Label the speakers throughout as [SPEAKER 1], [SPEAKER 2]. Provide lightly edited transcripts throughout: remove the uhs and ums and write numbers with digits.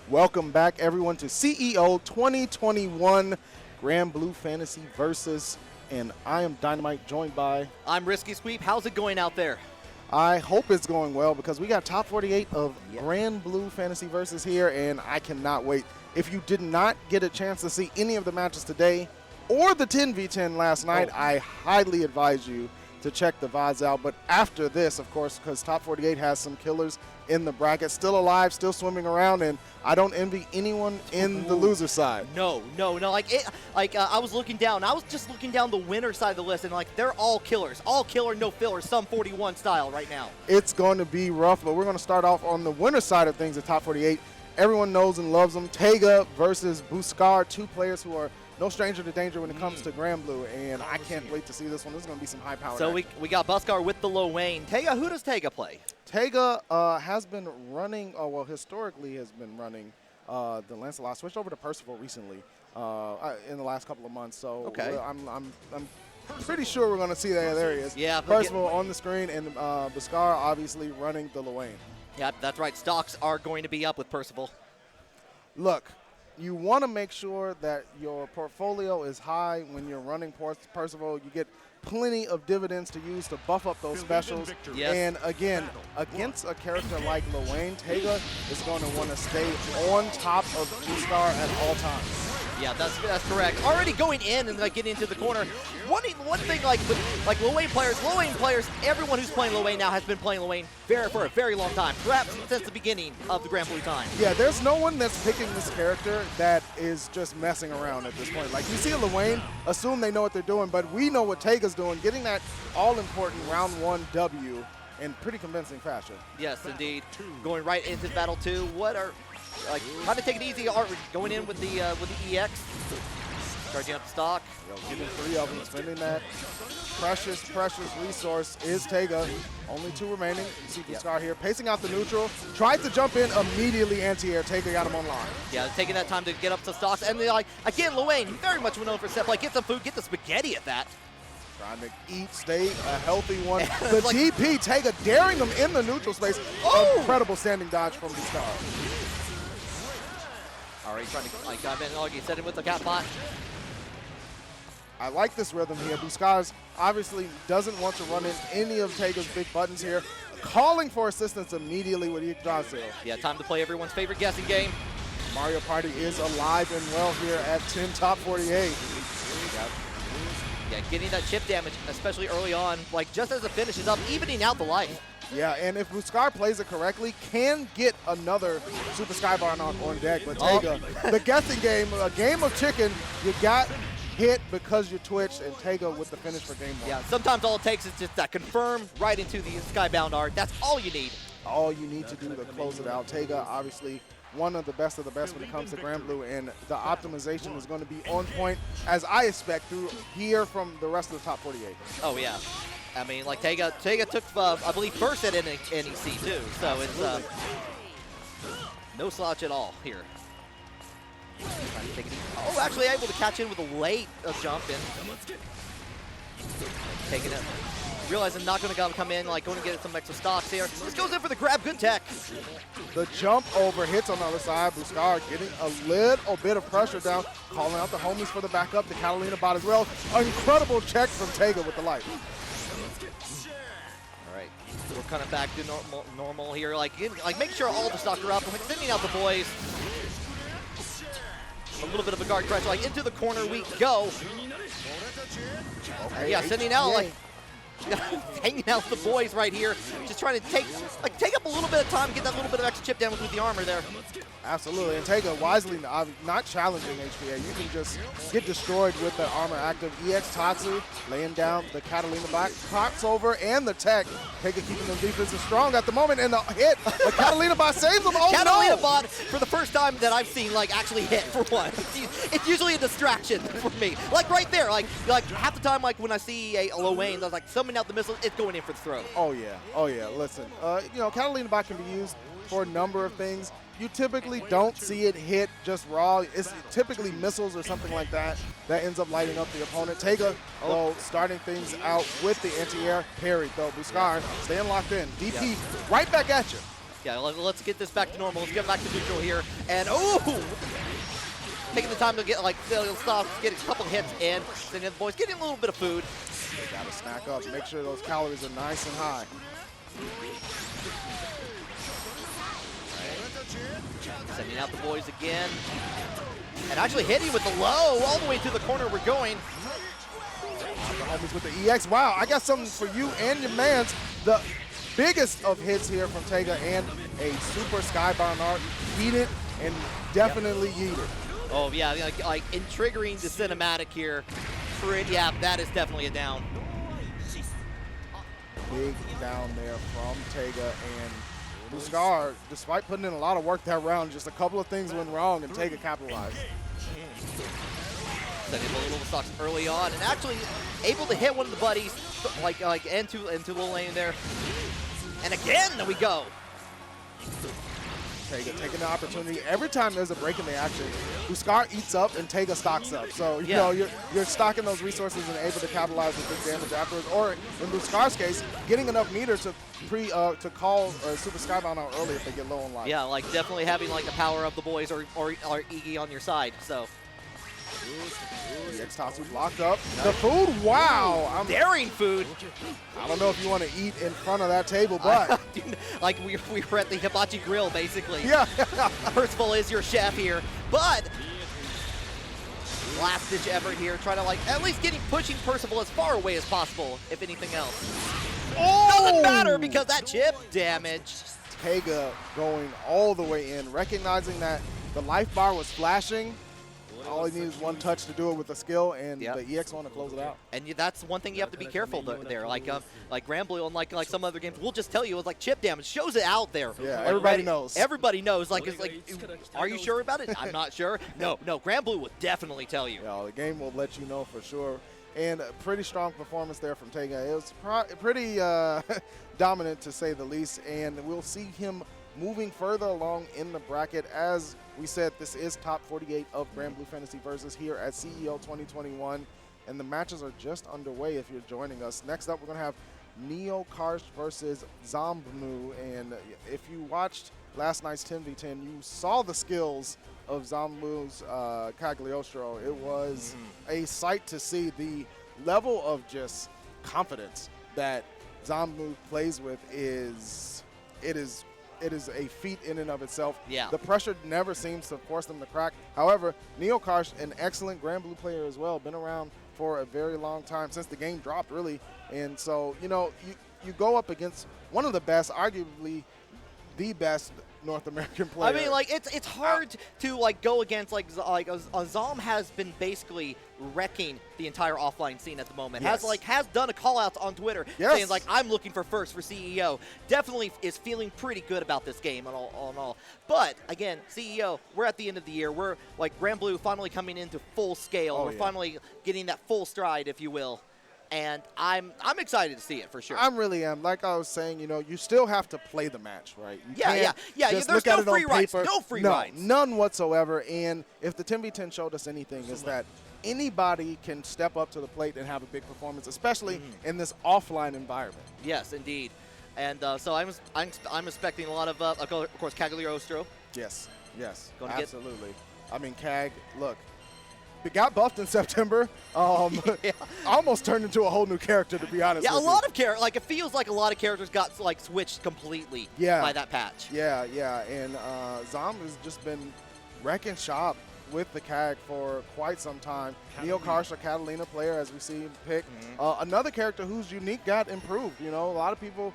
[SPEAKER 1] Welcome back, everyone, to CEO 2021 Granblue Fantasy Versus, and I am Dynamite, joined by...
[SPEAKER 2] I'm Risky Sweep. How's it going out there?
[SPEAKER 1] I hope it's going well, because we got top 48 of Granblue Fantasy Versus here, and I cannot wait. If you did not get a chance to see any of the matches today or the 10v10 last night, I highly advise you to check the VODs out. But after this, of course, because top 48 has some killers in the bracket, still alive, still swimming around, and I don't envy anyone in the loser side.
[SPEAKER 2] No. I was looking down. I was just looking down the winner side of the list, and they're all killers, all killer, no filler, some 41 style right now.
[SPEAKER 1] It's going to be rough, but we're going to start off on the winner side of things at top 48. Everyone knows and loves them. Tega versus Buscar, two players who are no stranger to danger when it comes to Granblue, and I can't wait to see this one. This is going to be some high-powered
[SPEAKER 2] So
[SPEAKER 1] action.
[SPEAKER 2] we got Buscar with the Wren. Tega, who does Tega play?
[SPEAKER 1] Tega has been running, historically has been running the Lancelot. Switched over to Percival recently in the last couple of months. So I'm pretty sure we're going to see that. There he is.
[SPEAKER 2] Yeah,
[SPEAKER 1] Percival on the screen, and Buscar obviously running the Wren.
[SPEAKER 2] Yeah, that's right. Stocks are going to be up with Percival.
[SPEAKER 1] Look, you want to make sure that your portfolio is high when you're running Percival. You get plenty of dividends to use to buff up those specials.
[SPEAKER 2] Yes.
[SPEAKER 1] And again, against a character like Wren, Tega is going to want to stay on top of Buscar at all times.
[SPEAKER 2] Yeah, that's correct. Already going in and getting into the corner. One thing with Wren players, everyone who's playing Wren now has been playing Wren for a very long time, perhaps since the beginning of the Granblue time.
[SPEAKER 1] Yeah, there's no one that's picking this character that is just messing around at this point. Like, you see a Wren, assume they know what they're doing, but we know what Tega's doing, getting that all-important round 1 W in pretty convincing fashion.
[SPEAKER 2] Yes, indeed. Going right into battle 2. Trying to take it easy, going in with the EX, charging up the stock.
[SPEAKER 1] Getting 3 of them, spending that precious resource is Tega. Only 2 remaining. You see Buscar here, pacing out the neutral. Tried to jump in immediately anti-air. Tega got him online. Yeah,
[SPEAKER 2] taking that time to get up to stocks. And again, Wren very much went over for set play. Get some food, get the spaghetti at that.
[SPEAKER 1] Trying to eat, stay a healthy one. The TP, Tega daring him in the neutral space. Incredible standing dodge from Buscar.
[SPEAKER 2] Already trying to dive in, he set him with the cat bot.
[SPEAKER 1] I like this rhythm here. Buscar obviously doesn't want to run in any of Tega's big buttons here. Calling for assistance immediately with Yggdrasil.
[SPEAKER 2] Yeah, time to play everyone's favorite guessing game.
[SPEAKER 1] Mario Party is alive and well here at 10 top 48.
[SPEAKER 2] Yeah, getting that chip damage, especially early on, just as the finish is up, evening out the life.
[SPEAKER 1] Yeah, and if Buscar plays it correctly, can get another Super Skybar on deck. But Tega, the guessing game, a game of chicken, you got hit because you twitched, and Tega with the finish for game 1.
[SPEAKER 2] Yeah, sometimes all it takes is just that confirm right into the Skybound art. That's all you need.
[SPEAKER 1] All you need to do to close it out. Tega, obviously, one of the best when it comes to Granblue, and the optimization is going to be on point, as I expect, through here from the rest of the top 48.
[SPEAKER 2] Oh, yeah. I mean, Tega took, I believe, first at NEC, too. So it's no slouch at all here. Actually able to catch in with a late jump in. Taking it. Realizing not going to come in, going to get some extra stocks here. Just goes in for the grab. Good tech.
[SPEAKER 1] The jump over hits on the other side. Buscar getting a little bit of pressure down, calling out the homies for the backup. The Catalina bot as well. Incredible check from Tega with the light.
[SPEAKER 2] All right, we're kind of back to normal here. Make sure all the stocks are up. Sending out the boys. A little bit of a guard pressure. Into the corner we go. Yeah, sending out hanging out the boys right here, just trying to take up a little bit of time, get that little bit of extra chip damage with the armor there.
[SPEAKER 1] Absolutely, and Tega wisely not challenging HPA. You can just get destroyed with the armor active. EX Tatsu laying down the Catalina bot, pops over, and the tech. Tega keeping them defenses strong at the moment, and the hit. The Catalina bot saves them. Oh,
[SPEAKER 2] Catalina
[SPEAKER 1] no!
[SPEAKER 2] bot, for the first time that I've seen, actually hit for one. It's usually a distraction for me. Right there, half the time, when I see a Wren, I was summoning out the missile, it's going in for the throw.
[SPEAKER 1] Oh yeah. Listen, Catalina bot can be used for a number of things. You typically don't see it hit just raw. It's typically missiles or something like that ends up lighting up the opponent. Tega, though, starting things out with the anti-air parry, though. Buscar staying locked in. DP right back at you.
[SPEAKER 2] Yeah, let's get this back to normal. Let's get back to neutral here. And, oh! Taking the time to get, like, stop, get a couple hits in. Then the boys getting a little bit of food.
[SPEAKER 1] They got to snack up, make sure those calories are nice and high.
[SPEAKER 2] Sending out the boys again. And actually hitting with the low all the way to the corner we're going.
[SPEAKER 1] The homies with the EX. Wow, I got something for you and your mans. The biggest of hits here from Tega and a super skybound art. Eat it and definitely eat it.
[SPEAKER 2] Oh, yeah, like in triggering the cinematic here. Yeah, that is definitely a down.
[SPEAKER 1] Big down there from Tega, and Buscar, despite putting in a lot of work that round, just a couple of things went wrong and Tega capitalized.
[SPEAKER 2] Sending a little stocks early on, and actually able to hit one of the buddies, like into the lane there. And again, there we go.
[SPEAKER 1] Tega taking the opportunity. Every time there's a break in the action, Buscar eats up and Tega stocks up. So, you know, you're stocking those resources and able to capitalize with big damage afterwards. Or in Buscar's case, getting enough meter to call Super Skybound out early if they get low on life.
[SPEAKER 2] Yeah, like definitely having like the power of the boys or Iggy on your side. So.
[SPEAKER 1] The X-Tatsu blocked up. The food, wow.
[SPEAKER 2] Daring food.
[SPEAKER 1] I don't know if you want to eat in front of that table, but.
[SPEAKER 2] Dude, like we were at the hibachi grill, basically.
[SPEAKER 1] Yeah.
[SPEAKER 2] Percival is your chef here, but last ditch effort here, trying to like at least pushing Percival as far away as possible, if anything else.
[SPEAKER 1] Oh!
[SPEAKER 2] Doesn't matter because that chip damage.
[SPEAKER 1] Tega going all the way in, recognizing that the life bar was flashing. All he needs is one touch to do it with a skill, and the EX want to close it out.
[SPEAKER 2] And that's one thing you have to be careful there. Like Granblue, unlike some other games, we'll just tell you it's like chip damage shows it out there.
[SPEAKER 1] Yeah, everybody knows.
[SPEAKER 2] Everybody knows. Like it's like, are you sure about it? I'm not sure. No, Granblue will definitely tell you.
[SPEAKER 1] Yeah, the game will let you know for sure. And a pretty strong performance there from Tega. It was pretty dominant to say the least, and we'll see him moving further along in the bracket. As we said, this is top 48 of Granblue Fantasy Versus here at CEO 2021, and the matches are just underway if you're joining us. Next up, we're going to have Neo Karsh versus Granblue, and if you watched last night's 10v10, you saw the skills of Granblue's Cagliostro. It was a sight to see. The level of just confidence that Granblue plays with is a feat in and of itself.
[SPEAKER 2] Yeah.
[SPEAKER 1] The pressure never seems to force them to crack. However, Neo Karsh, an excellent Granblue player as well, been around for a very long time, since the game dropped, really. And so, you know, you go up against one of the best, arguably the best North American player.
[SPEAKER 2] I mean, like it's hard to like go against Zom has been basically wrecking the entire offline scene at the moment.
[SPEAKER 1] Yes.
[SPEAKER 2] Has done a call out on Twitter saying like I'm looking for first for CEO. Definitely is feeling pretty good about this game and all. But again, CEO, we're at the end of the year. We're like Granblue finally coming into full scale. We're finally getting that full stride, if you will. And I'm excited to see it for sure.
[SPEAKER 1] I really am. Like I was saying, you know, you still have to play the match, right? You
[SPEAKER 2] yeah.
[SPEAKER 1] Just
[SPEAKER 2] There's
[SPEAKER 1] look
[SPEAKER 2] no
[SPEAKER 1] at it
[SPEAKER 2] free
[SPEAKER 1] on
[SPEAKER 2] rides.
[SPEAKER 1] paper.
[SPEAKER 2] No free rides.
[SPEAKER 1] None whatsoever. And if the 10v10 showed us anything, is that anybody can step up to the plate and have a big performance, especially in this offline environment.
[SPEAKER 2] Yes, indeed. And so I'm expecting a lot of course, Cagliostro.
[SPEAKER 1] Yes,
[SPEAKER 2] absolutely.
[SPEAKER 1] I mean, Cag, look. It got buffed in September. Almost turned into a whole new character, to be honest.
[SPEAKER 2] Yeah,
[SPEAKER 1] with
[SPEAKER 2] a lot of characters. Like it feels like a lot of characters got like switched completely. By that patch.
[SPEAKER 1] Yeah. And Zom has just been wrecking shop with the CAG for quite some time. Neo Karsh, a Catalina player, as we see him pick. Another character whose unique got improved. You know, a lot of people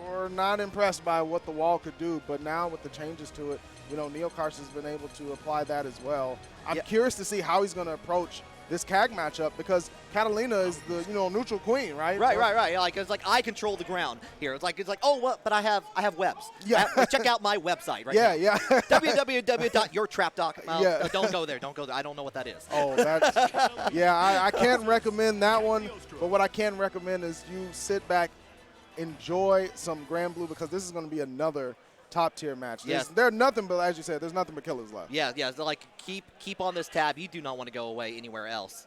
[SPEAKER 1] were not impressed by what the wall could do, but now with the changes to it, you know, Neo Karsh has been able to apply that as well. I'm curious to see how he's going to approach this CAG matchup, because Catalina is the neutral queen, right?
[SPEAKER 2] Right. Like it's like I control the ground here. It's like oh what? But I have webs.
[SPEAKER 1] Yeah.
[SPEAKER 2] Check out my website right
[SPEAKER 1] now.
[SPEAKER 2] Yeah. www.yourtrap.com. Yeah. Don't go there. I don't know what that is.
[SPEAKER 1] Oh, that's I can't recommend that one. But what I can recommend is you sit back, enjoy some Granblue, because this is going to be another top-tier match. There's nothing but, as you said, there's nothing but killers left.
[SPEAKER 2] Yeah. So like keep on this tab. You do not want to go away anywhere else.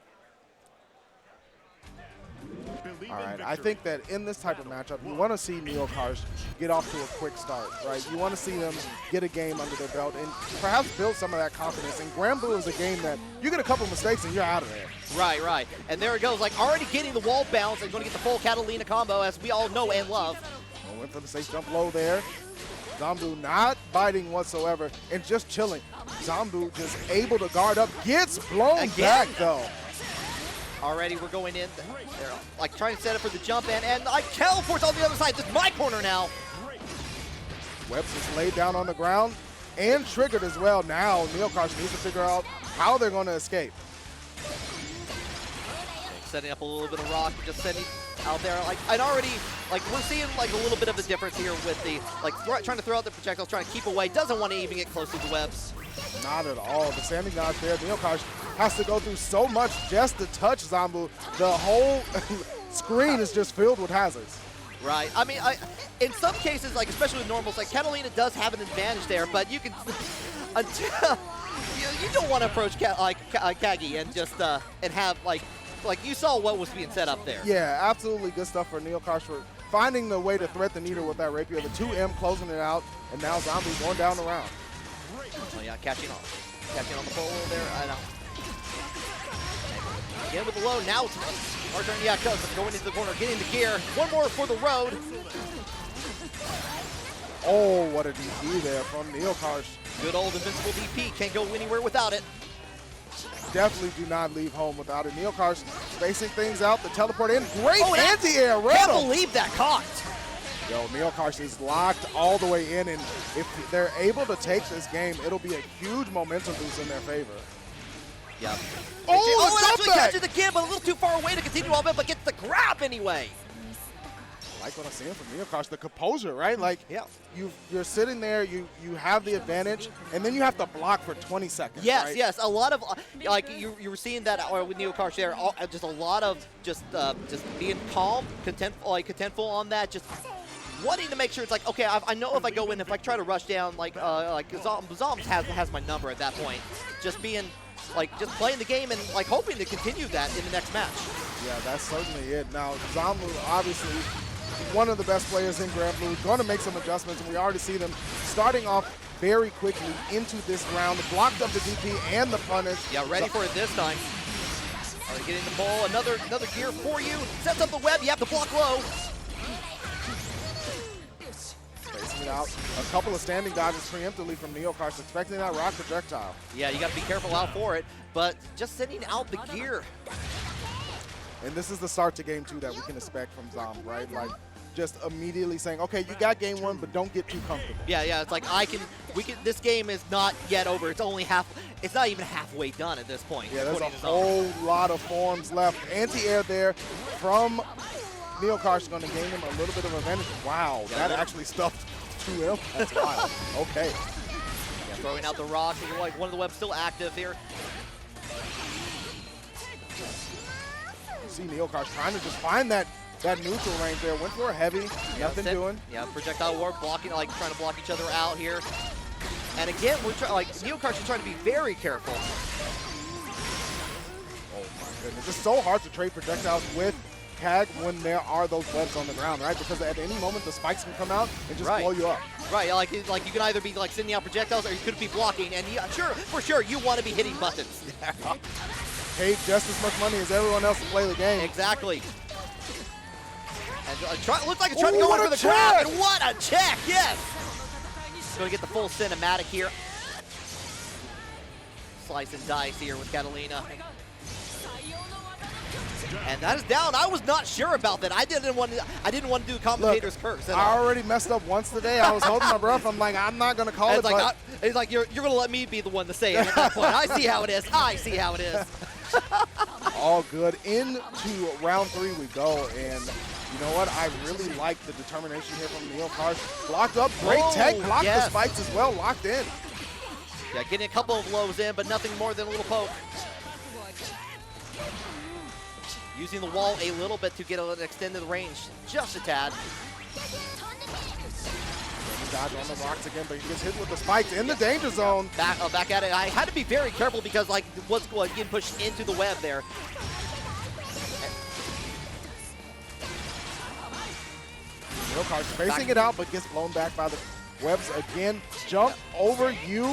[SPEAKER 1] All right, I think that in this type of matchup, you want to see Neokarsh get off to a quick start, right? You want to see them get a game under their belt and perhaps build some of that confidence. And Granblue is a game that you get a couple mistakes and you're out of there.
[SPEAKER 2] Right, right. And there it goes, like already getting the wall bounce and going to get the full Catalina combo, as we all know and love.
[SPEAKER 1] Went for the safe jump low there. Zombu not biting whatsoever and just chilling. Zombu just able to guard up, gets blown back though.
[SPEAKER 2] Already we're going in. They're like trying to set up for the jump in, and like teleports on the other side. This is my corner now.
[SPEAKER 1] Webs is laid down on the ground and triggered as well. Now Neokarsh needs to figure out how they're going to escape.
[SPEAKER 2] Setting up a little bit of rock, just sending out there, like, and already, like, we're seeing like a little bit of a difference here with the, like, trying to throw out the projectiles, trying to keep away, doesn't want to even get close to the webs.
[SPEAKER 1] Not at all. The standing dodge there. Neokarsh has to go through so much just to touch Zombu. The whole screen is just filled with hazards.
[SPEAKER 2] Right. I mean, in some cases, like especially with normals, like Catalina does have an advantage there, but you can until you don't want to approach Kagi and just and have like you saw what was being set up there.
[SPEAKER 1] Yeah, absolutely good stuff for Neokarsh for finding the way to thread the needle with that rapier. The 2M closing it out, and now Zombu going down the round.
[SPEAKER 2] Oh yeah, catching on the pole there. I know. Again with the low, now it's our turn. Yeah, going into the corner, getting the gear. One more for the road.
[SPEAKER 1] Oh, what a DP there from Neokarsh.
[SPEAKER 2] Good old invincible DP, can't go anywhere without it.
[SPEAKER 1] Definitely do not leave home without it. Neokarsh spacing things out, the teleport in. Great anti-air,
[SPEAKER 2] Can't believe that caught.
[SPEAKER 1] Yo, Neokarsh is locked all the way in, and if they're able to take this game, it'll be a huge momentum boost in their favor.
[SPEAKER 2] Yeah.
[SPEAKER 1] Oh,
[SPEAKER 2] it actually catches again, but a little too far away to continue all of it, but gets the grab anyway.
[SPEAKER 1] I like what I'm seeing from Neokarsh, the composure, right? Like,
[SPEAKER 2] yeah,
[SPEAKER 1] you're sitting there, you have the advantage, and then you have to block for 20 seconds.
[SPEAKER 2] Yes,
[SPEAKER 1] right?
[SPEAKER 2] yes, a lot of like you were seeing that with Neokarsh there, just a lot of just being calm, contentful on that, just wanting to make sure it's like, okay, I know if I go in, if I try to rush down, like Zombs has my number at that point. Just being like just playing the game and like hoping to continue that in the next match.
[SPEAKER 1] Yeah, that's certainly it. Now, Zombu obviously one of the best players in Granblue, going to make some adjustments, and we already see them starting off very quickly into this round. Blocked up the DP and the punish.
[SPEAKER 2] Yeah, ready for it this time. Getting the ball, another gear for you. Sets up the web, you have to block low.
[SPEAKER 1] Spacing it out. A couple of standing dodges preemptively from Neokarsh, expecting that rock projectile.
[SPEAKER 2] Yeah, you got to be careful out for it, but just sending out the gear.
[SPEAKER 1] And this is the start to game 2 that we can expect from Zom, right? Like, just immediately saying, okay, you got game 1, but don't get too comfortable.
[SPEAKER 2] Yeah, yeah, it's like this game is not yet over. It's only it's not even halfway done at this point.
[SPEAKER 1] Yeah, there's a whole lot of forms left. Anti-air there from Neokarsh is going to gain him a little bit of advantage. Wow,
[SPEAKER 2] yeah,
[SPEAKER 1] that actually stuffed 2M. That's wild. Okay.
[SPEAKER 2] Yeah, throwing out the rock. Like one of the webs still active here.
[SPEAKER 1] You see Neokarsh trying to just find that neutral range there. Went for a heavy, nothing doing.
[SPEAKER 2] Yeah, projectile warp blocking, like trying to block each other out here. And again, we're Neokarsh is trying to be very careful.
[SPEAKER 1] Oh my goodness, it's so hard to trade projectiles with Kag when there are those webs on the ground, right? Because at any moment the spikes can come out and just blow you up.
[SPEAKER 2] Right, like you can either be like sending out projectiles or you could be blocking, and for sure you want to be hitting buttons.
[SPEAKER 1] Paid just as much money as everyone else to play the game.
[SPEAKER 2] Exactly. And looks like it's trying to go in for the grab, and what a check, yes! Going to get the full cinematic here. Slice and dice here with Catalina. And that is down. I was not sure about that. I didn't want to do commentator's curse.
[SPEAKER 1] I already messed up once today. I was holding my breath. I'm like, I'm not gonna call it.
[SPEAKER 2] Like, it's like you're gonna let me be the one to say it at that point. I see how it is. I see how it is.
[SPEAKER 1] All good. Into round 3 we go, and you know what? I really like the determination here from Neokarsh. Blocked up, great tech, blocked the spikes as well, locked in.
[SPEAKER 2] Yeah, getting a couple of lows in, but nothing more than a little poke. Using the wall a little bit to get an extended range, just a tad.
[SPEAKER 1] Dodge on the rocks again, but he gets hit with the spikes in the danger zone.
[SPEAKER 2] Back at it. I had to be very careful because like what's getting pushed into the web there.
[SPEAKER 1] Neil Karsh spacing it out, but gets blown back by the webs again. Jump over you.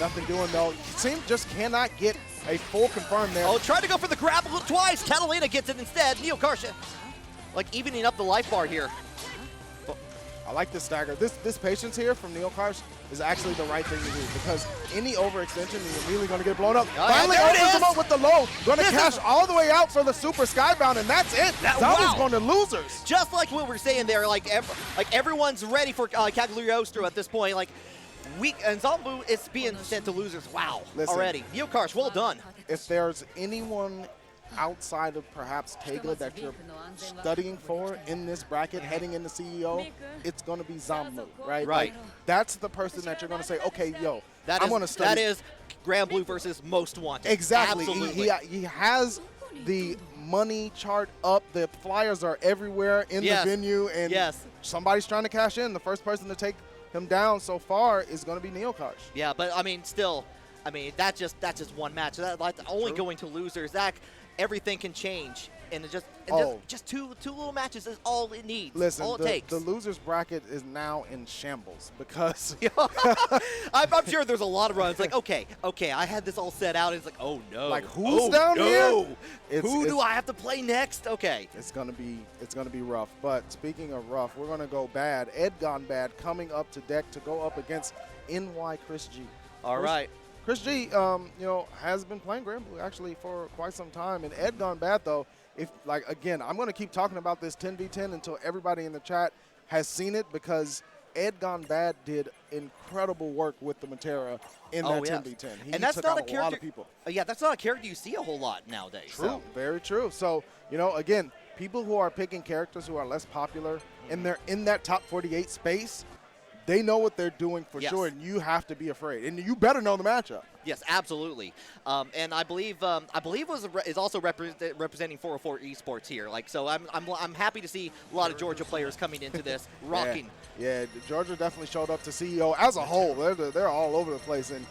[SPEAKER 1] Nothing doing though. Seem just cannot get a full confirm there.
[SPEAKER 2] Oh, tried to go for the grab twice. Catalina gets it instead. Neil Karsh, like evening up the life bar here.
[SPEAKER 1] I like this stagger. This patience here from Neil Karsh is actually the right thing to do, because any overextension, you're immediately going to get blown up. Finally opens him up with the low. Going to cash all the way out for the super skybound, and that's it. Zombi's going to losers.
[SPEAKER 2] Just like what we're saying there, like everyone's ready for Cagliostro at this point. Like and Granblue is being sent to losers. Wow,
[SPEAKER 1] listen,
[SPEAKER 2] already. Neil Karsh, well done.
[SPEAKER 1] If there's anyone outside of perhaps Tega that you're studying for in this bracket heading into CEO, it's going to be Granblue, right?
[SPEAKER 2] Right.
[SPEAKER 1] Like, that's the person that you're going to say, okay, yo, I'm going to study.
[SPEAKER 2] That is Granblue versus Most Wanted.
[SPEAKER 1] Exactly.
[SPEAKER 2] Absolutely.
[SPEAKER 1] He has the money chart up. The flyers are everywhere in the venue, and somebody's trying to cash in. The first person to take him down so far is going to be Neil Karsh.
[SPEAKER 2] Yeah, but I mean, still, I mean, that's just one match. That like only going to losers. That everything can change, and just two little matches is all it needs.
[SPEAKER 1] Listen,
[SPEAKER 2] all it takes.
[SPEAKER 1] The losers bracket is now in shambles because
[SPEAKER 2] I'm sure there's a lot of runs like, okay, I had this all set out. And it's like, oh no,
[SPEAKER 1] like who's down here?
[SPEAKER 2] Who do I have to play next? Okay,
[SPEAKER 1] it's gonna be rough. But speaking of rough, we're gonna go bad. Ed Gone Bad coming up to deck to go up against NY Chris G.
[SPEAKER 2] All right.
[SPEAKER 1] Chris G, you know, has been playing Granblue actually for quite some time. And Ed Gone Bad, though, again, I'm going to keep talking about this 10v10 until everybody in the chat has seen it, because Ed Gone Bad did incredible work with the Matera in that 10v10.
[SPEAKER 2] And that's
[SPEAKER 1] took
[SPEAKER 2] not
[SPEAKER 1] out a lot of people.
[SPEAKER 2] Yeah, that's not a character you see a whole lot nowadays.
[SPEAKER 1] True, very true. So, you know, again, people who are picking characters who are less popular and they're in that top 48 space, they know what they're doing for sure, and you have to be afraid, and you better know the matchup.
[SPEAKER 2] Yes, absolutely. And I believe is also representing 404 Esports here. Like, so I'm happy to see a lot of Georgia players coming into this rocking.
[SPEAKER 1] Yeah, Georgia definitely showed up to CEO as a whole. They're all over the place, and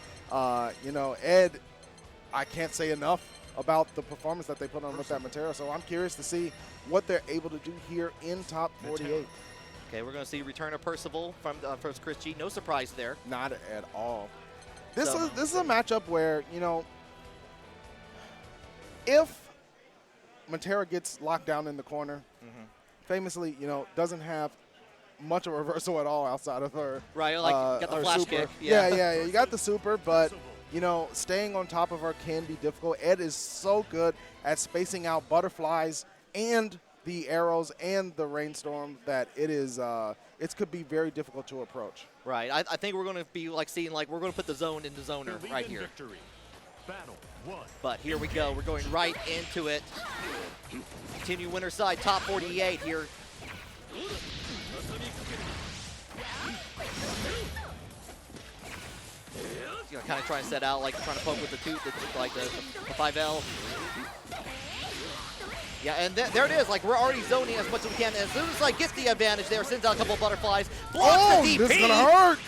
[SPEAKER 1] you know, Ed, I can't say enough about the performance that they put on with that Matera. So I'm curious to see what they're able to do here in top 48.
[SPEAKER 2] Okay, we're going to see return of Percival from first Chris G. No surprise there.
[SPEAKER 1] Not at all. This is a matchup where, you know, if Matera gets locked down in the corner, famously, you know, doesn't have much of a reversal at all outside of her.
[SPEAKER 2] Right, like got the flash
[SPEAKER 1] super
[SPEAKER 2] kick.
[SPEAKER 1] Yeah, you got the super, but, you know, staying on top of her can be difficult. Ed is so good at spacing out butterflies and the arrows and the rainstorm that it could be very difficult to approach.
[SPEAKER 2] Right. I think we're going to be like seeing, like, we're going to put the zone into zoner right here.
[SPEAKER 3] Battle 1.
[SPEAKER 2] But here we go. We're going right into it. Continue winner side, top 48 here. You know, kind of trying to set out, like trying to poke with the 5L. Yeah, and there it is. Like, we're already zoning as much as we can. As soon as I get the advantage there, sends out a couple of butterflies. Blocks the DP.
[SPEAKER 1] This is going to hurt.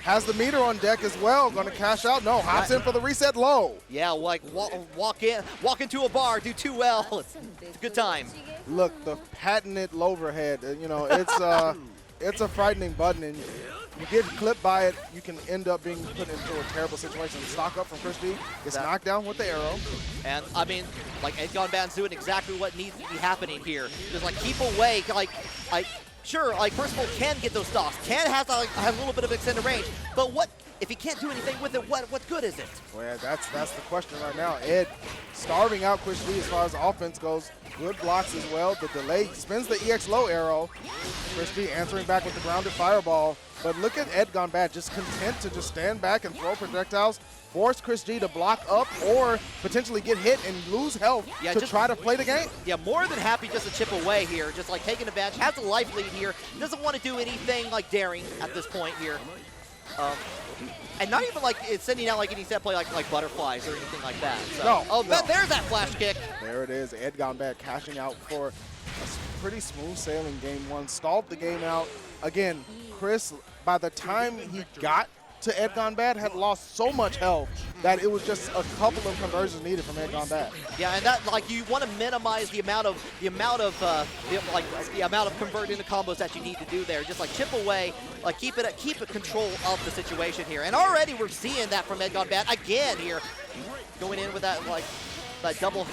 [SPEAKER 1] Has the meter on deck as well. Going to cash out. No, hops in for the reset low.
[SPEAKER 2] Yeah, like walk into a bar, do 2L. It's a good time.
[SPEAKER 1] Look, the patented overhead. You know, it's a frightening button, and you get clipped by it, you can end up being put into a terrible situation. Stock up from Chris G, gets knocked down with the arrow.
[SPEAKER 2] And, I mean, like, Ed Gone Bad's doing exactly what needs to be happening here. Just, like, keep away. Like, sure, like, Percival can get those stocks. Have a little bit of extended range. But what, if he can't do anything with it, what good is it?
[SPEAKER 1] Well, yeah, that's the question right now. Ed starving out Chris G as far as offense goes. Good blocks as well. The delay spins the EX low arrow. Chris G answering back with the grounded fireball. But look at Ed Gone Bad, just content to just stand back and throw projectiles, force Chris G to block up or potentially get hit and lose health to try to play the game.
[SPEAKER 2] Yeah, more than happy just to chip away here, just like taking advantage. Has a life lead here. Doesn't want to do anything like daring at this point here. And not even like it's sending out like any set play like butterflies or anything like that. So.
[SPEAKER 1] No.
[SPEAKER 2] There's that flash kick.
[SPEAKER 1] There it is. Ed Gone Bad cashing out for a pretty smooth sailing game one. Stalled the game out. Again, Chris, by the time he got to Ed Gone Bad, had lost so much health that it was just a couple of conversions needed from Ed Gone Bad.
[SPEAKER 2] Yeah, and that like you want to minimize the amount of converting the combos that you need to do there. Just like chip away, like keep it control of the situation here. And already we're seeing that from Ed Gone Bad again here, going in with that that double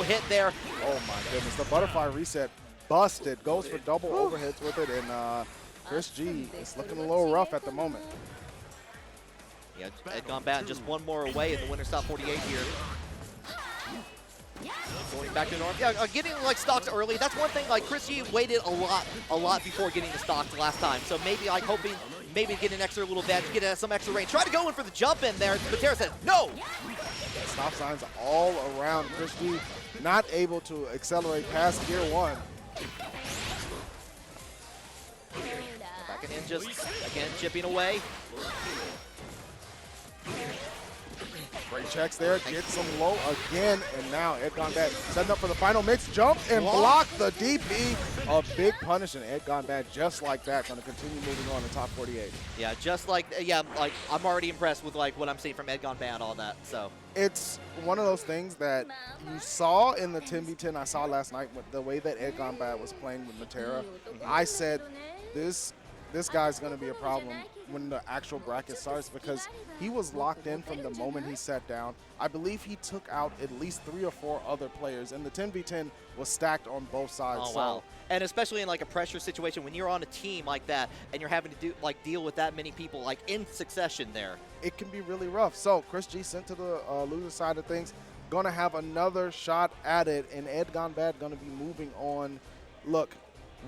[SPEAKER 2] hit there.
[SPEAKER 1] Oh my goodness, the butterfly reset busted, goes for double overhits with it, and Chris G is looking a little rough at the moment.
[SPEAKER 2] Yeah, Ed Gone Bad just one more away in the winner's top 48 here. Going back to norm. Yeah, getting like stocks early. That's one thing. Like Chris G waited a lot before getting the stocks last time. So maybe like hoping maybe get an extra little advantage, get some extra range. Try to go in for the jump in there. But Tara said no.
[SPEAKER 1] Stop signs all around. Chris G not able to accelerate past gear 1.
[SPEAKER 2] Back in just again chipping away.
[SPEAKER 1] Great checks there, gets some low again, and now Ed Gone Bad setting up for the final mix, jump and block the DP. A big punish, and Ed Gone Bad just like that, going to continue moving on in top 48.
[SPEAKER 2] Yeah, just like, like I'm already impressed with like what I'm seeing from Ed Gone Bad, all that, so.
[SPEAKER 1] It's one of those things that you saw in the 10v10 I saw last night with the way that Ed Gone Bad was playing with Matera. I said, this guy's going to be a problem when the actual bracket starts because he was locked in from the moment he sat down. I believe he took out at least 3 or 4 other players, and the 10v10 was stacked on both sides.
[SPEAKER 2] Oh, wow. And especially in like a pressure situation when you're on a team like that and you're having to deal with that many people like in succession there. It
[SPEAKER 1] can be really rough. So Chris G sent to the loser side of things, going to have another shot at it, and Ed Gone Bad going to be moving on. Look,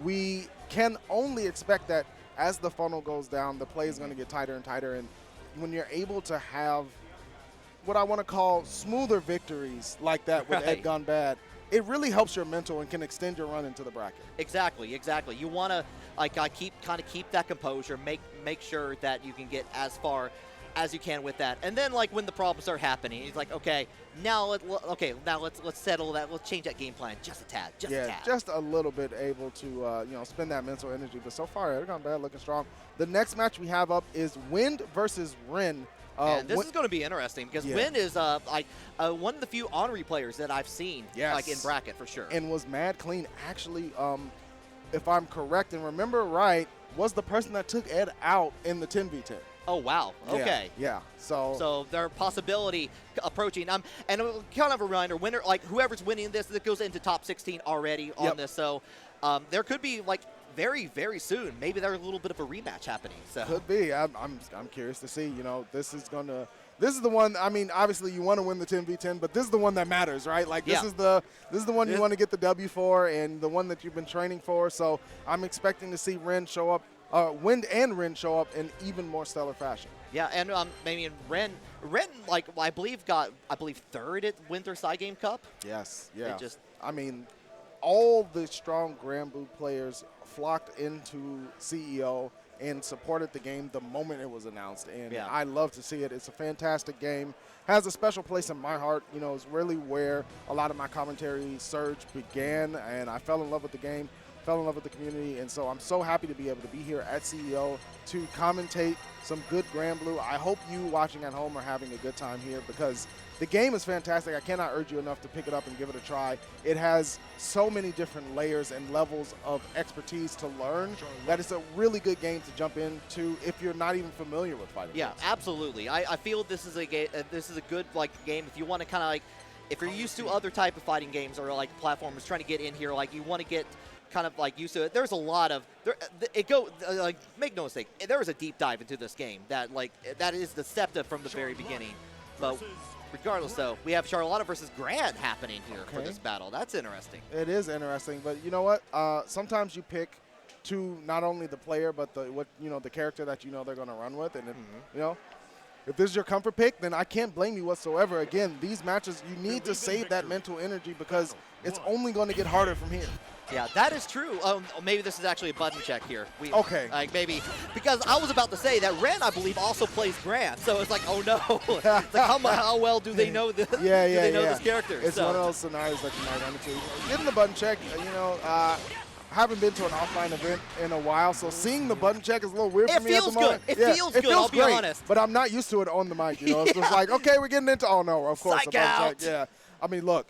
[SPEAKER 1] we can only expect that as the funnel goes down, the play is going to get tighter and tighter. And when you're able to have what I want to call smoother victories like that with Ed Gone Bad, it really helps your mental and can extend your run into the bracket.
[SPEAKER 2] Exactly. You want to keep that composure, make sure that you can get as far as you can with that. And then like when the problems are happening, he's like, okay, now let's settle that. Let's change that game plan just a tad.
[SPEAKER 1] Just a little bit able to spend that mental energy. But so far, Ed Gone Bad looking strong. The next match we have up is Wind versus Wren.
[SPEAKER 2] And this is going to be interesting because Wren is one of the few honorary players that I've seen like in bracket for sure.
[SPEAKER 1] And was mad clean. Actually, if I'm correct and remember right, was the person that took Ed out in the 10v10.
[SPEAKER 2] Oh, wow. Okay.
[SPEAKER 1] Yeah.
[SPEAKER 2] So their possibility approaching. And kind of a reminder, winner, like whoever's winning this, that goes into top 16 already on this. So there could be like very, very soon, maybe there's a little bit of a rematch happening. So
[SPEAKER 1] could be. I'm curious to see. This is the one. I mean, obviously you want to win the 10v10, but this is the one that matters, right? Like this is the one you want to get the W for, and the one that you've been training for. So I'm expecting to see Wren show up. Wind and Wren show up in even more stellar fashion.
[SPEAKER 2] Yeah, and maybe Wren like I believe got third at Winter Side Game Cup.
[SPEAKER 1] Yes, yeah. I mean, all the strong Granblue players flocked into CEO and supported the game the moment it was announced, and I love to see it. It's a fantastic game. Has a special place in my heart. It's really where a lot of my commentary surge began, and I fell in love with the game. Fell in love with the community, and so I'm so happy to be able to be here at CEO to commentate some good Granblue. I hope you watching at home are having a good time here because the game is fantastic. I cannot urge you enough to pick it up and give it a try. It has so many different layers and levels of expertise to learn that it's a really good game to jump into if you're not even familiar with fighting games.
[SPEAKER 2] Absolutely. I feel this is a good game if you want to kind of if you're used to other type of fighting games or like platformers trying to get in here, like you want to get kind of like used to it. There's a lot of make no mistake, there is a deep dive into this game that is deceptive from the very beginning. But regardless, though, we have Charlotta versus Gran happening here for this battle. That's interesting. It
[SPEAKER 1] is interesting, but you know what? Sometimes you pick to not only the player but the character that they're going to run with, and if this is your comfort pick, then I can't blame you whatsoever. Again, these matches you need to save that mental energy because it's only going to get harder from here.
[SPEAKER 2] Yeah, that is true. Maybe this is actually a button check here.
[SPEAKER 1] Okay.
[SPEAKER 2] Maybe. Because I was about to say that Wren, I believe, also plays Gran. So it's like, oh, no. It's like, how well do they know this? This character?
[SPEAKER 1] It's one of those scenarios that you might run into. Getting the button check, haven't been to an offline event in a while, so seeing the button check is a little weird for
[SPEAKER 2] It
[SPEAKER 1] me at the
[SPEAKER 2] feels
[SPEAKER 1] moment.
[SPEAKER 2] good. It feels good, I'll be
[SPEAKER 1] great,
[SPEAKER 2] honest.
[SPEAKER 1] But I'm not used to it on the mic. You know, it's just
[SPEAKER 2] Yeah.
[SPEAKER 1] like, okay, we're getting into. Oh no, of course,
[SPEAKER 2] Psych
[SPEAKER 1] the button
[SPEAKER 2] out.
[SPEAKER 1] check. Yeah, I mean, look,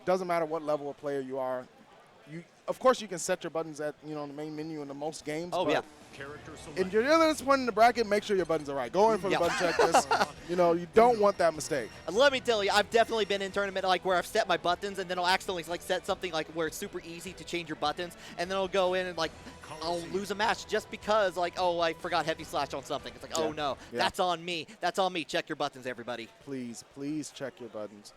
[SPEAKER 1] doesn't matter what level of player you are. Of course, you can set your buttons at the main menu in the most games.
[SPEAKER 2] Oh,
[SPEAKER 1] but
[SPEAKER 2] yeah.
[SPEAKER 3] Character
[SPEAKER 1] if
[SPEAKER 3] select.
[SPEAKER 1] you're at this point in the bracket, make sure your buttons are right. Go in for the
[SPEAKER 2] Yeah.
[SPEAKER 1] button check. Just, you don't want that mistake.
[SPEAKER 2] Let me tell you, I've definitely been in tournament like where I've set my buttons and then I'll accidentally like set something like where it's super easy to change your buttons, and then I'll go in and like I'll lose a match just because like, oh, I forgot heavy slash on something. It's like, oh
[SPEAKER 1] Yeah.
[SPEAKER 2] no,
[SPEAKER 1] Yeah.
[SPEAKER 2] that's on me. That's on me. Check your buttons, everybody.
[SPEAKER 1] Please
[SPEAKER 2] Uh,
[SPEAKER 1] check your buttons.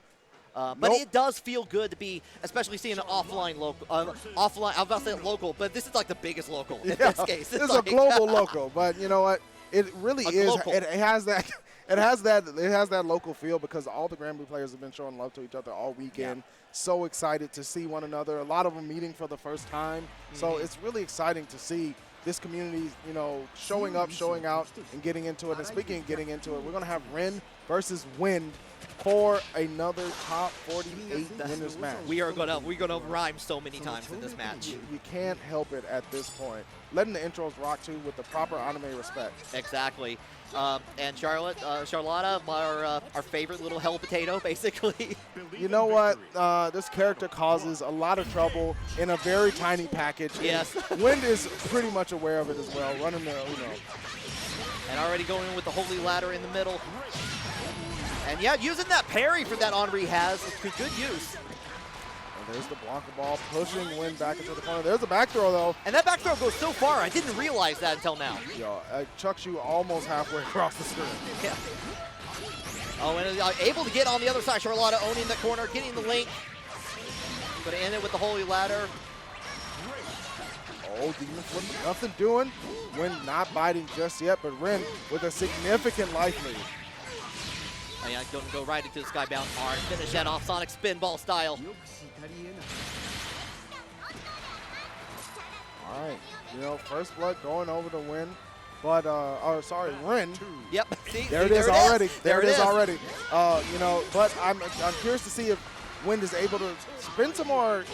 [SPEAKER 2] but
[SPEAKER 1] Nope.
[SPEAKER 2] it does feel good to be, especially seeing an offline local, offline. I was about to say local, but this is like the biggest local in this case.
[SPEAKER 1] It's
[SPEAKER 2] like,
[SPEAKER 1] a global local, but you know what? It really
[SPEAKER 2] A
[SPEAKER 1] is.
[SPEAKER 2] local.
[SPEAKER 1] It has that. It has that local feel because all the Granblue players have been showing love to each other all weekend. So excited to see one another. A lot of them meeting for the first time. So it's really exciting to see this community, showing up, showing out, and getting into it. And speaking of getting into it, we're going to have Wren versus Wind for another top 48 winners match.
[SPEAKER 2] We're gonna rhyme so many times in this match.
[SPEAKER 1] You can't help it at this point. Letting the intros rock too with the proper anime respect.
[SPEAKER 2] Exactly. And Charlotta, our favorite little hell potato, basically.
[SPEAKER 1] You know what? This character causes a lot of trouble in a very tiny package.
[SPEAKER 2] Yes.
[SPEAKER 1] Wind is pretty much aware of it as well, running the Uno.
[SPEAKER 2] And already going in with the holy ladder in the middle. And yeah, using that parry for that Henri has. It's good use.
[SPEAKER 1] And there's the Blanca ball pushing Wind back into the corner. There's a back throw, though.
[SPEAKER 2] And that back throw goes so far, I didn't realize that until now.
[SPEAKER 1] Yo, it chucks you almost halfway across the screen.
[SPEAKER 2] Yeah. Oh, and able to get on the other side. Charlotta owning the corner, getting the link. Going to end it with the holy ladder.
[SPEAKER 1] Oh, Demon Flip, nothing doing. Wind not biting just yet, but Wren with a significant life lead.
[SPEAKER 2] Oh, yeah, going to go right into the skybound R. Finish that off Sonic Spinball style.
[SPEAKER 1] All right, first blood going over to Win, but Wren.
[SPEAKER 2] Yep. See,
[SPEAKER 1] There it is already.
[SPEAKER 2] There it is
[SPEAKER 1] already. But I'm curious to see if Wind is able to spend some more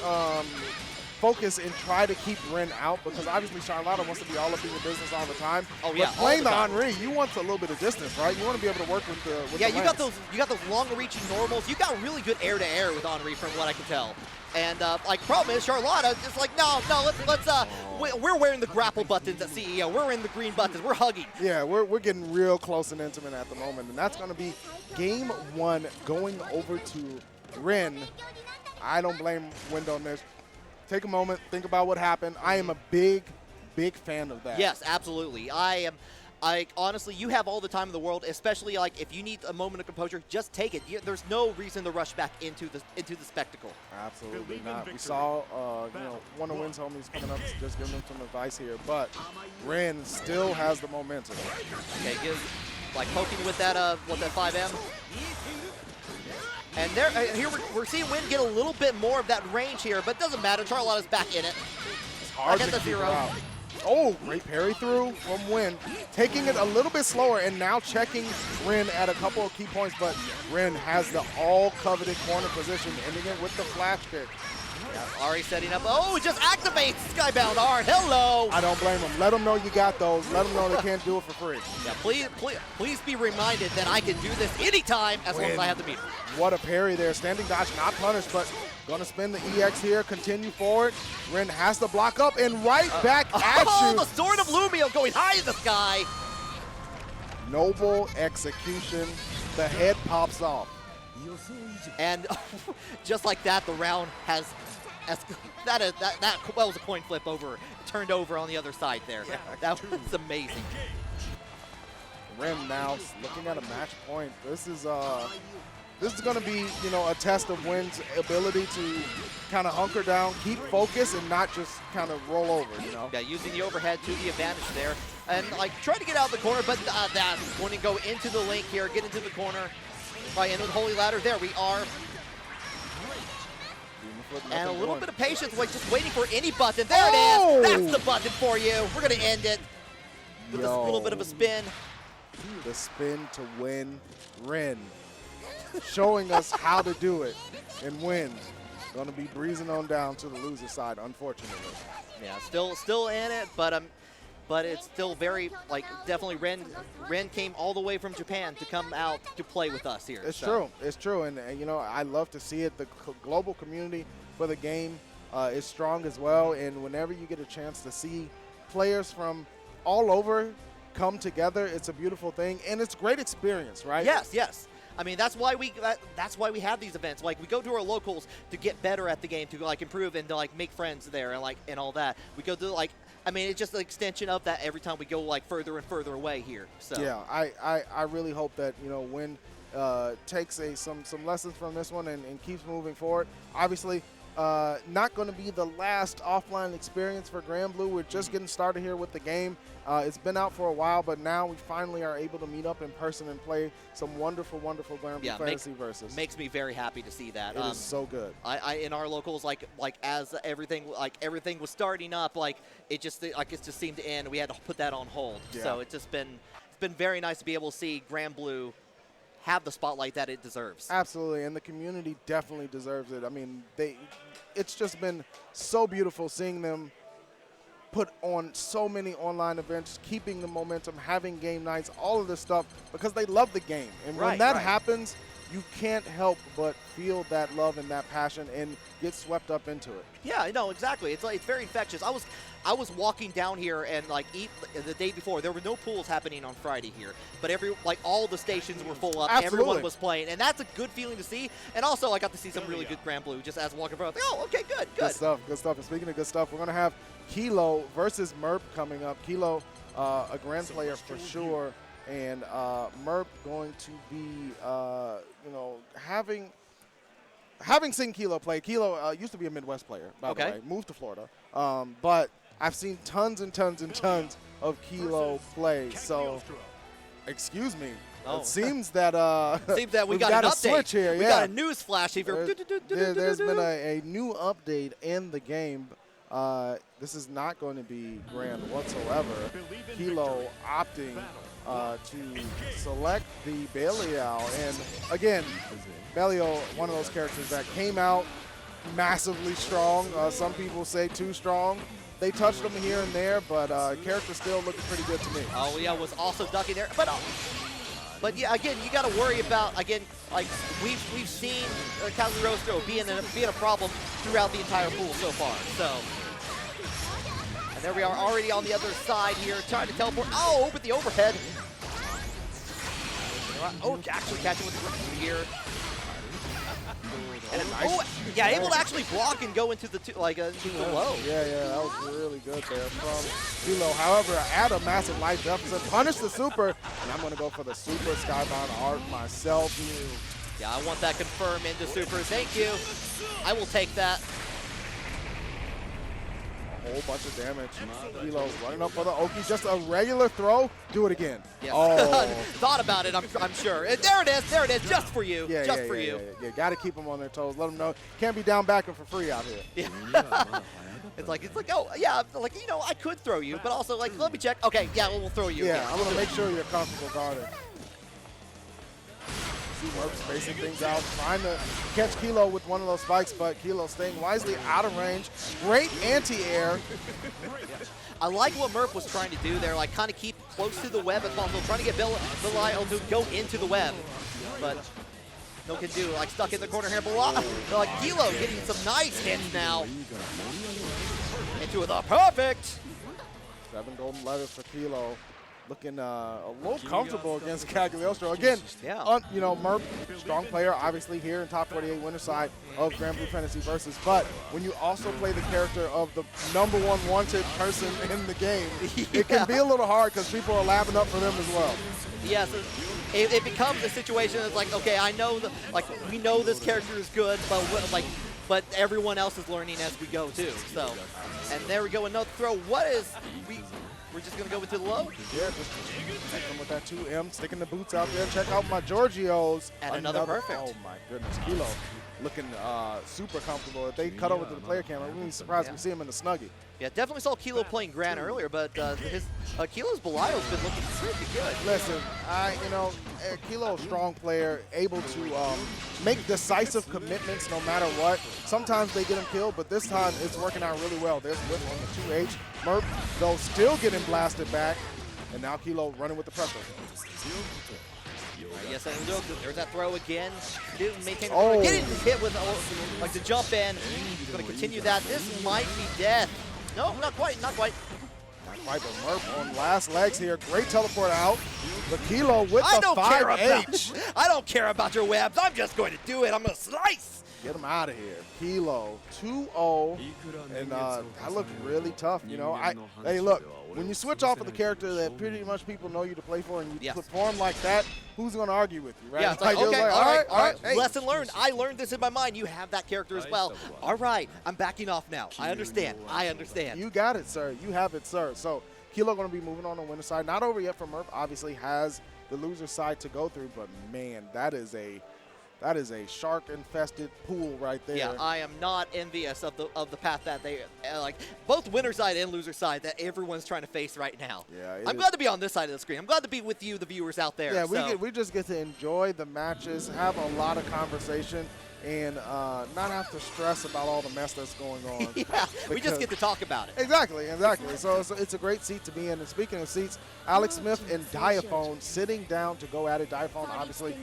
[SPEAKER 1] focus and try to keep Wren out, because obviously Charlotta wants to be all up in your business all the time.
[SPEAKER 2] Oh yeah.
[SPEAKER 1] But playing the
[SPEAKER 2] all the time.
[SPEAKER 1] Henri, you want a little bit of distance, right? You want to be able to work with the
[SPEAKER 2] Yeah,
[SPEAKER 1] the
[SPEAKER 2] you got
[SPEAKER 1] lens.
[SPEAKER 2] those long-reaching normals. You got really good air-to-air with Henri, from what I can tell. And problem is Charlotta just like we're wearing the grapple buttons at CEO. We're in the green buttons. We're hugging.
[SPEAKER 1] Yeah, we're getting real close and intimate at the moment, and that's going to be game one going over to Wren. I don't blame Wind on this. Take a moment, think about what happened. I am a big fan of that.
[SPEAKER 2] Yes, absolutely. Honestly, you have all the time in the world, especially like if you need a moment of composure, just take it. There's no reason to rush back into the spectacle.
[SPEAKER 1] Absolutely not. We saw, one of Win's homies coming up, just giving them some advice here, but Wren still has the momentum.
[SPEAKER 2] Okay, poking with that 5M. And here we're seeing Win get a little bit more of that range here, but it doesn't matter. Charlotta's back in it.
[SPEAKER 1] It's hard
[SPEAKER 2] Back
[SPEAKER 1] to
[SPEAKER 2] at the
[SPEAKER 1] keep her
[SPEAKER 2] zero.
[SPEAKER 1] out. Oh, great parry through from Win. Taking it a little bit slower and now checking Wren at a couple of key points, but Wren has the all-coveted corner position, ending it with the flash kick.
[SPEAKER 2] Already setting up. Oh, it just activates Skybound R. Hello.
[SPEAKER 1] I don't blame them. Let them know you got those. Let them know they can't do it for free.
[SPEAKER 2] Yeah, please be reminded that I can do this anytime as long as I have the meter.
[SPEAKER 1] What a parry there. Standing dodge, not punished, but going to spin the EX here, continue forward. Wren has to block up and right back at
[SPEAKER 2] Oh,
[SPEAKER 1] you.
[SPEAKER 2] the Sword of Lumio going high in the sky.
[SPEAKER 1] Noble execution. The head pops off.
[SPEAKER 2] And just like that, the round has that was a coin flip over, turned over on the other side there.
[SPEAKER 1] Yeah.
[SPEAKER 2] That was amazing.
[SPEAKER 1] Wren now looking at a match point. This is going to be, a test of Win's ability to kind of hunker down, keep focus, and not just kind of roll over,
[SPEAKER 2] Yeah, using the overhead to the advantage there. And trying to get out of the corner, but that's going to go into the link here, get into the corner. Right into the holy ladder. There we are. And a little bit of patience, just waiting for any button. There it is. That's the button for you. We're going to end it with this little bit of a spin.
[SPEAKER 1] The spin to win. Wren showing us how to do it and win. going to be breezing on down to the loser side, unfortunately.
[SPEAKER 2] Yeah, still in it, but it's still very, like, definitely Wren came all the way from Japan to come out to play with us here.
[SPEAKER 1] It's true. It's true. And, you know, I love to see it. The global community for the game is strong as well. And whenever you get a chance to see players from all over come together, it's a beautiful thing. And it's a great experience, right?
[SPEAKER 2] Yes, yes. I mean, that's why we have these events. Like, we go to our locals to get better at the game, to like improve and to like make friends there and all that. We go to like, I mean, it's just an extension of that every time we go like further and further away here. So
[SPEAKER 1] yeah, I really hope that, you know, Wren takes some lessons from this one and keeps moving forward. Obviously, not going to be the last offline experience for Granblue. We're just getting started here with the game. It's been out for a while, but now we finally are able to meet up in person and play some wonderful, wonderful Granblue Fantasy Versus.
[SPEAKER 2] Makes me very happy to see that.
[SPEAKER 1] It is so good.
[SPEAKER 2] I in our locals, like as everything was starting up, it just seemed to end. We had to put that on hold.
[SPEAKER 1] Yeah.
[SPEAKER 2] So it's been very nice to be able to see Granblue have the spotlight that it deserves.
[SPEAKER 1] Absolutely, and the community definitely deserves it. I mean, it's just been so beautiful seeing them put on so many online events, keeping the momentum, having game nights, all of this stuff, because they love the game. And when that happens, you can't help but feel that love and that passion and get swept up into it.
[SPEAKER 2] Yeah, I know, exactly. It's very infectious. I was walking down here and the day before, there were no pools happening on Friday here, but all the stations were full up.
[SPEAKER 1] Absolutely.
[SPEAKER 2] Everyone was playing, and that's a good feeling to see. And also, I got to see some really good Granblue just as walking around. Oh, okay, good.
[SPEAKER 1] Good stuff, good stuff. And speaking of good stuff, we're going to have Kilo versus Merp coming up. Kilo, a Grand player for sure, and Merp going to be, you know, having seen Kilo play. Kilo used to be a Midwest player, by the way, moved to Florida, but I've seen tons and tons and tons of Kilo play. So, excuse me.
[SPEAKER 2] Oh.
[SPEAKER 1] It seems that
[SPEAKER 2] we
[SPEAKER 1] got
[SPEAKER 2] an
[SPEAKER 1] a
[SPEAKER 2] update.
[SPEAKER 1] switch here.
[SPEAKER 2] We got a news flash here.
[SPEAKER 1] There's been a new update in the game. This is not going to be Grand whatsoever. Kilo opting to select the Belial. And again, Belial, one of those characters that came out massively strong. Some people say too strong. They touched him here and there, but character still looking pretty good to me.
[SPEAKER 2] Oh, yeah, was also ducking there. But yeah, again, you got to worry about, again, like we've seen Cagliostro being a problem throughout the entire pool so far. So, and there we are already on the other side here, trying to teleport. Oh, with the overhead. Oh, actually catching with the grip here. And able to actually block and go into the low.
[SPEAKER 1] Yeah, that was really good there from Kilo. However, add a massive life deficit, punish the super, and I'm going to go for the super Skybound Art myself.
[SPEAKER 2] Yeah, I want that confirmed into super. Thank you. I will take that.
[SPEAKER 1] A whole bunch of damage. Kilo's running up for the Oki. Just a regular throw. Do it again.
[SPEAKER 2] Yes.
[SPEAKER 1] Oh.
[SPEAKER 2] Thought about it, I'm sure. And there it is, just for you.
[SPEAKER 1] Yeah,
[SPEAKER 2] just for you.
[SPEAKER 1] Yeah, got to keep them on their toes. Let them know. Can't be down backing for free out here.
[SPEAKER 2] Yeah. It's like, oh, yeah, like, you know, I could throw you, but also, like, let me check. Okay, yeah, we'll throw you.
[SPEAKER 1] Yeah, I'm going to make sure you're comfortable guarding. Merp spacing things out, trying to catch Kilo with one of those spikes, but Kilo staying wisely out of range. Great anti-air.
[SPEAKER 2] I like what Merp was trying to do there, like kind of keep close to the web as possible, trying to get Belial to go into the web. But no can do, like stuck in the corner here. But like Kilo getting some nice hits now. Into the perfect.
[SPEAKER 1] 7 golden letters for Kilo. Looking a little comfortable against Cagliostro. Again, you know, Merp, strong player, obviously here in top 48 winner side of Granblue Fantasy Versus. But when you also play the character of the #1 wanted person in the game, it can be a little hard because people are lapping up for them as well.
[SPEAKER 2] Yes, it becomes a situation that's like, okay, I know we know this character is good, but everyone else is learning as we go too. So, and there we go, another throw. We're just going to go into the low?
[SPEAKER 1] Yeah, just hit them with that 2M, sticking the boots out there. Check out my Giorgio's.
[SPEAKER 2] And another perfect.
[SPEAKER 1] Oh, my goodness. Kilo looking super comfortable. If they cut over to the player camera, we wouldn't be surprised if we see him in the Snuggie.
[SPEAKER 2] Yeah, definitely saw Kilo playing Gran earlier, but Kilo's Belial's been looking pretty good.
[SPEAKER 1] Listen, Kilo, strong player, able to make decisive commitments no matter what. Sometimes they get him killed, but this time it's working out really well. There's Whip on the 2H. Merp, though, still getting blasted back, and now Kilo running with the pressure.
[SPEAKER 2] Yes, and look, there's that throw again. Didn't maintain.
[SPEAKER 1] Oh.
[SPEAKER 2] Getting hit with like the jump in. Going to continue that. This might be death. No, not quite. Not quite.
[SPEAKER 1] Not quite, but Merp on last legs here. Great teleport out. But Kilo with the 5H.
[SPEAKER 2] I don't care about your webs. I'm just going to do it. I'm going to slice.
[SPEAKER 1] Get him out of here. Kilo 2-0, and that looked really tough. You know, hey, look, when you switch off of the character that pretty much people know you to play for, and you perform like that, who's going to argue with you, right?
[SPEAKER 2] Yeah, it's like, okay,
[SPEAKER 1] like, all right. Hey.
[SPEAKER 2] Lesson learned. I learned this in my mind. You have that character as well. All right, I'm backing off now. I understand. I understand.
[SPEAKER 1] You got it, sir. You have it, sir. So Kilo going to be moving on the winner side. Not over yet for Merp. Obviously has the loser side to go through, but man, that is a shark-infested pool right there.
[SPEAKER 2] Yeah, I am not envious of the path that they like. Both winner side and loser side that everyone's trying to face right now.
[SPEAKER 1] Yeah,
[SPEAKER 2] I'm glad to be on this side of the screen. I'm glad to be with you, the viewers out there.
[SPEAKER 1] Yeah, we just get to enjoy the matches, have a lot of conversation, and not have to stress about all the mess that's going on.
[SPEAKER 2] Yeah, we just get to talk about it.
[SPEAKER 1] Exactly. So it's a great seat to be in. And speaking of seats, Alex Smith and Diaphone sitting down to go at it. Diaphone, obviously,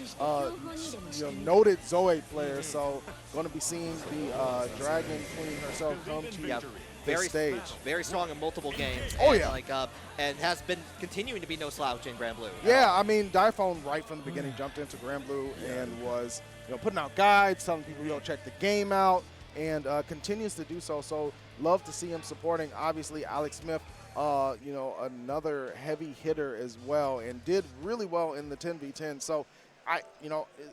[SPEAKER 1] noted Zoe player, so going to be seeing the Dragon Queen herself come to the stage.
[SPEAKER 2] Very strong in multiple games.
[SPEAKER 1] Oh,
[SPEAKER 2] and,
[SPEAKER 1] yeah.
[SPEAKER 2] And has been continuing to be no slouch in Granblue.
[SPEAKER 1] Yeah, I mean, Diaphone right from the beginning jumped into Granblue and was putting out guides, telling people, check the game out, and continues to do so. So love to see him supporting, obviously, Alex Smith, another heavy hitter as well, and did really well in the 10v10. So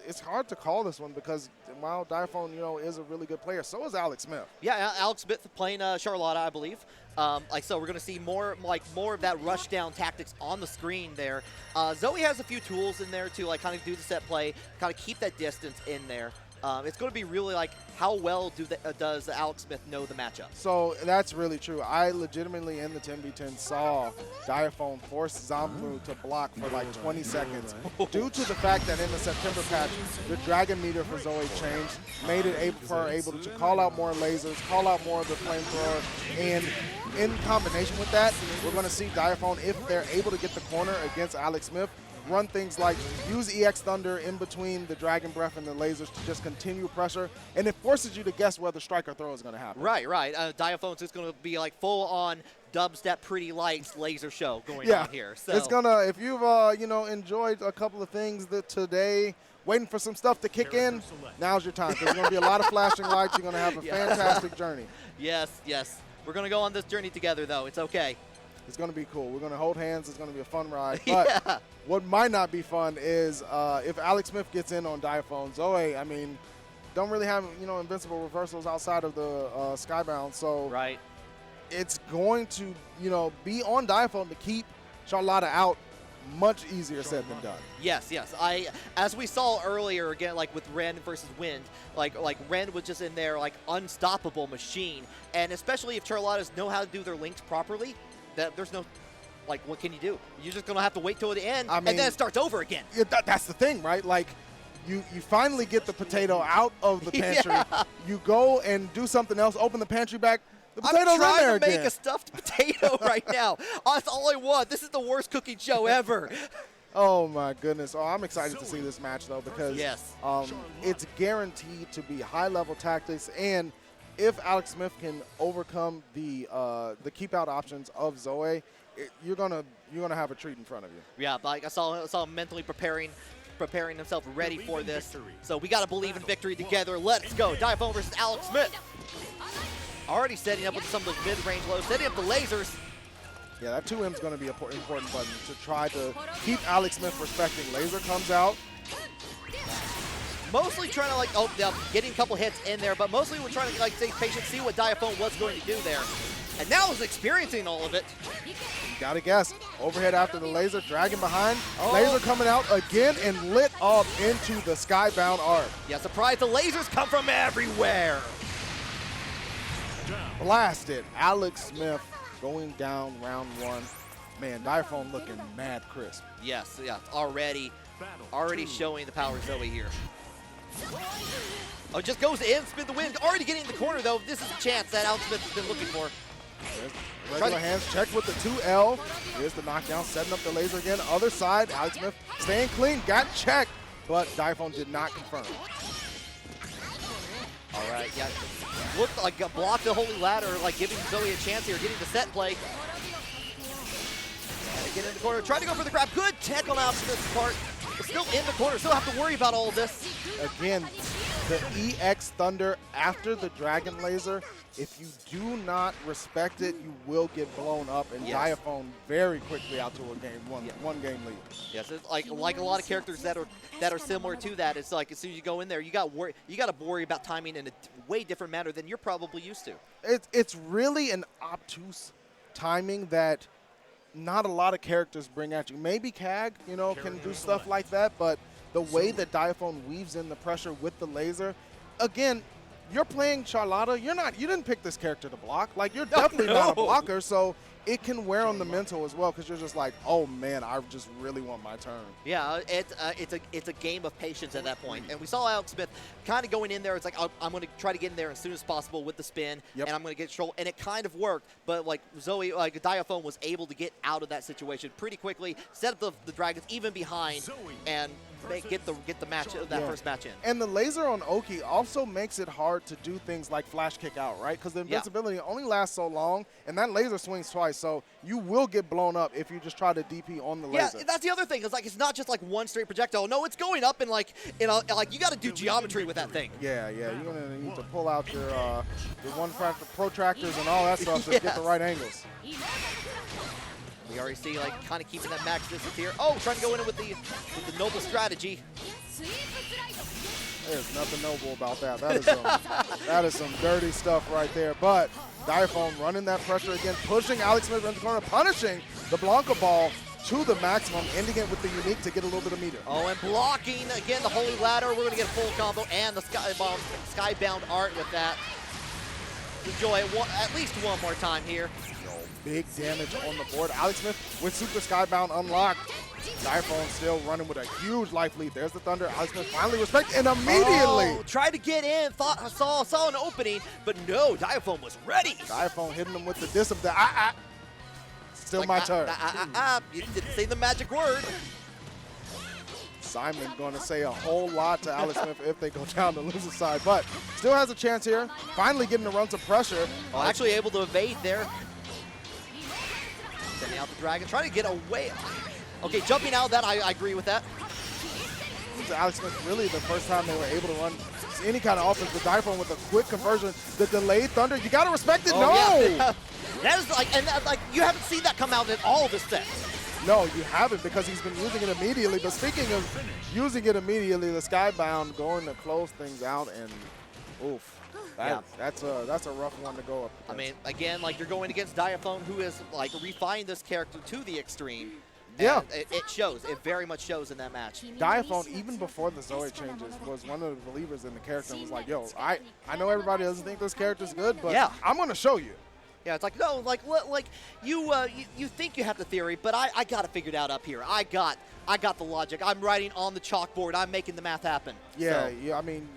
[SPEAKER 1] it's hard to call this one because while Diaphone, is a really good player, so is Alex Smith.
[SPEAKER 2] Yeah, Alex Smith playing Charlotta, I believe. So we're going to see more of that rush down tactics on the screen there. Zoe has a few tools in there to kind of do the set play, kind of keep that distance in there. It's going to be really how well does Alex Smith know the matchup?
[SPEAKER 1] So that's really true. I legitimately in the 10v10 saw Diaphone force Granblue to block for 20 seconds due to the fact that in the September patch, the Dragon meter for Zoe changed, made it able to call out more lasers, call out more of the flamethrower, and in combination with that, we're going to see Diaphone, if they're able to get the corner against Alex Smith, run things like use EX Thunder in between the Dragon Breath and the lasers to just continue pressure, and it forces you to guess where the strike or throw is going to happen.
[SPEAKER 2] Right. Diaphone's just going to be full-on dubstep pretty lights laser show going on here. So
[SPEAKER 1] it's going to, if you've, enjoyed a couple of things today, waiting for some stuff to kick in, now's your time. There's going to be a lot of flashing lights. You're going to have a fantastic journey.
[SPEAKER 2] Yes. We're going to go on this journey together, though. It's okay.
[SPEAKER 1] It's going to be cool. We're going to hold hands. It's going to be a fun ride. But what might not be fun is if Alex Smith gets in on Diaphone. Zoe, don't really have, invincible reversals outside of the Skybound. So it's going to, be on Diaphone to keep Charlotta out. Much easier said than done.
[SPEAKER 2] Yes. As we saw earlier, again, with Wren versus Wind, Wren was just in there, unstoppable machine. And especially if Charlottas know how to do their links properly, there's no, what can you do? You're just going to have to wait till the end, and then it starts over again.
[SPEAKER 1] Yeah, that's the thing, right? You finally get the potato out of the pantry. You go and do something else, open the pantry back. The potato's
[SPEAKER 2] I'm trying
[SPEAKER 1] in there
[SPEAKER 2] to make
[SPEAKER 1] again.
[SPEAKER 2] a stuffed potato right now. That's all I want. This is the worst cooking show ever.
[SPEAKER 1] Oh, my goodness. Oh, I'm excited to see this match, though, because it's guaranteed to be high-level tactics. And if Alex Smith can overcome the keep-out options of Zoe, you're gonna have a treat in front of you.
[SPEAKER 2] Yeah, I saw him mentally preparing himself ready for this. So we got to believe in victory together. Let's go. Diaphone versus Alex Smith. Already setting up with some of those mid-range lows, setting up the lasers.
[SPEAKER 1] Yeah, that 2M is going to be an important button to try to keep Alex Smith respecting. Laser comes out.
[SPEAKER 2] Mostly trying to getting a couple hits in there, but mostly we're trying to stay patient, see what Diaphone was going to do there. And now is experiencing all of it.
[SPEAKER 1] Gotta guess. Overhead after the laser, dragon behind.
[SPEAKER 2] Oh.
[SPEAKER 1] Laser coming out again and lit up into the skybound arc.
[SPEAKER 2] Yeah, surprise, the lasers come from everywhere.
[SPEAKER 1] Blasted. Alex Smith going down round one. Man, Diaphone looking mad crisp.
[SPEAKER 2] Yes, yeah, already showing the power of Zoe here. Oh, just goes in, spin the wind. Already getting in the corner, though. This is a chance that Alex Smith has been looking for.
[SPEAKER 1] Regular hands check with the 2L. Here's the knockdown, setting up the laser again. Other side, Alex Smith staying clean, got checked, but Diaphone did not confirm.
[SPEAKER 2] All right, yeah. Looked like a block the holy ladder, like giving Zoe a chance here, getting the set play. And get in the corner, trying to go for the grab. Good tech on Alex Smith's part. But still in the corner, still have to worry about all of this.
[SPEAKER 1] Again, the EX Thunder after the Dragon Laser, if you do not respect it, you will get blown up, and
[SPEAKER 2] Yes.
[SPEAKER 1] Diaphone very quickly out to a one game lead.
[SPEAKER 2] Yes, it's like a lot of characters that are similar to that. It's like as soon as you go in there, you got to worry about timing in a way different manner than you're probably used to.
[SPEAKER 1] It's really an obtuse timing that not a lot of characters bring at you. Maybe CAG, can do stuff like that, but the way that Diaphone weaves in the pressure with the laser, again, you're playing Charlotta. You didn't pick this character to block. Like, you're definitely not a blocker, so it can wear on the mental as well, because you're just like, oh man, I just really want my turn.
[SPEAKER 2] Yeah, it's a game of patience at that point. And we saw Alex Smith kind of going in there. It's like, I'm going to try to get in there as soon as possible with the spin, and I'm going to get control. And it kind of worked, but like Zoe, like Diaphone was able to get out of that situation pretty quickly, set up the dragons even behind, and get the match, that first match in.
[SPEAKER 1] And the laser on Oki also makes it hard to do things like flash kick out, right? Because the invincibility only lasts so long, and that laser swings twice, so you will get blown up if you just try to DP on the laser.
[SPEAKER 2] Yeah, that's the other thing. It's not just like one straight projectile. No, it's going up and like you got to do geometry with that thing.
[SPEAKER 1] Yeah, you're gonna need to pull out your one protractors and all that stuff to get the right angles.
[SPEAKER 2] We already see like kind of keeping that max distance here. Oh, trying to go in with the noble strategy.
[SPEAKER 1] There's nothing noble about that. That is some dirty stuff right there. But Diaphone running that pressure again, pushing Alex Smith into the corner, punishing the Blanca ball to the maximum, ending it with the unique to get a little bit of meter.
[SPEAKER 2] Oh, and blocking again the holy ladder. We're gonna get a full combo and the skybound art with that. Enjoy it at least one more time here.
[SPEAKER 1] Big damage on the board. Alex Smith with Super Skybound unlocked. Diaphone still running with a huge life lead. There's the Thunder. Alex Smith finally respect, and immediately
[SPEAKER 2] tried to get in, thought saw an opening, but no, Diaphone was ready.
[SPEAKER 1] Diaphone hitting him with the diss of the Still like, my turn.
[SPEAKER 2] You didn't say the magic word.
[SPEAKER 1] Simon going to say a whole lot to Alex Smith if they go down the loser side, but still has a chance here. Finally getting the run to pressure.
[SPEAKER 2] Actually able to evade there. Sending out the dragon, trying to get away. Okay, jumping out of that, I agree with that.
[SPEAKER 1] Alex Smith really the first time they were able to run any kind of offense. The Diaphone with a quick conversion. The delayed Thunder, you got to respect it.
[SPEAKER 2] Yeah. That is like you haven't seen that come out in all of his sets.
[SPEAKER 1] No, you haven't, because he's been using it immediately. But speaking of using it immediately, the Skybound going to close things out, and oof. That's a rough one to go up against.
[SPEAKER 2] I mean, again, like you're going against Diaphone, who has like refined this character to the extreme.
[SPEAKER 1] Yeah.
[SPEAKER 2] It shows. It very much shows in that match.
[SPEAKER 1] Diaphone, even before the Zoe changes, was one of the believers in the character and was like, yo, I know everybody doesn't think this character's good, but I'm going to show you.
[SPEAKER 2] Yeah, it's like, no, like you think you have the theory, but I got it figured out up here. I got the logic. I'm writing on the chalkboard. I'm making the math happen.
[SPEAKER 1] Yeah, I mean,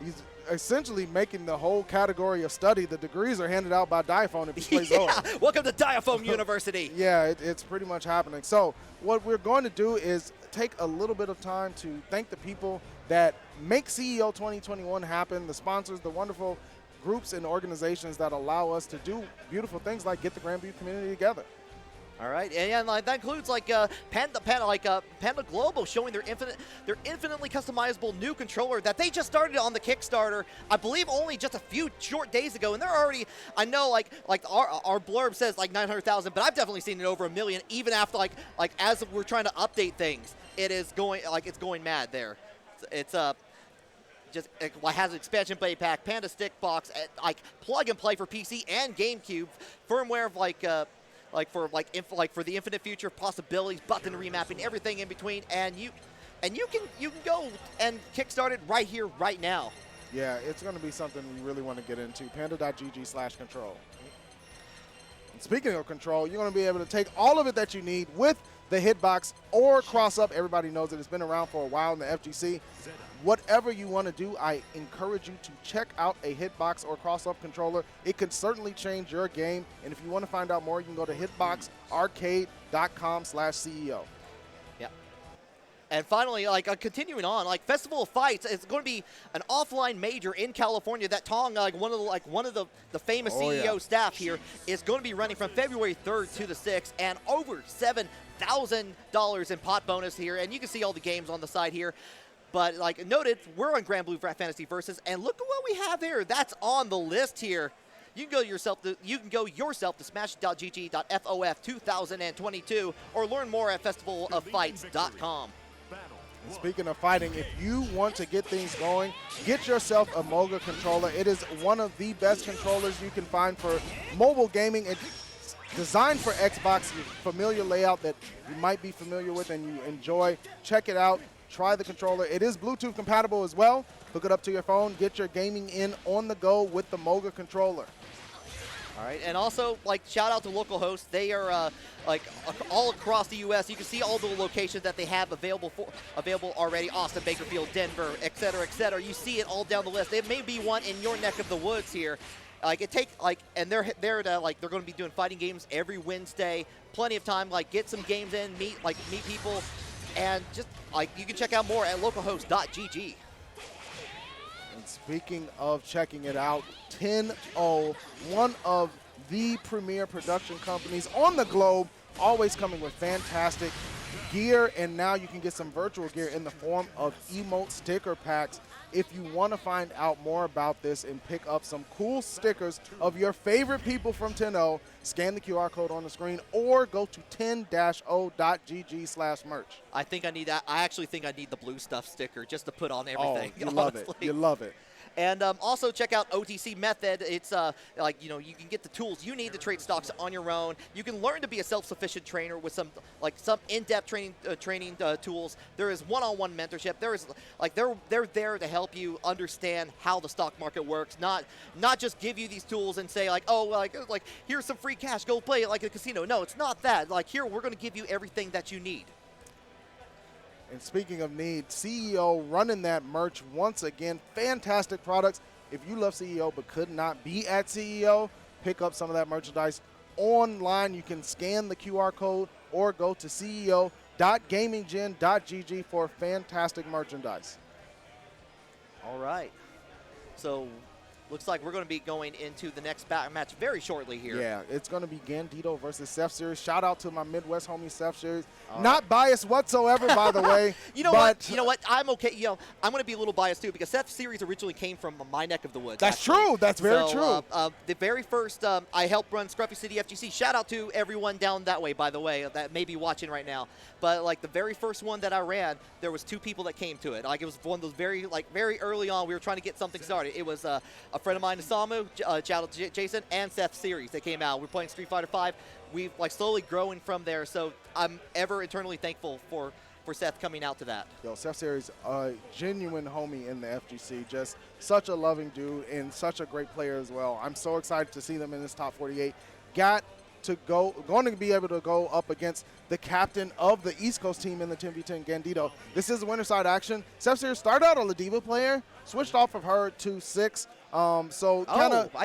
[SPEAKER 1] he's essentially making the whole category a study. The degrees are handed out by Diaphone if he plays Zoe.
[SPEAKER 2] Welcome to Diaphone University.
[SPEAKER 1] Yeah, it's pretty much happening. So what we're going to do is take a little bit of time to thank the people that make CEO 2021 happen, the sponsors, the wonderful groups and organizations that allow us to do beautiful things like get the Granblue community together.
[SPEAKER 2] All right, and like that includes like Panda Global showing their infinitely customizable new controller that they just started on the Kickstarter, I believe only just a few short days ago, and they're already, I know like our blurb says like 900,000, but I've definitely seen it over 1 million even after like as we're trying to update things. It is going it's going mad there. It's just it has an expansion play pack, Panda stick box, like plug and play for PC and GameCube, firmware of like for the infinite future possibilities, button remapping, everything in between, and you can go and kickstart it right here, right now.
[SPEAKER 1] Yeah, it's going to be something we really want to get into. Panda.gg/control. And speaking of control, you're going to be able to take all of it that you need with the hitbox or cross up. Everybody knows that it's been around for a while in the FGC. Whatever you want to do, I encourage you to check out a hitbox or cross up controller. It could certainly change your game. And if you want to find out more, you can go to hitboxarcade.com/CEO.
[SPEAKER 2] And finally, continuing on, Festival of Fights is going to be an offline major in California that Tong, one of the famous CEO staff here, is going to be running from February 3rd to the 6th, and over $7,000 in pot bonus here. And you can see all the games on the side here. But like noted, we're on Granblue Fantasy Versus, and look at what we have here. That's on the list here. You can go yourself to smash.gg.fof 2022 or learn more at festivalofights.com.
[SPEAKER 1] And speaking of fighting, if you want to get things going, get yourself a Moga controller. It is one of the best controllers you can find for mobile gaming. It's designed for Xbox, familiar layout that you might be familiar with and you enjoy. Check it out. Try the controller. It is Bluetooth compatible as well. Hook it up to your phone. Get your gaming in on the go with the Moga controller.
[SPEAKER 2] All right, and also, shout out to local hosts. They are, all across the U.S. You can see all the locations that they have available already. Austin, Bakersfield, Denver, et cetera, et cetera. You see it all down the list. There may be one in your neck of the woods here. And they're going to be doing fighting games every Wednesday. Plenty of time. Get some games in, meet people, and just you can check out more at localhost.gg.
[SPEAKER 1] And speaking of checking it out, 10-0, one of the premier production companies on the globe, always coming with fantastic gear, and now you can get some virtual gear in the form of emote sticker packs. If you want to find out more about this and pick up some cool stickers of your favorite people from 10-0, scan the QR code on the screen or go to 10-0.gg/merch.
[SPEAKER 2] I think I need that. I actually think I need the blue stuff sticker just to put on everything.
[SPEAKER 1] Oh, you love it. You love it.
[SPEAKER 2] And also check out OTC Method. It's you can get the tools you need to trade stocks on your own. You can learn to be a self-sufficient trainer with some in-depth training tools. There is one-on-one mentorship. There is they're there to help you understand how the stock market works. Not just give you these tools and say here's some free cash, go play it like a casino. No, it's not that. Here we're going to give you everything that you need.
[SPEAKER 1] And speaking of need, CEO running that merch once again. Fantastic products. If you love CEO but could not be at CEO, pick up some of that merchandise online. You can scan the QR code or go to ceo.gaminggen.gg for fantastic merchandise.
[SPEAKER 2] All right. So looks like we're going to be going into the next match very shortly here.
[SPEAKER 1] Yeah, it's going to be Gandito versus Seth Series. Shout out to my Midwest homie Seth Series. Not biased whatsoever, by the way.
[SPEAKER 2] You know what? I'm okay. I'm going to be a little biased too because Seth Series originally came from my neck of the woods.
[SPEAKER 1] That's true. That's very true.
[SPEAKER 2] The very first I helped run Scruffy City FGC. Shout out to everyone down that way, by the way, that may be watching right now. But the very first one that I ran, there was 2 people that came to it. It was one of those very early on. We were trying to get something started. It was a friend of mine, Samu, Jason, and Seth Series. They came out. We're playing Street Fighter V. We've slowly growing from there. So I'm ever eternally thankful for Seth coming out to that.
[SPEAKER 1] Yo, Seth Series, a genuine homie in the FGC. Just such a loving dude and such a great player as well. I'm so excited to see them in this top 48. Going to be able to go up against the captain of the East Coast team in the 10v10, Gandito. This is winner side action. Seth Series started out a Ladiva player, switched off of her to 6. I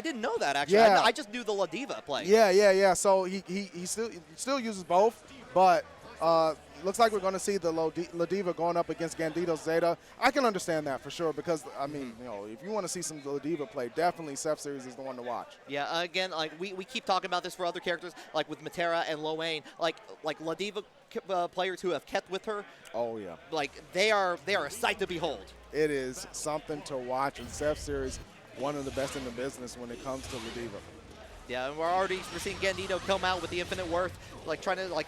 [SPEAKER 2] didn't know that actually.
[SPEAKER 1] Yeah.
[SPEAKER 2] I just knew the Ladiva play.
[SPEAKER 1] Yeah. So he still uses both, but looks like we're going to see the Ladiva going up against Gandito Zeta. I can understand that for sure because if you want to see some Ladiva play, definitely Seth Series is the one to watch.
[SPEAKER 2] Yeah, again, we keep talking about this for other characters, like with Matera and Lowain, like Ladiva players who have kept with her.
[SPEAKER 1] Oh yeah.
[SPEAKER 2] They are a sight to behold.
[SPEAKER 1] It is something to watch, and Seth Series, one of the best in the business when it comes to Ladiva.
[SPEAKER 2] Yeah, and we're seeing Gandito come out with the infinite worth, trying to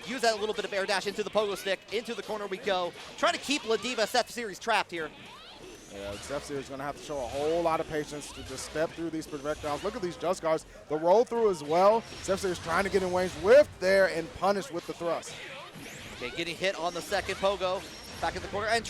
[SPEAKER 2] use that little bit of air dash into the pogo stick, into the corner we go, trying to keep Ladiva Seth Series trapped here.
[SPEAKER 1] Yeah, Steph Series is going to have to show a whole lot of patience to just step through these projectiles. Look at these just guards. The roll through as well. Steph Series trying to get in range, whiffed there, and punished with the thrust.
[SPEAKER 2] Okay, getting hit on the second pogo. Back in the corner and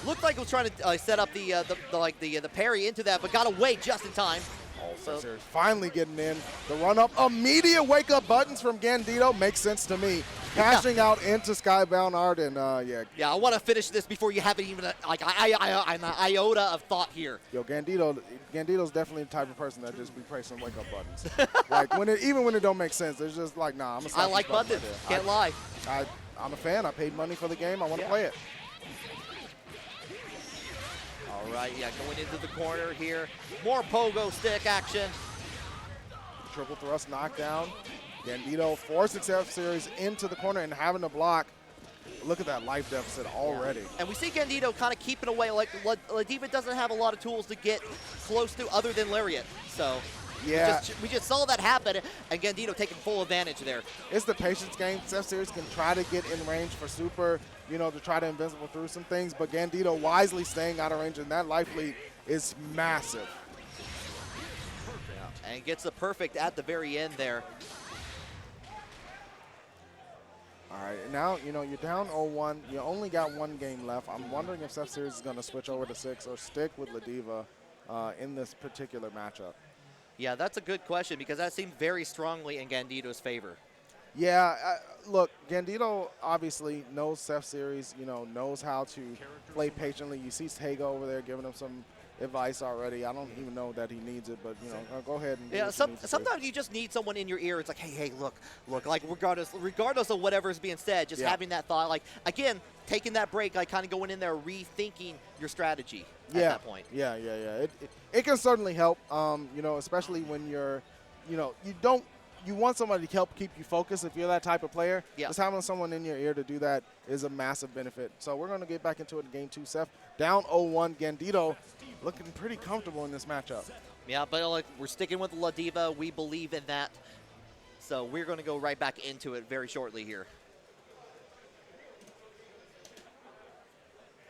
[SPEAKER 2] looked like it was trying to set up the parry into that, but got away just in time.
[SPEAKER 1] Also, finally getting in. The run-up, immediate wake-up buttons from Gandito makes sense to me. Cashing out into Skybound Art, and yeah.
[SPEAKER 2] Yeah, I want to finish this before you have even an iota of thought here.
[SPEAKER 1] Yo, Gandito's definitely the type of person that just be pressing wake-up buttons. Like even when it don't make sense, it's just like, nah, I'm a.
[SPEAKER 2] I like buttons. Can't lie.
[SPEAKER 1] I'm a fan. I paid money for the game. I want to play it.
[SPEAKER 2] All right, yeah, going into the corner here. More pogo stick action.
[SPEAKER 1] Triple thrust knockdown. Gandito forcing Steph Series into the corner and having to block. Look at that life deficit already.
[SPEAKER 2] Yeah. And we see Gandito kind of keeping away. Like, Ladiva doesn't have a lot of tools to get close to other than Lariat. So
[SPEAKER 1] yeah,
[SPEAKER 2] we just saw that happen, and Gandito taking full advantage there.
[SPEAKER 1] It's the patience game. Steph Series can try to get in range for super, you know, to try to invincible through some things, but Gandito wisely staying out of range, and that life lead is massive.
[SPEAKER 2] Yeah. And gets the perfect at the very end there.
[SPEAKER 1] All right, now, you know, you're down 0-1. You only got one game left. I'm wondering if Steph Series is going to switch over to 6 or stick with Ladiva in this particular matchup.
[SPEAKER 2] Yeah, that's a good question because that seemed very strongly in Gandito's favor.
[SPEAKER 1] Yeah, look, Gandito obviously knows Steph Series, you know, knows how to play patiently. You see Tego over there giving him some advice already. I don't even know that he needs it, but, you know, go ahead and do
[SPEAKER 2] yeah,
[SPEAKER 1] what you need to
[SPEAKER 2] sometimes you just need someone in your ear. It's like, hey, look, like regardless of whatever's being said, just having that thought, like, again, taking that break, like kind of going in there, rethinking your strategy at that point.
[SPEAKER 1] Yeah. It can certainly help, you know, especially when you're, you know, you want somebody to help keep you focused if you're that type of player.
[SPEAKER 2] Yeah.
[SPEAKER 1] Just having someone in your ear to do that is a massive benefit. So we're going to get back into it in game 2. Seth down 0-1. Gandito looking pretty comfortable in this matchup.
[SPEAKER 2] Yeah, but like we're sticking with Ladiva. We believe in that. So we're going to go right back into it very shortly here.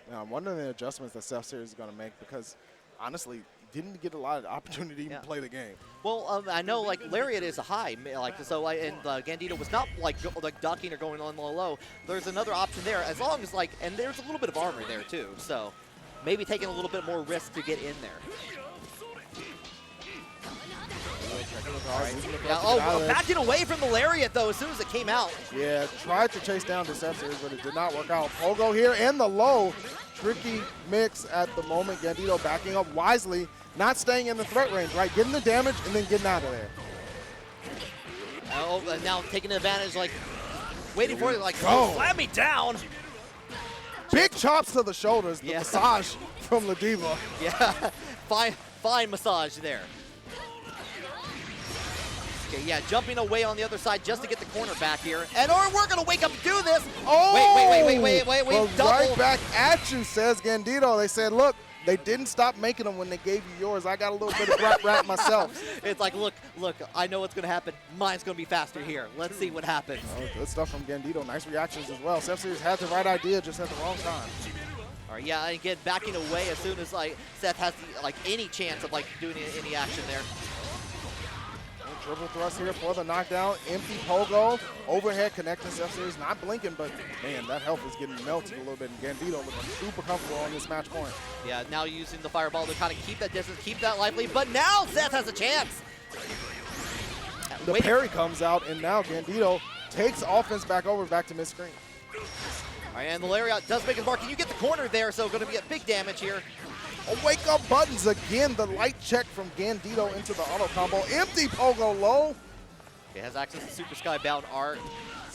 [SPEAKER 1] Now, I'm wondering the adjustments that Steph Series is going to make because, honestly, didn't get a lot of opportunity to even play the game.
[SPEAKER 2] Well, I know like Lariat is a high, like so, and Gandito was not like ducking or going on low. There's another option there as long as like, and there's a little bit of armor there too. So maybe taking a little bit more risk to get in there. Yeah, backing away from the Lariat though as soon as it came out.
[SPEAKER 1] Yeah, tried to chase down the Steph Series, but it did not work out. Pogo here and the low. Tricky mix at the moment. Gandito backing up wisely, not staying in the threat range, right? Getting the damage and then getting out of there.
[SPEAKER 2] Oh, now taking advantage, like waiting for it, like slam me down.
[SPEAKER 1] Big chops to the shoulders. The massage from Ladiva.
[SPEAKER 2] Yeah, fine massage there. Okay, yeah, jumping away on the other side just to get the corner back here. And we're going to wake up and do this.
[SPEAKER 1] Oh!
[SPEAKER 2] Wait.
[SPEAKER 1] Right back at you, says Gandito. They said, look, they didn't stop making them when they gave you yours. I got a little bit of rap myself.
[SPEAKER 2] It's like, look, I know what's going to happen. Mine's going to be faster here. Let's see what happens.
[SPEAKER 1] Oh, good stuff from Gandito. Nice reactions as well. Steph Series had the right idea, just at the wrong time.
[SPEAKER 2] All right, yeah, and again, backing away as soon as like Seth has any chance of like doing any action there.
[SPEAKER 1] Triple thrust here for the knockdown. Empty pogo. Overhead connecting. Steph Series not blinking, but man, that health is getting melted a little bit. And Gandito looking super comfortable on this match point.
[SPEAKER 2] Yeah, now using the fireball to kind of keep that distance, keep that life lead. But now Seth has a chance.
[SPEAKER 1] The parry comes out, and now Gandito takes offense back to mid-screen.
[SPEAKER 2] All right, and the Lariat does make his mark. Can you get the corner there? So going to be a big damage here.
[SPEAKER 1] Wake-up buttons again. The light check from Gandito into the auto combo. Empty pogo low.
[SPEAKER 2] He has access to Super Skybound art.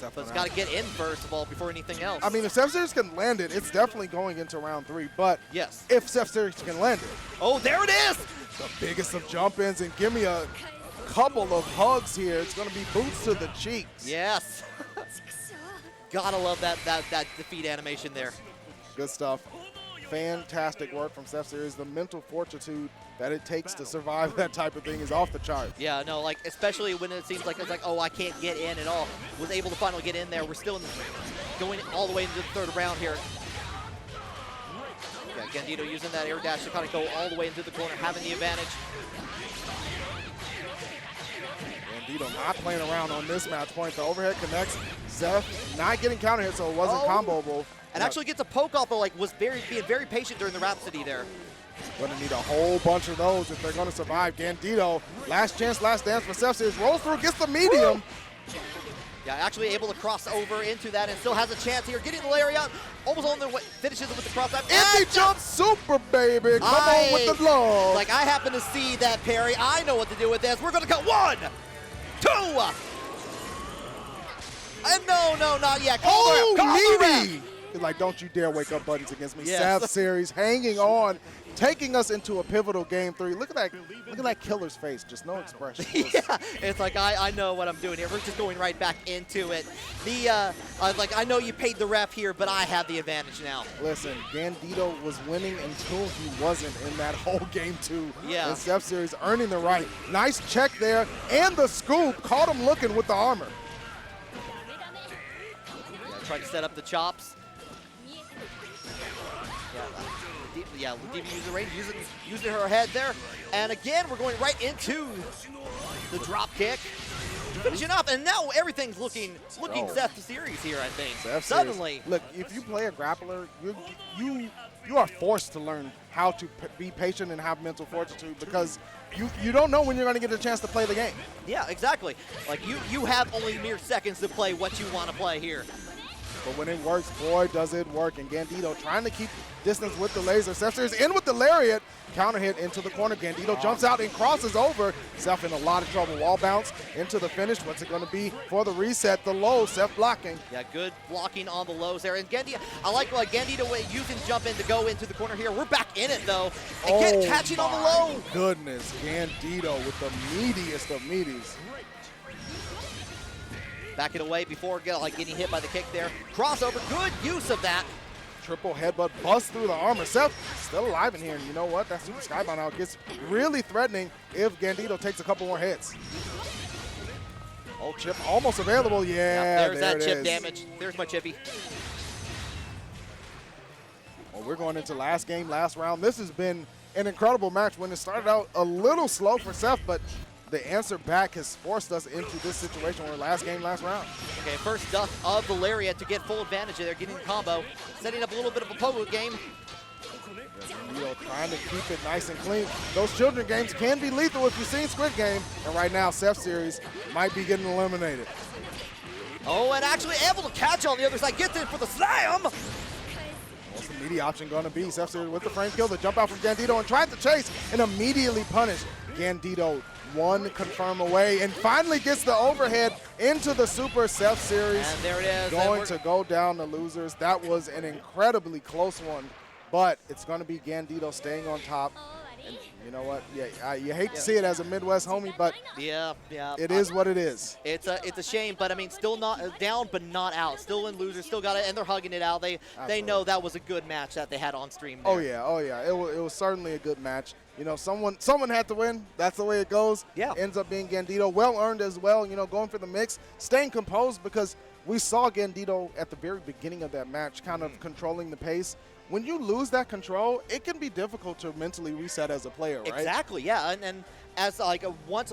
[SPEAKER 2] But it's got to get in first of all before anything else.
[SPEAKER 1] I mean, if Steph Series can land it, it's definitely going into round 3. But
[SPEAKER 2] yes,
[SPEAKER 1] if Steph Series can land it.
[SPEAKER 2] Oh, there it is.
[SPEAKER 1] The biggest of jump-ins, and give me a couple of hugs here. It's going to be boots to the cheeks.
[SPEAKER 2] Yes. Gotta love that defeat animation there.
[SPEAKER 1] Good stuff. Fantastic work from Steph Series. The mental fortitude that it takes to survive that type of thing is off the chart.
[SPEAKER 2] Yeah, no, like especially when it seems like it's like, oh, I can't get in at all. Was able to finally get in there. We're still going all the way into the third round here. Yeah, Gandito using that air dash to kind of go all the way into the corner, having the advantage.
[SPEAKER 1] Gandito not playing around on this match point. The overhead connects. Zeph not getting counter hit, so it wasn't comboable.
[SPEAKER 2] And actually gets a poke off, but like was being very patient during the Rhapsody there.
[SPEAKER 1] Gonna need a whole bunch of those if they're gonna survive. Gandito, last chance, last dance for Zeph Series, rolls through, gets the medium.
[SPEAKER 2] Woo! Yeah, actually able to cross over into that and still has a chance here. Getting the lariat, almost on the way, finishes it with the cross dive.
[SPEAKER 1] Empty jump super, baby. Come on with the love.
[SPEAKER 2] Like, I happen to see that parry. I know what to do with this. We're going to go 1, 2. And no, not yet. Call the ref.
[SPEAKER 1] It's like, don't you dare wake up buttons against me.
[SPEAKER 2] Yes.
[SPEAKER 1] Zeph Series hanging on, taking us into a pivotal game 3. Look at that killer's face, just no expression.
[SPEAKER 2] Yeah, it's like, I know what I'm doing here. We're just going right back into it. Like, I know you paid the ref here, but I have the advantage now.
[SPEAKER 1] Listen, Gandito was winning until he wasn't in that whole game 2.
[SPEAKER 2] Yeah.
[SPEAKER 1] And Zeph Series earning the right. Nice check there, and the scoop caught him looking with the armor.
[SPEAKER 2] Yeah, tried to set up the chops. Yeah, Diva using range, using her head there. And again, we're going right into the drop kick. Finishing up, and now everything's looking Zeph Series here, I think.
[SPEAKER 1] Zeph
[SPEAKER 2] Suddenly.
[SPEAKER 1] Series. Look, if you play a grappler, you are forced to learn how to be patient and have mental fortitude because you don't know when you're going to get a chance to play the game.
[SPEAKER 2] Yeah, exactly. Like, you have only mere seconds to play what you want to play here.
[SPEAKER 1] But when it works, boy, does it work. And Gandito trying to keep distance with the laser. Zeph Series in with the lariat. Counter hit into the corner. Gandito jumps out and crosses over. Zeph in a lot of trouble. Wall bounce into the finish. What's it going to be for the reset? The low. Zeph blocking.
[SPEAKER 2] Yeah, good blocking on the lows there. And Gandito, I like Gandito using jump in to go into the corner here. We're back in it, though. And catching on the low.
[SPEAKER 1] Goodness, Gandito with the meatiest of meaties.
[SPEAKER 2] Back it away before getting hit by the kick there. Crossover, good use of that.
[SPEAKER 1] Triple headbutt bust through the armor. Zeph still alive in here, and you know what? That Super Skybound out gets really threatening if Gandito takes a couple more hits. Oh, chip almost available. Yeah,
[SPEAKER 2] there's that chip damage. There's my chippy.
[SPEAKER 1] Well, we're going into last game, last round. This has been an incredible match. When it started out a little slow for Zeph, but the answer back has forced us into this situation where last game, last round.
[SPEAKER 2] Okay, first duck of the lariat to get full advantage there, getting the combo, setting up a little bit of a pogo game.
[SPEAKER 1] Leo trying to keep it nice and clean. Those children games can be lethal if you've seen Squid Game, and right now, Zeph Series might be getting eliminated.
[SPEAKER 2] Oh, and actually able to catch on the other side, gets in for the slam.
[SPEAKER 1] What's the media option going to be? Zeph Series with the frame kill, the jump out from Gandito, and tried to chase and immediately punish. Gandito one confirm away and finally gets the overhead into the Super. Zeph Series.
[SPEAKER 2] And there it is.
[SPEAKER 1] Going to go down the losers. That was an incredibly close one, but it's going to be Gandito staying on top. And you know what? Yeah, you hate to see it as a Midwest homie, but
[SPEAKER 2] yeah,
[SPEAKER 1] it is what it is.
[SPEAKER 2] It's a shame, but I mean, still not down, but not out. Still in losers, still got it, and they're hugging it out. They know that was a good match that they had on stream there.
[SPEAKER 1] Oh yeah. It was certainly a good match. You know, someone had to win. That's the way it goes.
[SPEAKER 2] Yeah.
[SPEAKER 1] Ends up being Gandito. Well earned as well. You know, going for the mix, staying composed because we saw Gandito at the very beginning of that match, kind of controlling the pace. When you lose that control, it can be difficult to mentally reset as a player, right?
[SPEAKER 2] Exactly, yeah. And as once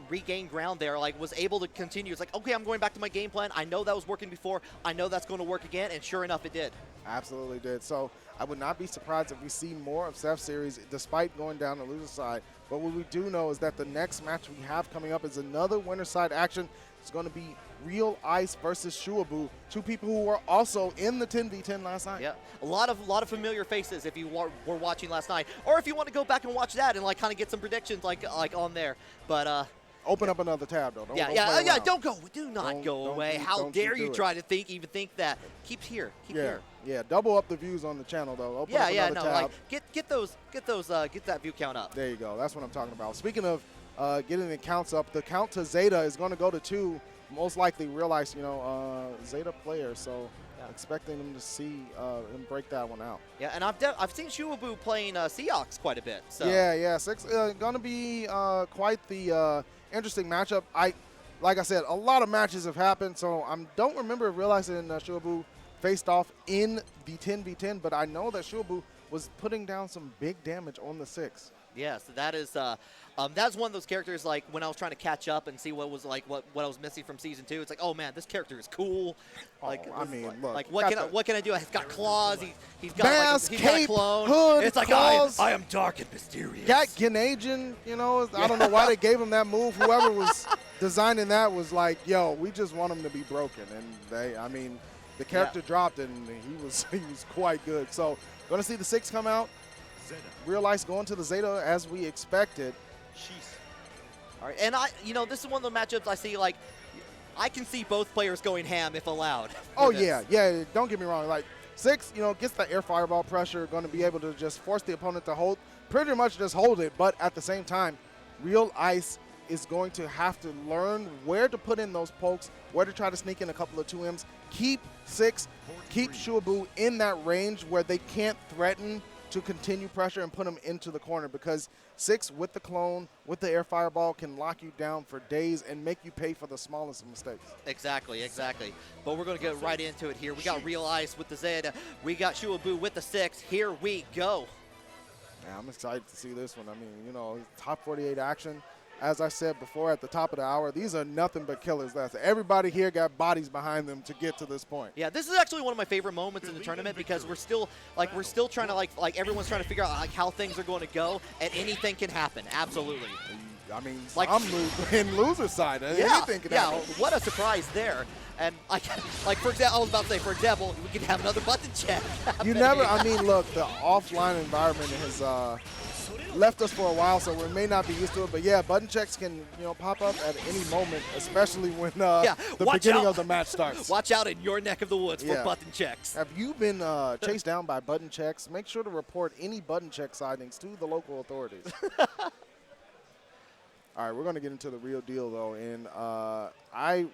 [SPEAKER 2] regained ground there, was able to continue. It's like, okay, I'm going back to my game plan. I know that was working before. I know that's going to work again, and sure enough, it did.
[SPEAKER 1] Absolutely did. So I would not be surprised if we see more of Zeph Series despite going down the loser side. But what we do know is that the next match we have coming up is another winner side action. It's going to be Real Ice versus Shuabu, two people who were also in the 10v10 last night.
[SPEAKER 2] Yeah, a lot of familiar faces if you were watching last night, or if you want to go back and watch that and kind of get some predictions like on there. But
[SPEAKER 1] open up another tab though.
[SPEAKER 2] Don't go. Do not go away. How dare you try to even think that? Keep here. Keep here.
[SPEAKER 1] Yeah, double up the views on the channel though. Open up another tab.
[SPEAKER 2] Get that view count up.
[SPEAKER 1] There you go. That's what I'm talking about. Speaking of getting the counts up, the count to Zeta is going to go to 2. Most likely realize, Zeta player, so expecting them to see him break that one out.
[SPEAKER 2] Yeah, and I've seen Shuabu playing Seahawks quite a bit. So
[SPEAKER 1] yeah, going to be quite the interesting matchup. Like I said, a lot of matches have happened, so I don't remember realizing Shuabu faced off in the 10v10, but I know that Shuabu was putting down some big damage on the 6.
[SPEAKER 2] Yes, that is that's one of those characters, like, when I was trying to catch up and see what was like what I was missing from season 2. It's like, oh man, this character is cool. Like,
[SPEAKER 1] I mean, look,
[SPEAKER 2] like what can I do? He's got claws. He's got
[SPEAKER 1] mask,
[SPEAKER 2] he's got a
[SPEAKER 1] cape,
[SPEAKER 2] clone.
[SPEAKER 1] hood,
[SPEAKER 2] It's like
[SPEAKER 1] claws.
[SPEAKER 2] I am dark and mysterious.
[SPEAKER 1] Got Ganagian, you know. I don't know why they gave him that move. Whoever was designing that was like, yo, we just want him to be broken. And I mean, the character dropped and he was quite good. So gonna see the 6 come out. Real Ice going to the Zeta as we expected.
[SPEAKER 2] All right, and this is one of the matchups I see, like, I can see both players going ham if allowed.
[SPEAKER 1] Oh yeah. Don't get me wrong. Like 6, gets the air fireball pressure, going to be able to just force the opponent to hold, pretty much just hold it. But at the same time, Real Ice is going to have to learn where to put in those pokes, where to try to sneak in a couple of 2Ms. Keep Shuabu in that range where they can't threaten to continue pressure and put him into the corner, because 6 with the clone, with the air fireball, can lock you down for days and make you pay for the smallest of mistakes.
[SPEAKER 2] Exactly. But we're going to get right into it here. We got Real Ice with the Zeta. We got Shuabu with the 6. Here we go.
[SPEAKER 1] Yeah, I'm excited to see this one. I mean, top 48 action. As I said before at the top of the hour, these are nothing but killers. Everybody here got bodies behind them to get to this point.
[SPEAKER 2] Yeah, this is actually one of my favorite moments in the tournament, because we're still trying to like everyone's trying to figure out like how things are going to go, and anything can happen. Absolutely.
[SPEAKER 1] I mean,
[SPEAKER 2] like,
[SPEAKER 1] I'm in loser side. Anything can happen.
[SPEAKER 2] What a surprise there. And like for example, I was about to say, for example, we could have another button check.
[SPEAKER 1] You never. I mean, look, the offline environment has left us for a while, so we may not be used to it. But yeah, button checks can pop up at any moment, especially when the beginning of the match starts.
[SPEAKER 2] Watch out in your neck of the woods for button checks.
[SPEAKER 1] Have you been chased down by button checks? Make sure to report any button check sightings to the local authorities. All right, we're going to get into the real deal, though, and I'm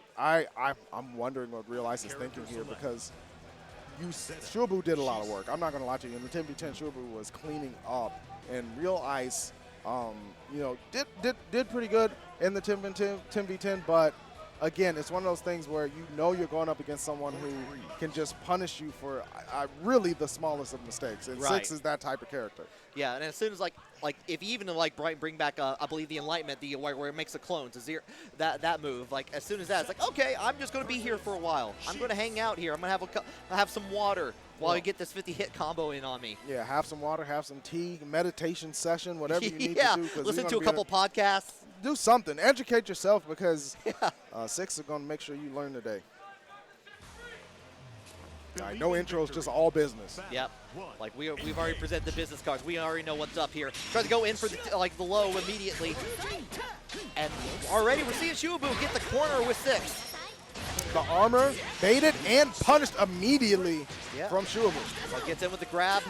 [SPEAKER 1] wondering what Real Ice is thinking here, because Shuabu did a lot of work. I'm not going to lie to you. In the 10v10, Shuabu was cleaning up, and Real Ice, did pretty good in the 10v10, but again, it's one of those things where you're going up against someone who can just punish you for really the smallest of mistakes, and 6 is that type of character.
[SPEAKER 2] Yeah, and as soon as like if you even bring back I believe the Enlightenment, where it makes a clone to 0, that move, like as soon as that, it's like, okay, I'm just going to be here for a while. I'm going to hang out here. I'm going to have some water while you get this 50-hit combo in on me. Yeah,
[SPEAKER 1] have some water, have some tea, meditation session, whatever you need to do.
[SPEAKER 2] Listen to a couple podcasts.
[SPEAKER 1] Do something. Educate yourself, because 6 is going to make sure you learn today. All right, no intros, just all business.
[SPEAKER 2] Yep. Like we've already presented the business cards. We already know what's up here. Try to go in for the low immediately, and already we're seeing Shuabu get the corner with 6.
[SPEAKER 1] The armor baited and punished immediately from Shuabu.
[SPEAKER 2] So gets in with the grab.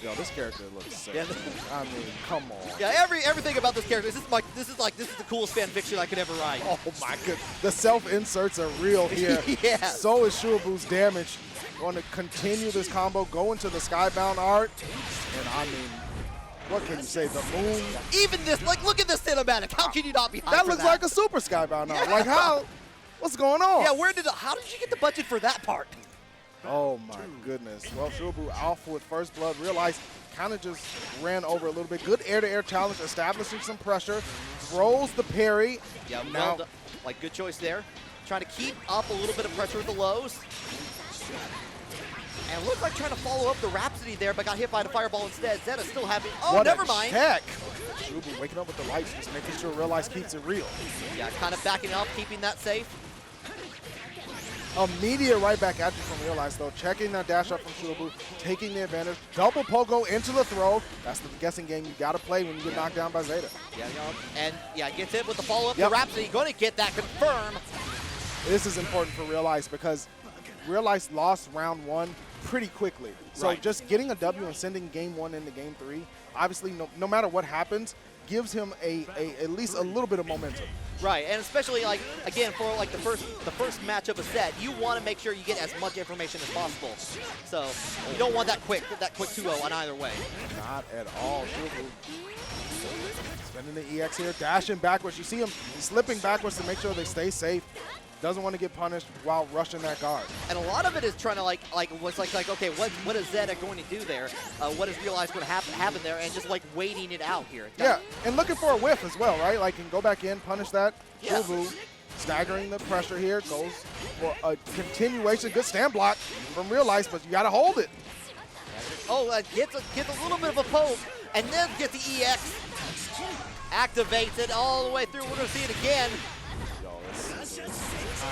[SPEAKER 1] Yo, this character looks sick.
[SPEAKER 2] Yeah.
[SPEAKER 1] I mean, come on.
[SPEAKER 2] Yeah, everything about this character. This is the coolest fan fiction I could ever write.
[SPEAKER 1] Oh my goodness. The self-inserts are real here.
[SPEAKER 2] Yeah.
[SPEAKER 1] So is Shuabu's damage. Going to continue this combo, go into the Skybound art, and I mean, what can you say? The moon.
[SPEAKER 2] Even this, look at this cinematic. How can you not be hyped
[SPEAKER 1] that? Looks like a super Skybound art. Like how? What's going on?
[SPEAKER 2] Yeah, how did you get the budget for that part?
[SPEAKER 1] Oh my goodness. Well, Shuabu off with first blood. Real Ice kind of just ran over a little bit. Good air-to-air challenge, establishing some pressure. Throws the parry.
[SPEAKER 2] Yeah, now, good choice there. Trying to keep up a little bit of pressure with the lows. And looked like trying to follow up the Rhapsody there, but got hit by the fireball instead. Zeta still having. Oh,
[SPEAKER 1] what
[SPEAKER 2] never mind.
[SPEAKER 1] Check. Shuabu waking up with the lights, just making sure Real Ice keeps it real.
[SPEAKER 2] Yeah, kind of backing up, keeping that safe.
[SPEAKER 1] Immediate right back at you from Real Ice, though. Checking that dash up from Shuabu, taking the advantage. Double pogo into the throw. That's the guessing game you got to play when you get knocked down by Zeta.
[SPEAKER 2] Yeah, and gets hit with the follow-up to Rhapsody. Going to get that confirmed.
[SPEAKER 1] This is important for Real Ice, because Real Ice lost round 1 pretty quickly. So just getting a W and sending game 1 into game 3, obviously no matter what happens, gives him at least a little bit of momentum.
[SPEAKER 2] Right, and especially again for the first match of a set, you want to make sure you get as much information as possible. So you don't want that quick 2-0 on either way.
[SPEAKER 1] Not at all. Spending the EX here, dashing backwards. You see him slipping backwards to make sure they stay safe. doesn't want to get punished while rushing that guard.
[SPEAKER 2] And a lot of it is trying to okay, what is Zeta going to do there? What is Realize going to happen there? And just like waiting it out here.
[SPEAKER 1] Yeah, and looking for a whiff as well, right? Like, can go back in, punish that.
[SPEAKER 2] Yeah.
[SPEAKER 1] Shubu, staggering the pressure here, goes for a continuation. Good stand block from Realize, but you got to hold it.
[SPEAKER 2] Oh, gets a little bit of a poke, and then gets the EX. Activates it all the way through. We're going to see it again.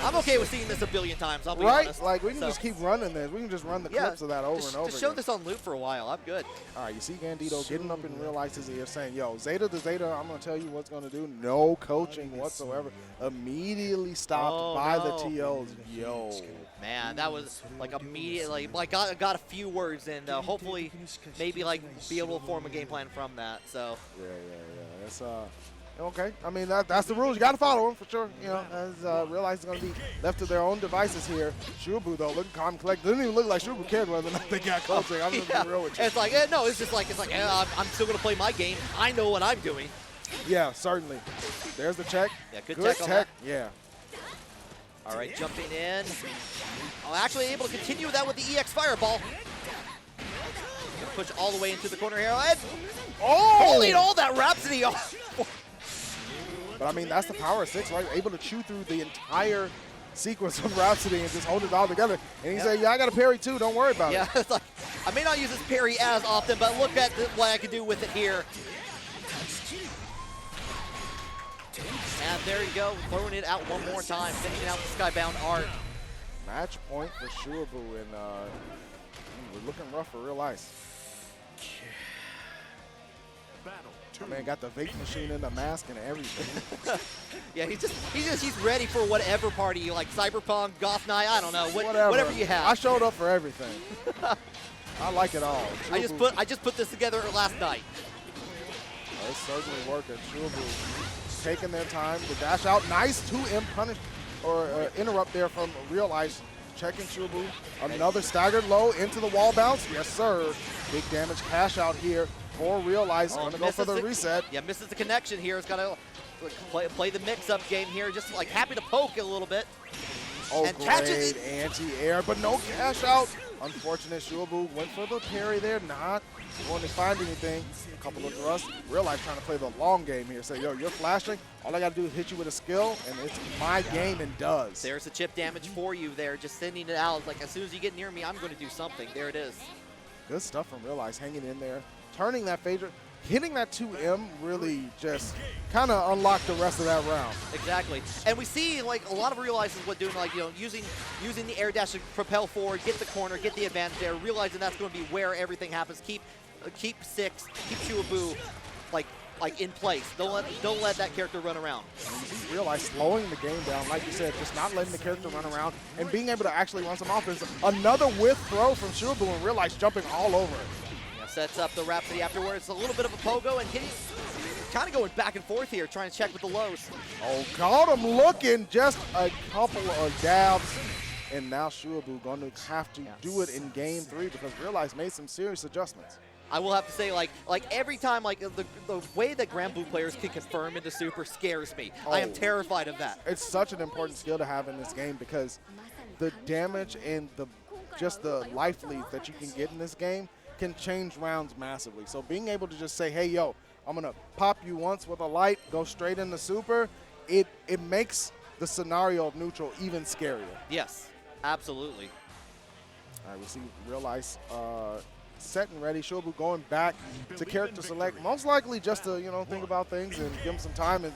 [SPEAKER 2] I'm okay with seeing this a billion times, I'll be honest.
[SPEAKER 1] Right? Like, we can just keep running this. We can just run the clips of that over and over
[SPEAKER 2] Just show
[SPEAKER 1] again.
[SPEAKER 2] this on loop for a while. I'm good.
[SPEAKER 1] All right, you see Gandito getting up in Realize's ear saying, yo, Zeta to Zeta, I'm going to tell you what's going to do. No coaching whatsoever. Immediately stopped by the TOs. Yo.
[SPEAKER 2] Man, that was like immediately, like got a few words, and hopefully maybe like be able to form a game plan from that. So.
[SPEAKER 1] Yeah. That's okay. I mean, that's the rules. You got to follow them for sure. You know, as Realize is going to be left to their own devices here. Shubu, though, looking calm and collected. Doesn't even look like Shubu cared whether or not they got coaching. I'm just being real with you.
[SPEAKER 2] It's like, no, it's just like, I'm still going to play my game. I know what I'm doing.
[SPEAKER 1] Yeah, certainly. There's the check.
[SPEAKER 2] Yeah, good
[SPEAKER 1] tech.
[SPEAKER 2] on that.
[SPEAKER 1] Yeah.
[SPEAKER 2] All right, jumping in. Oh, actually able to continue that with the EX Fireball. Gonna push all the way into the corner here. Holding all that Rhapsody off.
[SPEAKER 1] But I mean, that's the power of 6, right? Able to chew through the entire sequence of Rhapsody and just hold it all together. And he said, yeah, I got a parry too. Don't worry about it.
[SPEAKER 2] Yeah, it's like, I may not use this parry as often, but look at what I can do with it here. And there you go, throwing it out one more time, finishing out the Skybound art.
[SPEAKER 1] Match point for Shubu, and we're looking rough for Realize. My man got the vape machine and the mask and everything.
[SPEAKER 2] Yeah, he's ready for whatever party, like Cyberpunk, Goth Night, I don't know, whatever you have.
[SPEAKER 1] I showed up for everything. I like it all. Shubu,
[SPEAKER 2] I just put this together last night.
[SPEAKER 1] It's certainly working. Shubu taking their time to dash out. Nice 2M punish or interrupt there from Realize. Checking Shubu. Another staggered low into the wall bounce. Yes, sir. Big damage cash out here for Realize. Going to go for the reset.
[SPEAKER 2] Yeah, misses the connection here. It's got to play the mix-up game here. Just like happy to poke a little bit.
[SPEAKER 1] Oh,
[SPEAKER 2] and
[SPEAKER 1] great
[SPEAKER 2] catches it.
[SPEAKER 1] Anti-air, but no cash out. Unfortunate. Shubu went for the parry there. Not going to find anything. A couple of thrusts. Realize trying to play the long game here. Say, yo, you're flashing. All I got to do is hit you with a skill, and it's my game, and does.
[SPEAKER 2] There's the chip damage for you there. Just sending it out. Like, as soon as you get near me, I'm going to do something. There it is.
[SPEAKER 1] Good stuff from Realize, hanging in there. Turning that phaser. Hitting that 2M really just kind of unlocked the rest of that round.
[SPEAKER 2] Exactly. And we see, like, a lot of Realizes what doing, like, you know, using the air dash to propel forward, get the corner, get the advantage there, realizing that's going to be where everything happens. Keep 6, keep Shubu, like in place. Don't let that character run around.
[SPEAKER 1] And you see Realize slowing the game down, like you said, just not letting the character run around and being able to actually run some offense. Another whiff throw from Shubu and Realize jumping all over it.
[SPEAKER 2] Yeah, sets up the Rhapsody afterwards. A little bit of a pogo and hitting, kind of going back and forth here, trying to check with the lows.
[SPEAKER 1] Oh, got him looking. Just a couple of dabs. And now Shubu going to have to do it in game 3 because Realize made some serious adjustments.
[SPEAKER 2] I will have to say, like every time, like the way that Granblue players can confirm into super scares me. I am terrified of that.
[SPEAKER 1] It's such an important skill to have in this game because the damage and just the life leads that you can get in this game can change rounds massively. So being able to just say, hey, yo, I'm going to pop you once with a light, go straight into super, it makes the scenario of neutral even scarier.
[SPEAKER 2] Yes, absolutely.
[SPEAKER 1] All right, we see Realize set and ready. Shubu going back to character select, most likely just to, think about things and give him some time. And,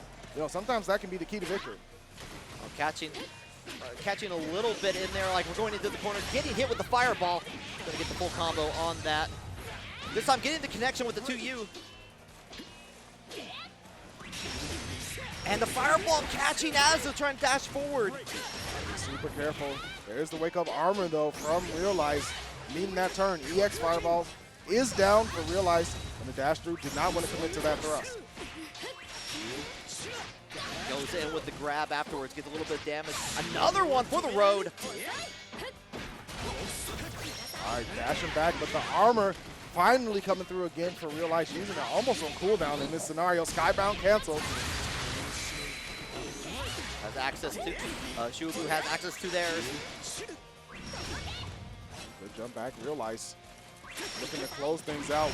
[SPEAKER 1] sometimes that can be the key to victory.
[SPEAKER 2] Catching a little bit in there, like we're going into the corner, getting hit with the fireball. Gonna get the full combo on that. This time getting the connection with the 2U. And the fireball catching as they're trying to dash forward.
[SPEAKER 1] Super careful. There's the wake up armor though from Realize. Needing that turn. EX Fireball is down for Realize, and the dash through did not want to commit to that thrust.
[SPEAKER 2] Goes in with the grab afterwards, gets a little bit of damage. Another one for the road.
[SPEAKER 1] All right, dashing back, but the armor finally coming through again for Realize, using it almost on cooldown in this scenario. Skybound canceled.
[SPEAKER 2] has access to. Shuabu has access to theirs.
[SPEAKER 1] Good jump back, Real Ice. Looking to close things out.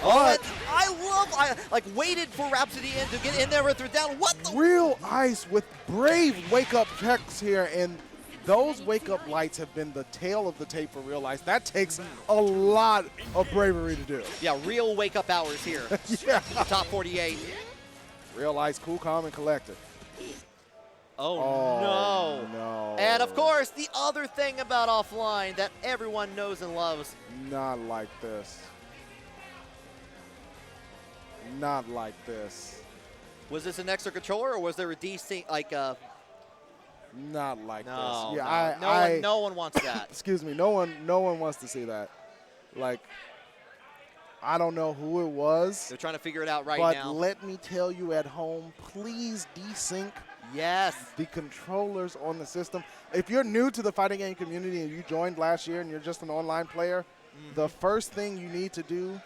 [SPEAKER 2] Oh, I like waited for Rhapsody in to get in there with her down. What the?
[SPEAKER 1] Real Ice with brave wake-up checks here, and those wake-up lights have been the tail of the tape for Real Ice. That takes a lot of bravery to do.
[SPEAKER 2] Yeah, real wake-up hours here.
[SPEAKER 1] Yeah.
[SPEAKER 2] Top 48.
[SPEAKER 1] Real Ice, cool, calm, and collected.
[SPEAKER 2] Oh,
[SPEAKER 1] no.
[SPEAKER 2] And of course, the other thing about offline that everyone knows and loves.
[SPEAKER 1] Not like this. Not like this.
[SPEAKER 2] Was this an extra controller or was there a desync, like
[SPEAKER 1] Not like
[SPEAKER 2] no,
[SPEAKER 1] this. Yeah,
[SPEAKER 2] no, no one wants that.
[SPEAKER 1] Excuse me. No one wants to see that. Like, I don't know who it was.
[SPEAKER 2] They're trying to figure it out right now.
[SPEAKER 1] But let me tell you at home, please desync
[SPEAKER 2] yes.
[SPEAKER 1] the controllers on the system. If you're new to the fighting game community and you joined last year and you're just an online player, the first thing you need to do,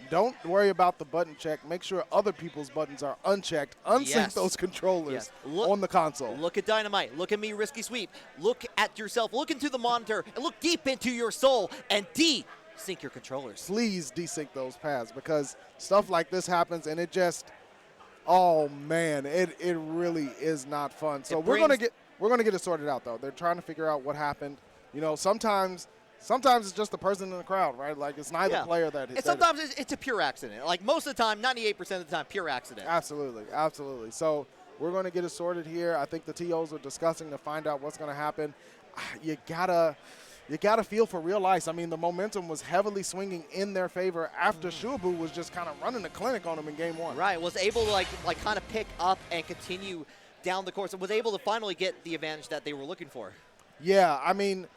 [SPEAKER 1] don't worry about the button check. Make sure other people's buttons are unchecked. Unsync those controllers on the console.
[SPEAKER 2] Look at Dynamite. Look at me, Risky Sweep. Look at yourself. Look into the monitor and look deep into your soul and desync your controllers.
[SPEAKER 1] Please desync those paths because stuff like this happens and it just, oh man, it really is not fun. So we're gonna get it sorted out though. They're trying to figure out what happened. You know, sometimes it's just the person in the crowd, right? Like it's neither player that.
[SPEAKER 2] And sometimes it's a pure accident. Like most of the time, 98% of the time, pure accident.
[SPEAKER 1] Absolutely, absolutely. So we're going to get it sorted here. I think the TOs are discussing to find out what's going to happen. You gotta feel for Real Ice. I mean, the momentum was heavily swinging in their favor after Shuabu was just kind of running the clinic on them in game one.
[SPEAKER 2] Right, was able to like kind of pick up and continue down the course and was able to finally get the advantage that they were looking for.
[SPEAKER 1] Yeah, I mean,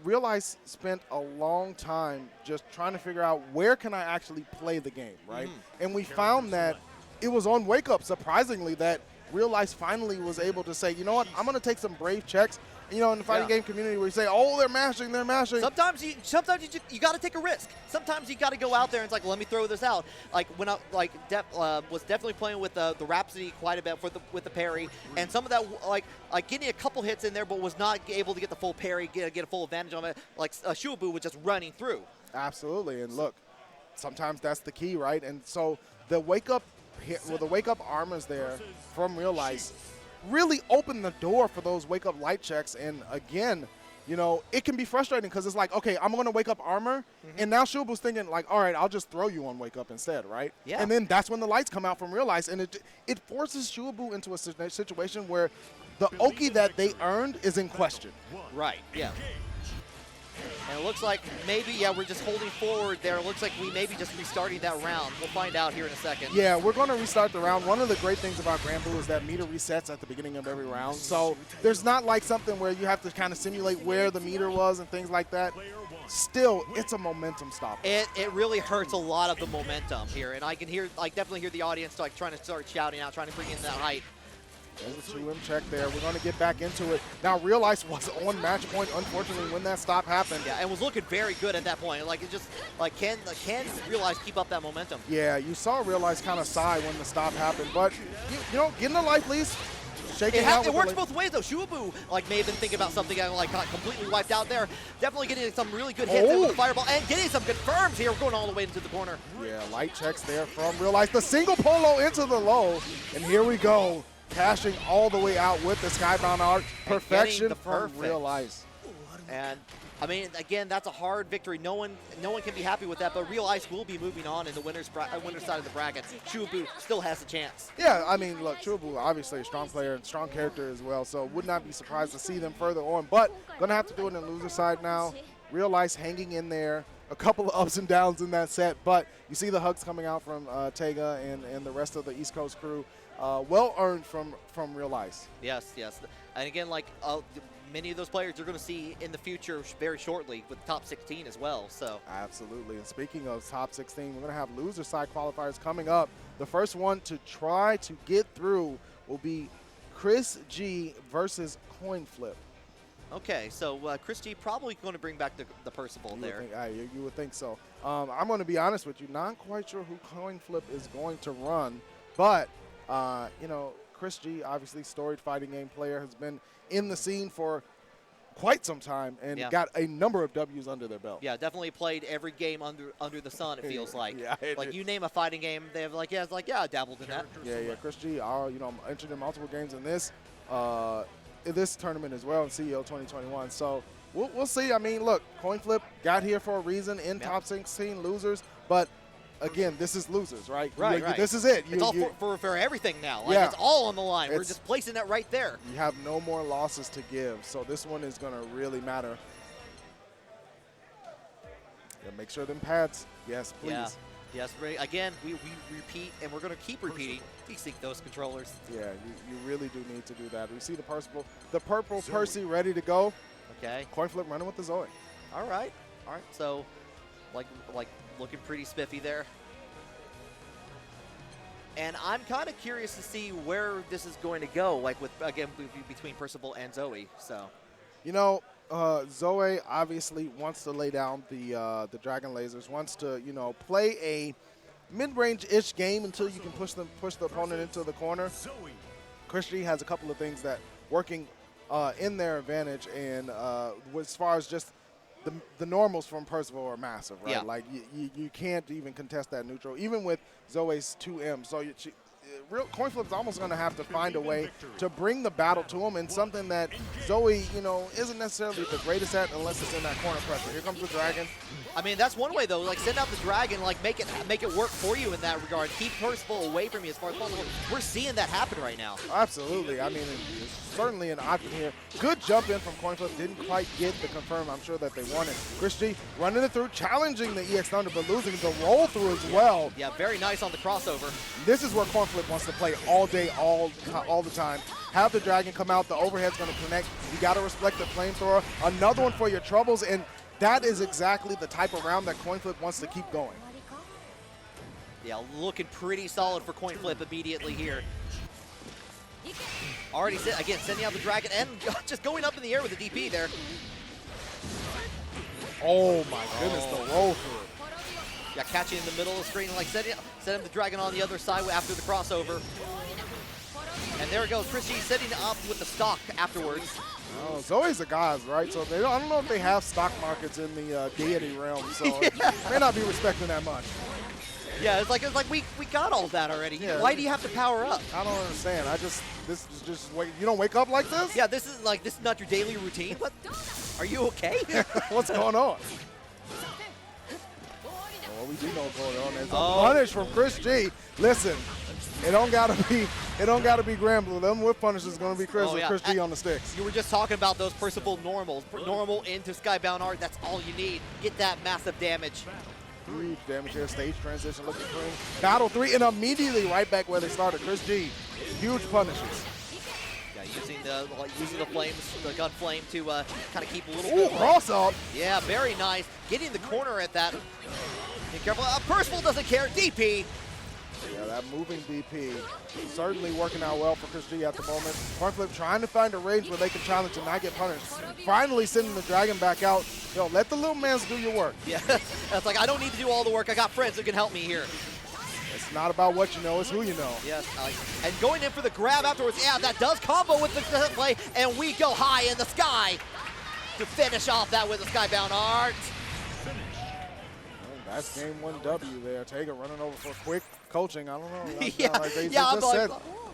[SPEAKER 1] Real Ice spent a long time just trying to figure out where can I actually play the game, right? And we found that it was on Wake Up, surprisingly, that Real Ice finally was able to say, you know what, I'm going to take some brave checks. You know, in the fighting game community where you say, oh, they're mashing.
[SPEAKER 2] Sometimes you got to take a risk. Sometimes you got to go out there and it's like, let me throw this out. Like when I was definitely playing with the Rhapsody quite a bit with the parry, and some of that like getting a couple hits in there, but was not able to get the full parry, get a full advantage on it. Like Shuabu was just running through.
[SPEAKER 1] Absolutely, and look, sometimes that's the key, right? And so the wake up armors there from Real Ice really opened the door for those wake-up light checks. And again, you know, it can be frustrating because it's like, okay, I'm going to wake up armor, and now Shuabu's thinking like, all right, I'll just throw you on wake up instead, right?
[SPEAKER 2] Yeah.
[SPEAKER 1] And then that's when the lights come out from Real Ice, and it forces Shuabu into a situation where the Oki that they earned is in question.
[SPEAKER 2] Right, yeah. And it looks like maybe, yeah, we're just holding forward there. It looks like we may be just restarting that round. We'll find out here in a second.
[SPEAKER 1] Yeah, we're going to restart the round. One of the great things about Granblue is that meter resets at the beginning of every round. So there's not like something where you have to kind of simulate where the meter was and things like that. Still, it's a momentum stop.
[SPEAKER 2] It really hurts a lot of the momentum here. And I can hear, like, definitely hear the audience like trying to start shouting out, trying to bring in that hype.
[SPEAKER 1] There's a 2M check there. We're going to get back into it. Now, Real Ice was on match point, unfortunately, when that stop happened.
[SPEAKER 2] Yeah, and was looking very good at that point. Like, it just, like, can Real Ice keep up that momentum?
[SPEAKER 1] Yeah, you saw Real Ice kind of sigh when the stop happened. But, you know, getting the life, please.
[SPEAKER 2] It works both ways, though. Shuabu, like, may have been thinking about something and, like, got completely wiped out there. Definitely getting some really good hits with the fireball and getting some confirms here, going all the way into the corner.
[SPEAKER 1] Yeah, light checks there from Real Ice. The single polo into the low. And here we go. Cashing all the way out with the Skybound Arc. Perfection from Real Ice.
[SPEAKER 2] And, I mean, again, that's a hard victory. No one can be happy with that, but Real Ice will be moving on in the winner's side of the bracket. Shuabu still has a chance.
[SPEAKER 1] Yeah, I mean, look, Shuabu obviously a strong player and strong character as well, so would not be surprised to see them further on, but going to have to do it in the loser side now. Real Ice hanging in there. A couple of ups and downs in that set, but you see the hugs coming out from Tega and the rest of the East Coast crew. Well earned from Real Ice.
[SPEAKER 2] Yes, yes. And again, like many of those players you're going to see in the future very shortly with top 16 as well. So
[SPEAKER 1] absolutely. And speaking of top 16, we're going to have loser side qualifiers coming up. The first one to try to get through will be Chris G versus Coin Flip.
[SPEAKER 2] Okay, so Chris G probably going to bring back the Percival there.
[SPEAKER 1] You would think so. I'm going to be honest with you, not quite sure who Coin Flip is going to run, but you know, Chris G, obviously storied fighting game player, has been in the scene for quite some time and got a number of W's under their belt.
[SPEAKER 2] Yeah, definitely played every game under the sun, it feels like.
[SPEAKER 1] Yeah,
[SPEAKER 2] like, you name a fighting game, they have like, I dabbled in that.
[SPEAKER 1] Yeah, Chris G, you know, I'm entered in multiple games in this tournament as well in CEO 2021. So we'll see. I mean, look, coin flip got here for a reason in top 16 losers, but again, this is losers, right?
[SPEAKER 2] Right.
[SPEAKER 1] This is it.
[SPEAKER 2] It's all for everything now. Like, it's all on the line. We're just placing that right there.
[SPEAKER 1] You have no more losses to give, so this one is going to really matter. Yeah, make sure them pads. Yes, please.
[SPEAKER 2] Yeah. Yes, again, we repeat, and we're going to keep repeating. Desync those controllers.
[SPEAKER 1] Yeah, you really do need to do that. We see the purple Percy ready to go.
[SPEAKER 2] Okay.
[SPEAKER 1] Coin flip running with the Zoe.
[SPEAKER 2] All right. So, like looking pretty spiffy there. And I'm kind of curious to see where this is going to go, like with, again, between Percival and Zoe. So,
[SPEAKER 1] you know, Zoe obviously wants to lay down the Dragon Lasers, wants to, you know, play a mid-range-ish game until you can push the opponent into the corner. Chris G has a couple of things that working in their advantage, and as far as just the normals from Percival are massive, right?
[SPEAKER 2] Yeah.
[SPEAKER 1] Like you can't even contest that neutral, even with Zoe's 2M. So real coin flip is almost going to have to find a way to bring the battle to him, and something that Zoe, you know, isn't necessarily the greatest at unless it's in that corner pressure. Here comes the Dragon.
[SPEAKER 2] I mean, that's one way though. Like, send out the Dragon, like make it work for you in that regard. Keep Percival away from you as far as possible. We're seeing that happen right now.
[SPEAKER 1] Absolutely. I mean, it's certainly an option here. Good jump in from coin flip. Didn't quite get the confirm, I'm sure, that they wanted. Chris G running it through, challenging the EX Thunder, but losing the roll through as well.
[SPEAKER 2] Yeah, very nice on the crossover.
[SPEAKER 1] This is where coin flip wants to play all day, all the time. Have the Dragon come out. The overhead's going to connect. You got to respect the flamethrower. Another one for your troubles, and that is exactly the type of round that coin flip wants to keep going.
[SPEAKER 2] Yeah, looking pretty solid for coin flip immediately here. Already, again, sending out the Dragon and just going up in the air with the DP there.
[SPEAKER 1] Oh my goodness, the roll through.
[SPEAKER 2] Yeah, catching in the middle of the screen, like setting the Dragon on the other side after the crossover. And there it goes, Chris G setting up with the stock afterwards.
[SPEAKER 1] Oh, Zoe's a gods, right? So I don't know if they have stock markets in the deity realm, so it may not be respecting that much.
[SPEAKER 2] Yeah, it's like we got all that already.
[SPEAKER 1] Yeah.
[SPEAKER 2] Why do you have to power up?
[SPEAKER 1] I don't understand. This is just you don't wake up like this?
[SPEAKER 2] Yeah, this is not your daily routine. What? Are you okay?
[SPEAKER 1] What's going on? Well, we do know what's going on. There's a punish from Chris G. Listen, it don't gotta be Granblue. Them whip punishes is gonna be Chris G on the sticks.
[SPEAKER 2] You were just talking about those Percival normals. Normal into Skybound Art. That's all you need. Get that massive damage.
[SPEAKER 1] Huge damage here. Stage transition looking clean. Battle 3 and immediately right back where they started. Chris G. Huge punishes.
[SPEAKER 2] Yeah, using the flames, the gun flame to kind of keep a little
[SPEAKER 1] bit. Ooh, cross up.
[SPEAKER 2] Yeah, very nice. Getting the corner at that. Be careful. Percival doesn't care. DP.
[SPEAKER 1] Yeah, that moving DP certainly working out well for Chris G at the moment. Coin flip trying to find a range where they can challenge and not get punished. Finally sending the Dragon back out. Yo, let the little mans do your work.
[SPEAKER 2] Yeah, that's like, I don't need to do all the work. I got friends who can help me here.
[SPEAKER 1] It's not about what you know, it's who you know.
[SPEAKER 2] Yes, and going in for the grab afterwards. Yeah, that does combo with the play, and we go high in the sky to finish off that with the Skybound Art.
[SPEAKER 1] That's game 1 W there. Tega running over for quick coaching. I don't know.
[SPEAKER 2] Yeah,
[SPEAKER 1] like they just said,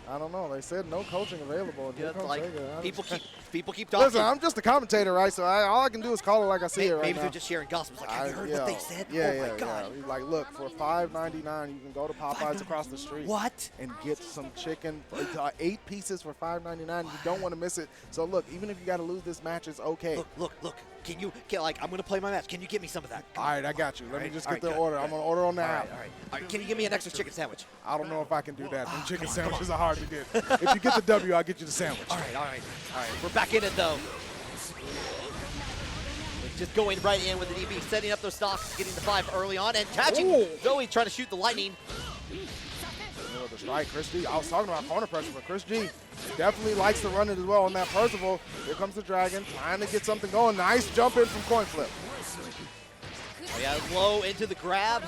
[SPEAKER 1] I don't know. They said no coaching available. And
[SPEAKER 2] yeah, like people keep talking.
[SPEAKER 1] Listen, I'm just a commentator, right? So all I can do is call it like I see it right
[SPEAKER 2] maybe
[SPEAKER 1] now.
[SPEAKER 2] they're just sharing gossip. Like, have you heard what they said?
[SPEAKER 1] Yeah,
[SPEAKER 2] oh my God.
[SPEAKER 1] Yeah. Like, look, for $5.99, you can go to Popeyes across the street.
[SPEAKER 2] What?
[SPEAKER 1] And get some chicken. 8 pieces for $5.99. You don't want to miss it. So look, even if you got to lose this match, it's okay.
[SPEAKER 2] Look. I'm going to play my match. Can you get me some of that?
[SPEAKER 1] All right, I got you. Let me just get the order. I'm going to order on the app.
[SPEAKER 2] All right. Can you give me an extra chicken sandwich?
[SPEAKER 1] I don't know if I can do that. Them chicken sandwiches are hard to get. If you get the W, I'll get you the sandwich.
[SPEAKER 2] All right. We're back in it, though. Just going right in with the DB, setting up those stocks, getting the 5 early on, and catching Zoe trying to shoot the lightning.
[SPEAKER 1] The strike, Chris G. I was talking about corner pressure, but Chris G definitely likes to run it as well on that Percival. Here comes the Dragon, trying to get something going. Nice jump in from coin flip.
[SPEAKER 2] Oh yeah, low into the grab.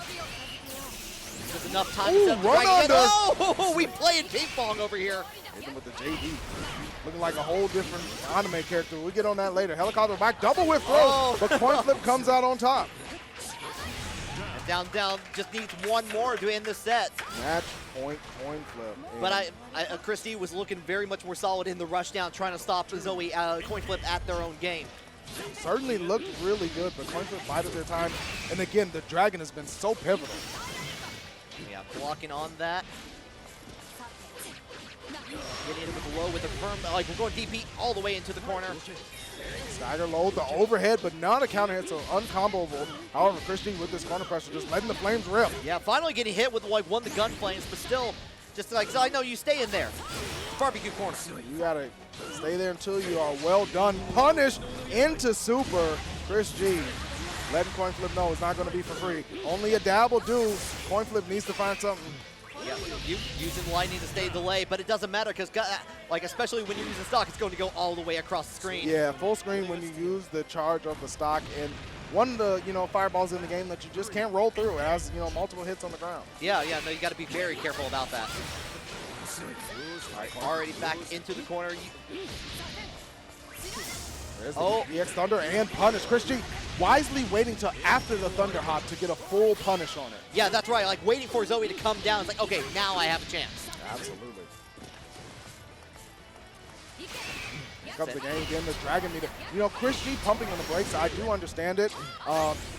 [SPEAKER 2] Just enough time
[SPEAKER 1] Ooh,
[SPEAKER 2] to set the
[SPEAKER 1] run
[SPEAKER 2] dragon.
[SPEAKER 1] under.
[SPEAKER 2] Oh, we playing ping pong over here.
[SPEAKER 1] Hit him with the JD. Looking like a whole different anime character. We'll get on that later. Helicopter back, double whip throw,
[SPEAKER 2] Oh.
[SPEAKER 1] but coin flip comes out on top.
[SPEAKER 2] And down, just needs one more to end the set.
[SPEAKER 1] Match point coin flip.
[SPEAKER 2] But Christie was looking very much more solid in the rush down, trying to stop Zoe coin flip at their own game.
[SPEAKER 1] Certainly looked really good, but coin flip bided their time. And again, the dragon has been so pivotal.
[SPEAKER 2] Yeah, blocking on that. Getting in with the low with the firm, like we're going DP all the way into the corner.
[SPEAKER 1] Stagger low, the overhead, but not a counter hit, so uncomboable. However, Christie with this corner pressure just letting the flames rip.
[SPEAKER 2] Yeah, finally getting hit with like one of the gun flames, but still, just like, so I know you stay in there. Barbecue corner.
[SPEAKER 1] You gotta stay there until you are well done. Punish into super. Chris G letting coin flip know it's not gonna be for free. Only a dab will do. Coin flip needs to find something.
[SPEAKER 2] Yeah, using lightning to stay delay, but it doesn't matter because, like, especially when you're using stock, it's going to go all the way across the screen.
[SPEAKER 1] Yeah, full screen when you use the charge of the stock, and one of the fireballs in the game that you just can't roll through. It has multiple hits on the ground.
[SPEAKER 2] Yeah, no, you got to be very careful about that. Already back into the corner.
[SPEAKER 1] There's the EX Thunder and punish. Chris G wisely waiting till after the Thunder Hop to get a full punish on it.
[SPEAKER 2] Yeah, that's right. Like waiting for Zoe to come down. It's like, okay, now I have a chance.
[SPEAKER 1] Absolutely. Here comes the game again, the Dragon meter. Chris G pumping on the brakes, I do understand it.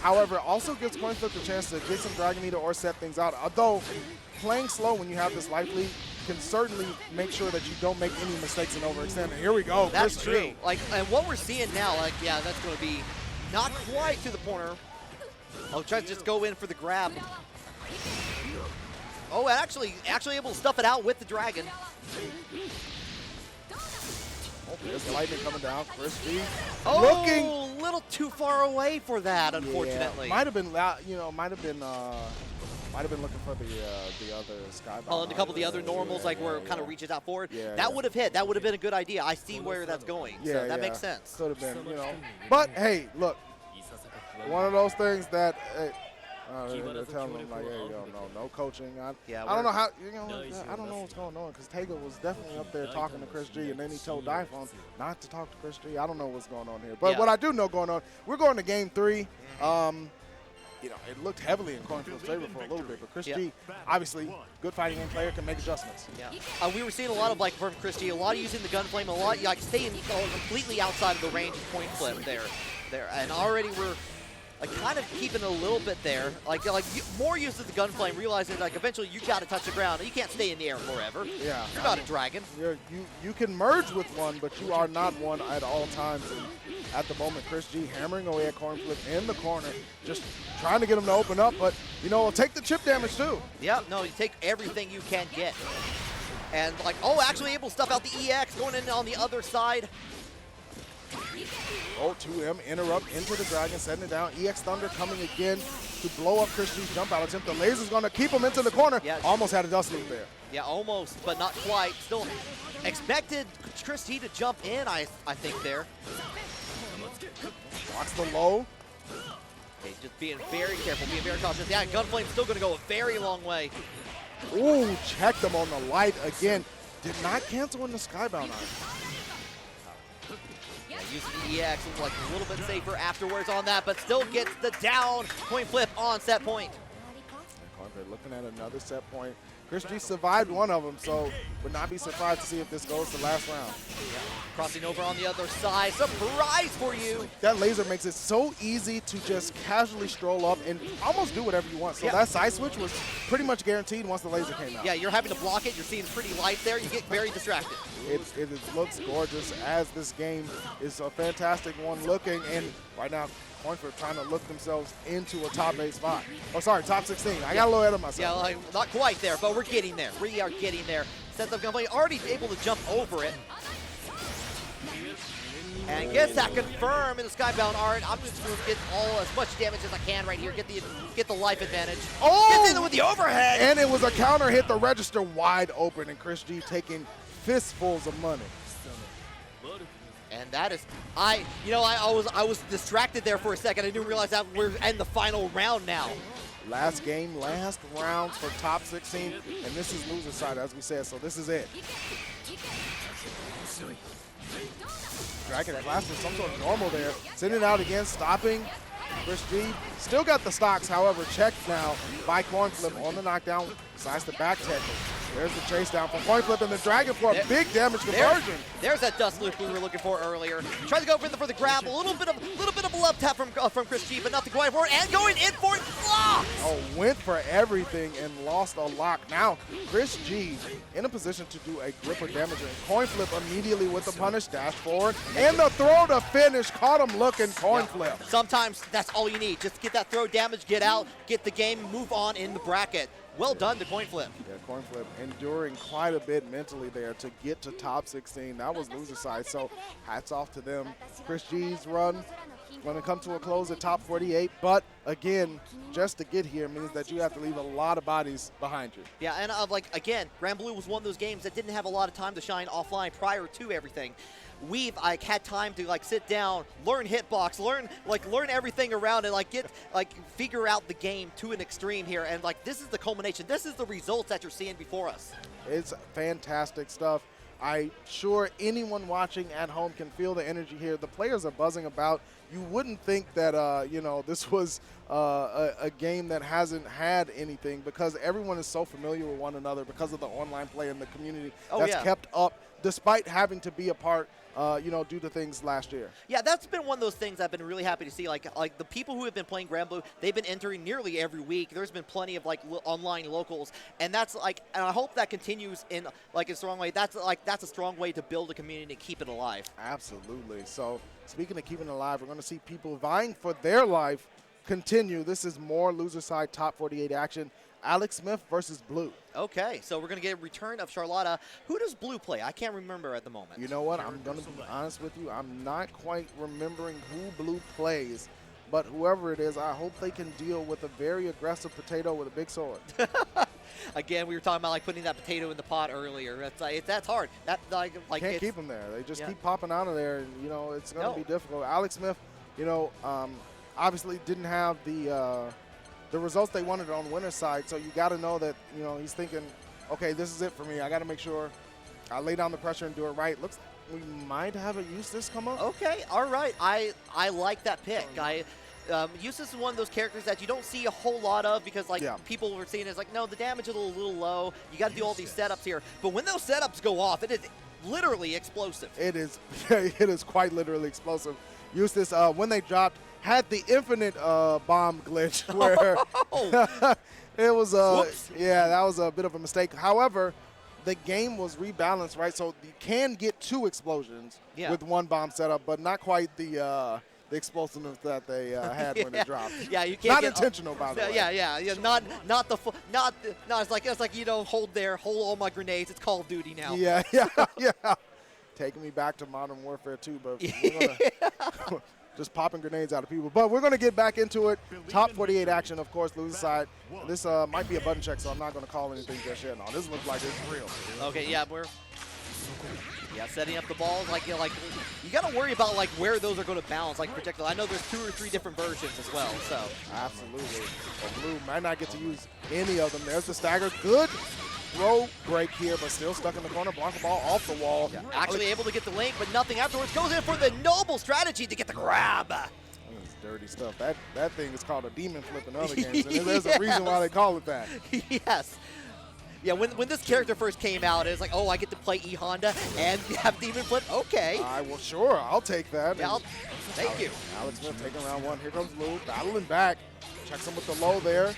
[SPEAKER 1] However, also gives coin flip the chance to get some Dragon meter or set things out. Although, playing slow when you have this life lead can certainly make sure that you don't make any mistakes and overextend. And here we go,
[SPEAKER 2] That's
[SPEAKER 1] Chris
[SPEAKER 2] true.
[SPEAKER 1] G.
[SPEAKER 2] Like, and what we're seeing now, like, yeah, that's going to be not quite to the corner. I'll try to just go in for the grab. Oh, actually able to stuff it out with the dragon.
[SPEAKER 1] There's the lightning coming down. Chris G
[SPEAKER 2] Oh,
[SPEAKER 1] looking
[SPEAKER 2] a little too far away for that, unfortunately.
[SPEAKER 1] Yeah, might have been looking for the other skybound.
[SPEAKER 2] Oh, and a couple of the other normals, like where it kind of reaches out forward.
[SPEAKER 1] Yeah,
[SPEAKER 2] that would have hit. That would have been a good idea. I see where that's going.
[SPEAKER 1] Yeah,
[SPEAKER 2] so that makes sense.
[SPEAKER 1] Could have been, But hey, look, one of those things that they're telling them like, hey, no coaching. I don't know how, I don't know what's going on because Tega was definitely up there talking to Chris G, and then he told Dyphone not to talk to Chris G. I don't know what's going on here, but what I do know going on, we're going to game 3. It looked heavily in coin flip's favor for a little bit, but Chris G, obviously, good fighting game player, can make adjustments.
[SPEAKER 2] Yeah. We were seeing a lot of, like, from Chris G, a lot of using the gun flame, a lot, like, staying completely outside of the range of point flip there. And already we're, like, kind of keeping a little bit there. Like more use of the gun flame, realizing, like, eventually you got to touch the ground. You can't stay in the air forever. Yeah. You're not a dragon.
[SPEAKER 1] You can merge with one, but you are not one at all times. And at the moment, Chris G hammering away at coin flip in the corner, just trying to get him to open up, but, take the chip damage too.
[SPEAKER 2] Yeah, no, you take everything you can get. And, like, actually able to stuff out the EX, going in on the other side.
[SPEAKER 1] 2M interrupt into the dragon, setting it down. EX Thunder coming again to blow up Chris G's jump out attempt. The laser's going to keep him into the corner.
[SPEAKER 2] Yeah.
[SPEAKER 1] Almost had a dust loop there.
[SPEAKER 2] Yeah, almost, but not quite. Still expected Chris G to jump in, I think, there.
[SPEAKER 1] Blocks the low.
[SPEAKER 2] Okay, just being very careful, being very cautious. Yeah, Gunflame's still going to go a very long way.
[SPEAKER 1] Ooh, checked him on the light again. Did not cancel in the skybound item.
[SPEAKER 2] Using the EX was like a little bit safer afterwards on that, but still gets the down point flip on set point.
[SPEAKER 1] Looking at another set point. Chris G survived one of them, so would not be surprised to see if this goes to last round.
[SPEAKER 2] Yeah. Crossing over on the other side. Surprise for you.
[SPEAKER 1] That laser makes it so easy to just casually stroll up and almost do whatever you want. So that side switch was pretty much guaranteed once the laser came out.
[SPEAKER 2] Yeah, you're having to block it. You're seeing pretty light there. You get very distracted.
[SPEAKER 1] It looks gorgeous as this game is a fantastic one looking. And right now, Coinford trying to look themselves into a top 8 spot. Oh, sorry, top 16. I got a little ahead of myself.
[SPEAKER 2] Yeah, like, not quite there, but we're getting there. We are getting there. Sets up Gunplay, already able to jump over it. And gets that confirm in the Skybound Art. I'm just going to get as much damage as I can right here. Get the life advantage.
[SPEAKER 1] Oh!
[SPEAKER 2] Gets in with the overhead!
[SPEAKER 1] And it was a counter hit, the register wide open, and Chris G taking fistfuls of money.
[SPEAKER 2] And that is, I was distracted there for a second. I didn't realize that we're in the final round now.
[SPEAKER 1] Last game, last rounds for top 16, and this is loser side, as we said, so this is it. Dragon Blast with some sort of normal there. Sending it out again, stopping Chris G. Still got the stocks, however, checked now by Coinflip on the knockdown. Decides the back tech. There's the chase down from Coinflip, and the Dragon for a big damage conversion.
[SPEAKER 2] There's that dust loop we were looking for earlier. Tried to go for the grab, a little bit of a love tap from Chris G, but nothing going for it, and going in for it.
[SPEAKER 1] Oh, went for everything and lost a lock. Now, Chris G in a position to do a gripper damage, and Coinflip immediately with the punish, dash forward, and the throw to finish. Caught him looking, Coinflip.
[SPEAKER 2] Yeah. Sometimes that's all you need. Just get that throw damage, get out, get the game, move on in the bracket. Well done to Coinflip.
[SPEAKER 1] Yeah, Coinflip enduring quite a bit mentally there to get to top 16. That was loser side, so hats off to them. Chris G's run going to come to a close at top 48, but again, just to get here means that you have to leave a lot of bodies behind you.
[SPEAKER 2] Yeah, and again, Granblue was one of those games that didn't have a lot of time to shine offline prior to everything. We've had time to sit down, learn hitbox, learn everything around it, figure out the game to an extreme here, and this is the culmination. This is the results that you're seeing before us.
[SPEAKER 1] It's fantastic stuff. I'm sure anyone watching at home can feel the energy here. The players are buzzing about. You wouldn't think that this was a game that hasn't had anything, because everyone is so familiar with one another because of the online play and the community that's kept up despite having to be a part due to things last year. Yeah,
[SPEAKER 2] that's been one of those things I've been really happy to see. Like the people who have been playing Granblue, they've been entering nearly every week. There's been plenty of online locals, and that's and I hope that continues in a strong way. That's a strong way to build a community and keep it alive.
[SPEAKER 1] Absolutely. So speaking of keeping it alive, we're going to see people vying for their life continue. This is more loser side top 48 action. Alex Smith versus Blue.
[SPEAKER 2] Okay, so we're going to get a return of Charlotta. Who does Blue play? I can't remember at the moment.
[SPEAKER 1] You know what? I'm going to be honest with you. I'm not quite remembering who Blue plays, but whoever it is, I hope they can deal with a very aggressive potato with a big sword.
[SPEAKER 2] Again, we were talking about putting that potato in the pot earlier. That's hard.
[SPEAKER 1] Can't keep them there. They just keep popping out of there, and it's going to be difficult. Alex Smith, obviously didn't have the results they wanted on winner's side, so you got to know that he's thinking, okay, this is it for me. I got to make sure I lay down the pressure and do it right. Looks like we might have a Eustace come up.
[SPEAKER 2] Okay, all right. I like that pick. Eustace is one of those characters that you don't see a whole lot of because people were seeing it as no, the damage is a little low. You got to do all these setups here, but when those setups go off, it is literally explosive.
[SPEAKER 1] It is. It is quite literally explosive. Eustace, when they dropped, had the infinite bomb glitch where it was that was a bit of a mistake. However, the game was rebalanced, right? So you can get 2 explosions with 1 bomb setup, but not quite the explosiveness that they had when it dropped.
[SPEAKER 2] Yeah, you can't.
[SPEAKER 1] Not intentional, by the way.
[SPEAKER 2] Yeah. Not it's like hold all my grenades. It's Call of Duty now.
[SPEAKER 1] Yeah. Taking me back to Modern Warfare 2, but we're gonna just popping grenades out of people. But we're going to get back into it. Top 48 action, of course, loser side. This might be a button check, so I'm not going to call anything just yet. No, this looks like it's real.
[SPEAKER 2] Okay, yeah, setting up the balls. You got to worry about where those are going to bounce, projectile. I know there's 2 or 3 different versions as well. So
[SPEAKER 1] absolutely. Well, Blue might not get to use any of them. There's the stagger. Good throw break here, but still stuck in the corner. Blanca ball off the wall.
[SPEAKER 2] Yeah. Actually able to get the link, but nothing afterwards. Goes in for the noble strategy to get the grab.
[SPEAKER 1] That's dirty stuff. That thing is called a demon flip in other games, and there's a reason why they call it that.
[SPEAKER 2] Yes. Yeah, when this character first came out, it was like, oh, I get to play E Honda and have demon flip. Okay.
[SPEAKER 1] Well, sure, I'll take that.
[SPEAKER 2] Yeah, thank you.
[SPEAKER 1] Alex Smith taking round 1. Here comes Lou, battling back. Checks him with the low there.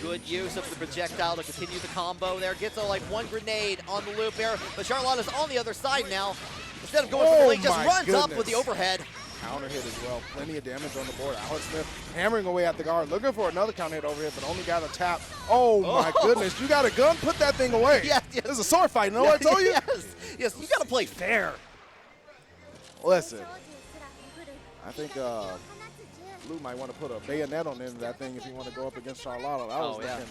[SPEAKER 2] Good use of the projectile to continue the combo there. Gets 1 grenade on the loop there. But Charlotta's on the other side now. Instead of going for the link, just runs up with the overhead.
[SPEAKER 1] Counter hit as well. Plenty of damage on the board. Alex Smith hammering away at the guard. Looking for another counter hit over here, but only got a tap. Oh my goodness. You got a gun? Put that thing away.
[SPEAKER 2] Yes.
[SPEAKER 1] This is a sword fight. You know what I told you?
[SPEAKER 2] Yes. You got to play fair.
[SPEAKER 1] Listen. I think Blue might want to put a bayonet on the end of that thing if you want to go up against Charlotta. That was looking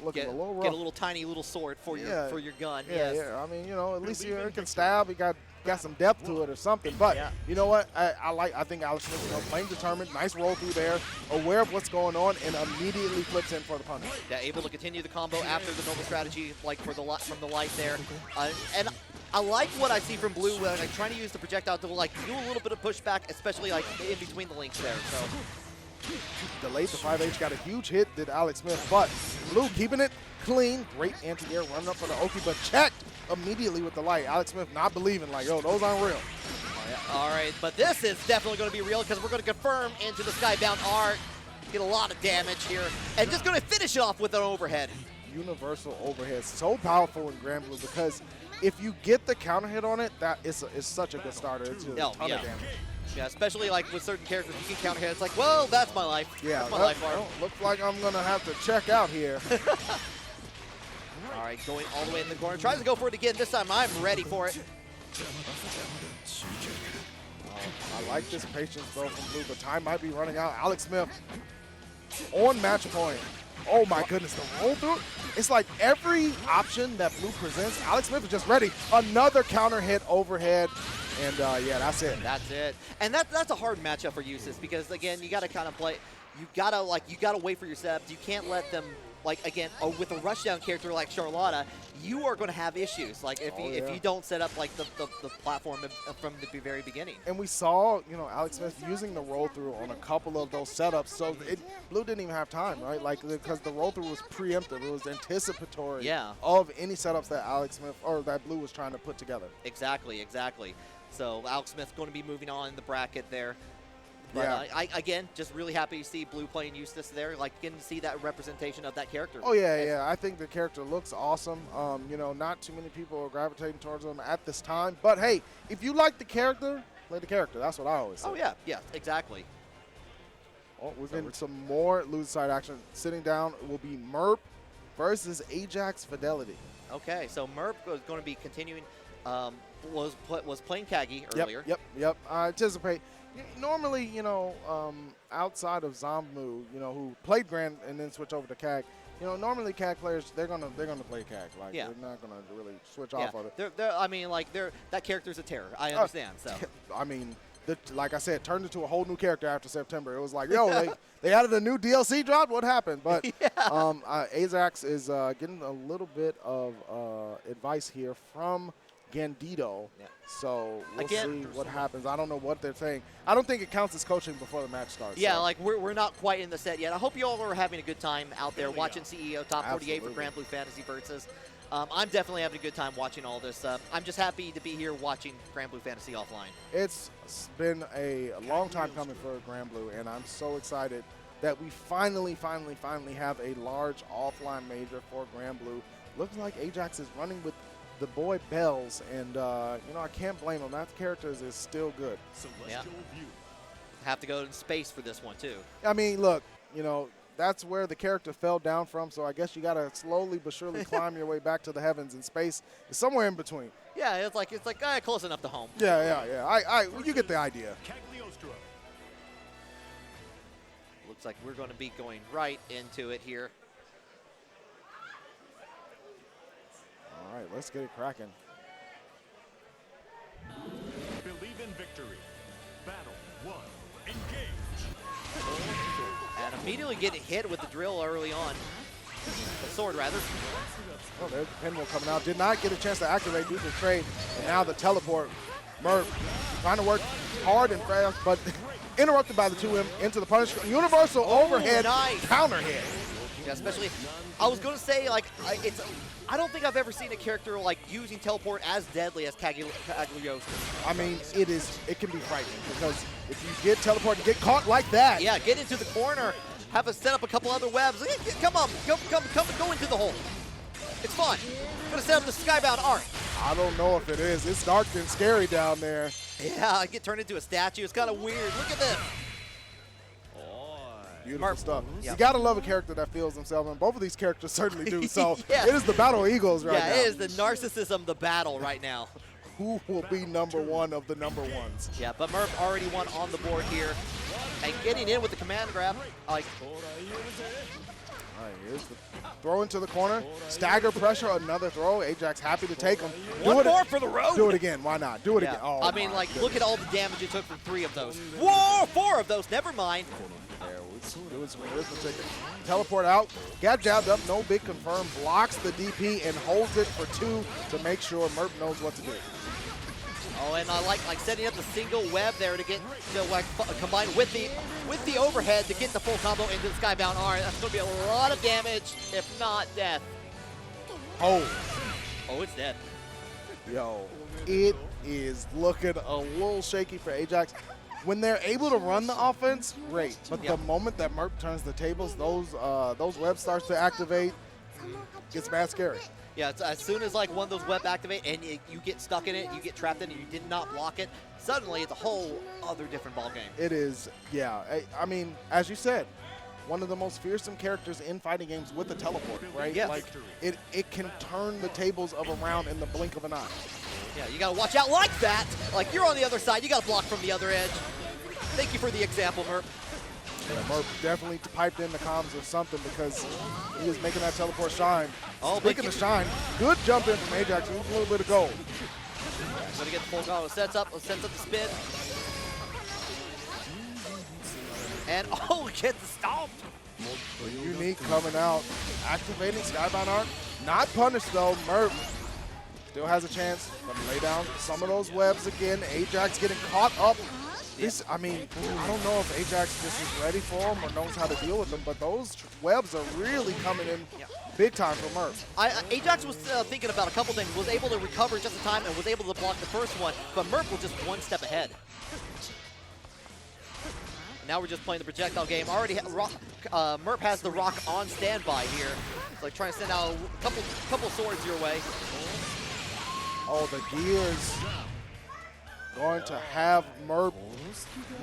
[SPEAKER 1] looking a little rough.
[SPEAKER 2] Get a little tiny little sword for your gun.
[SPEAKER 1] Yeah,
[SPEAKER 2] yes.
[SPEAKER 1] yeah. I mean, you know, at least you can stab. You got some depth to it or something. But you know what? I think Alex Smith, you know, playing determined, nice roll through there, aware of what's going on, and immediately flips in for the punish.
[SPEAKER 2] Yeah, able to continue the combo after the normal strategy, like for the from the light there. And I like what I see from Blue, like trying to use the projectile to like do a little bit of pushback, especially like in between the links there. So.
[SPEAKER 1] Delayed the 5H, got a huge hit, did Alex Smith, but Blue keeping it clean. Great anti-air, running up for the Oki, but checked immediately with the light. Alex Smith not believing, like, yo, those aren't real.
[SPEAKER 2] All right, but this is definitely going to be real because we're going to confirm into the Skybound Art, get a lot of damage here, and just going to finish it off with an overhead.
[SPEAKER 1] Universal overhead, so powerful in Granblue because if you get the counter hit on it, that is such a good starter. It's just a ton of damage.
[SPEAKER 2] Yeah, especially like with certain characters, you can counter hit. It's like, well, that's my life.
[SPEAKER 1] Yeah,
[SPEAKER 2] that's my life art.
[SPEAKER 1] Looks like I'm gonna have to check out here.
[SPEAKER 2] All right, going all the way in the corner. Tries to go for it again. This time, I'm ready for it.
[SPEAKER 1] I like this patience though from Blue, but time might be running out. Alex Smith on match point. Oh my goodness, the roll through. It's like every option that Blue presents, Alex Smith is just ready. Another counter hit overhead. And yeah, that's it.
[SPEAKER 2] That's it. And that's a hard matchup for Usis because again, you got to kind of play. You gotta wait for your setups. You can't let them again with a rushdown character like Charlotta. You are going to have issues. Like if you don't set up like the platform from the very beginning.
[SPEAKER 1] And we saw Alex Smith using the roll through on a couple of those setups. So Blue didn't even have time, right? Like because the roll through was preemptive. It was anticipatory of any setups that Alex Smith or that Blue was trying to put together.
[SPEAKER 2] Exactly. So Alex Smith going to be moving on in the bracket there. But I again, just really happy to see Blue playing Eustace there, like getting to see that representation of that character.
[SPEAKER 1] Oh, yeah. I think the character looks awesome. Not too many people are gravitating towards him at this time. But, hey, if you like the character, play the character. That's what I always say.
[SPEAKER 2] Oh, yeah, exactly.
[SPEAKER 1] Oh, we've been some more lose side action. Sitting down will be Merp versus Ajax Fidelity.
[SPEAKER 2] Okay, so Merp was going to be continuing, was playing Kagi earlier.
[SPEAKER 1] Yep. I anticipate. Normally, outside of Zombu, who played Grand and then switch over to CAG, normally CAG players they're gonna play CAG. Like they're not gonna really switch off of it.
[SPEAKER 2] That character's a terror. I understand. So
[SPEAKER 1] I mean, like I said, turned into a whole new character after September. It was like, yo, they added a new DLC drop. What happened? But Ajax is getting a little bit of advice here from Gandito, so we'll see what happens. I don't know what they're saying. I don't think it counts as coaching before the match starts.
[SPEAKER 2] Yeah, so. Like we're not quite in the set yet. I hope you all are having a good time out there watching CEO Top 48 for Granblue Fantasy Versus. I'm definitely having a good time watching all this. I'm just happy to be here watching Granblue Fantasy offline.
[SPEAKER 1] It's been a long time coming for Granblue, and I'm so excited that we finally have a large offline major for Granblue. Looks like Ajax is running with the boy Bells, and I can't blame him. That character is still good.
[SPEAKER 2] Have to go in space for this one too.
[SPEAKER 1] I mean, look, that's where the character fell down from, so I guess you got to slowly but surely climb your way back to the heavens, and space is somewhere in between.
[SPEAKER 2] Yeah, it's like close enough to home.
[SPEAKER 1] Yeah. You get the idea.
[SPEAKER 2] Looks like we're going to be going right into it here.
[SPEAKER 1] All right, let's get it cracking.
[SPEAKER 3] Believe in victory. Battle 1. Engage.
[SPEAKER 2] And immediately getting hit with the drill early on. The sword, rather.
[SPEAKER 1] Oh, there's the pinwheel coming out. Did not get a chance to activate due to the trade. And now the teleport. Merp trying to work hard and fast, but interrupted by the 2M into the punish. Universal overhead counter hit.
[SPEAKER 2] Yeah, especially, I was going to say, I don't think I've ever seen a character using teleport as deadly as Cagliostro.
[SPEAKER 1] I mean, it can be frightening because if you get teleport and get caught like that.
[SPEAKER 2] Yeah, get into the corner, have us set up a couple other webs. Come on, go into the hole. It's fun. I'm going to set up the Skybound Art.
[SPEAKER 1] I don't know if it is. It's dark and scary down there.
[SPEAKER 2] Yeah, I get turned into a statue. It's kind of weird. Look at this.
[SPEAKER 1] Beautiful stuff. You gotta love a character that feels themselves, and both of these characters certainly do. So it is the battle of egos right now.
[SPEAKER 2] Yeah, it is the narcissism, the battle right now.
[SPEAKER 1] Who will be #1 of the #1s?
[SPEAKER 2] Yeah, but Murph already won on the board here, and getting in with the command grab.
[SPEAKER 1] All All right, here's the throw into the corner. Stagger pressure, another throw. Ajax happy to take him.
[SPEAKER 2] One more for the road.
[SPEAKER 1] Do it again. Why not? Do it
[SPEAKER 2] Yeah.
[SPEAKER 1] again. Oh,
[SPEAKER 2] I mean,
[SPEAKER 1] my
[SPEAKER 2] like,
[SPEAKER 1] goodness.
[SPEAKER 2] look at all the damage it took from 3 of those. Whoa, 4 of those. Never mind.
[SPEAKER 1] Doing some arithmetic. Teleport out. Got jabbed up. No big confirm. Blocks the DP and holds it for 2 to make sure Merp knows what to do.
[SPEAKER 2] Oh, and I like setting up the single web there to get to like combine with the overhead to get the full combo into the skybound arm. That's going to be a lot of damage, if not death.
[SPEAKER 1] Oh,
[SPEAKER 2] it's dead.
[SPEAKER 1] yo, it is looking a little shaky for Ajax. When they're able to run the offense, great. But the moment that Merp turns the tables, those webs starts to activate, gets bad scary.
[SPEAKER 2] Yeah, it's, as soon as like one of those web activate and you get stuck in it, you get trapped in it, you did not block it, suddenly it's a whole other different ball game.
[SPEAKER 1] It is, yeah. I mean, as you said, one of the most fearsome characters in fighting games with the teleport, right?
[SPEAKER 2] Yes.
[SPEAKER 1] Like, it can turn the tables of a round in the blink of an eye.
[SPEAKER 2] Yeah, you gotta watch out like that. Like you're on the other side, you gotta block from the other edge. Thank you for the example, Merp.
[SPEAKER 1] Yeah, Merp definitely piped in the comms or something because he was making that teleport shine.
[SPEAKER 2] Oh,
[SPEAKER 1] Speaking of shine, good jump in from Ajax, a little bit of gold.
[SPEAKER 2] Gonna get the full combo. Sets up the spin. And gets stomped.
[SPEAKER 1] Unique coming out, activating Skybound Arc. Not punished though, Merp still has a chance. Gonna lay down some of those webs again. Ajax getting caught up. This, I mean, I don't know if Ajax just is ready for them or knows how to deal with them, but those webs are really coming in big time for Merp.
[SPEAKER 2] Ajax was thinking about a couple things. Was able to recover just in time and was able to block the first one, but Merp was just one step ahead. Now we're just playing the projectile game. Already, Merp has the rock on standby here. It's like trying to send out a couple swords your way.
[SPEAKER 1] Oh, the gears going to have Merp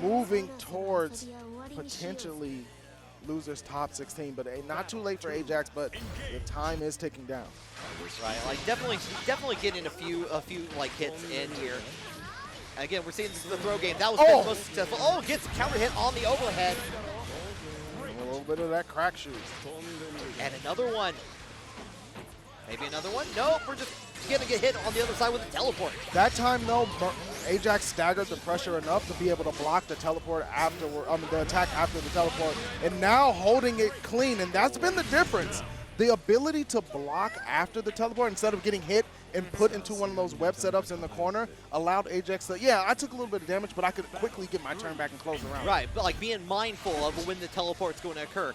[SPEAKER 1] moving towards potentially losers top 16, but not too late for Ajax, but the time is ticking down.
[SPEAKER 2] Right, like definitely getting a few like hits in here. Again, we're seeing the throw game. That was the most successful. Oh, gets counter hit on the overhead.
[SPEAKER 1] A little bit of that crack shoot.
[SPEAKER 2] And another one. Maybe another one? Nope, we're just gonna get hit on the other side with a teleport.
[SPEAKER 1] That time though, Ajax staggered the pressure enough to be able to block the teleport afterward, the attack after the teleport, and now holding it clean, and that's been the difference. The ability to block after the teleport instead of getting hit and put into one of those web setups in the corner allowed Ajax to, yeah, I took a little bit of damage, but I could quickly get my turn back and close the round.
[SPEAKER 2] Right, but like being mindful of when the teleport's going to occur.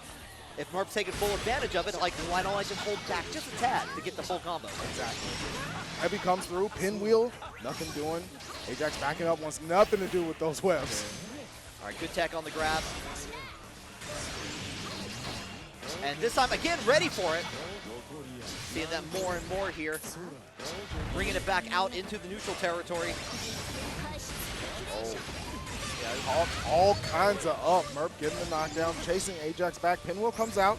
[SPEAKER 2] If Merp's taking full advantage of it, like why don't I just hold back just a tad to get the full combo?
[SPEAKER 1] Exactly. Heavy comes through, pinwheel, nothing doing. Ajax backing up, wants nothing to do with those webs.
[SPEAKER 2] All right, good tech on the grab. And this time, again, ready for it. Seeing that more and more here. Bringing it back out into the neutral territory.
[SPEAKER 1] Oh. Yeah, all kinds of up. Merp getting the knockdown, chasing Ajax back. Pinwheel comes out.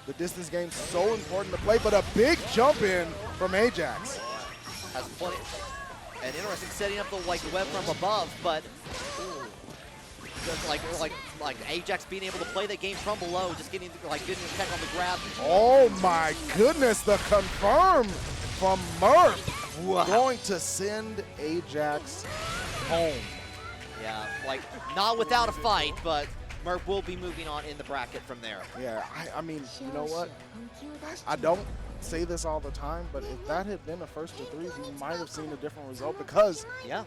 [SPEAKER 1] The distance game's so important to play, but a big jump in from Ajax.
[SPEAKER 2] Has plenty. And interesting setting up the web from above, but just like Ajax being able to play that game from below, just getting the tech on the grab.
[SPEAKER 1] Oh my goodness, the confirm from Merp.
[SPEAKER 2] Wow.
[SPEAKER 1] Going to send Ajax home.
[SPEAKER 2] Yeah, like not without a fight, but Merp will be moving on in the bracket from there.
[SPEAKER 1] Yeah, I mean, you know what? I don't say this all the time, but if that had been a first to threes, you might have seen a different result because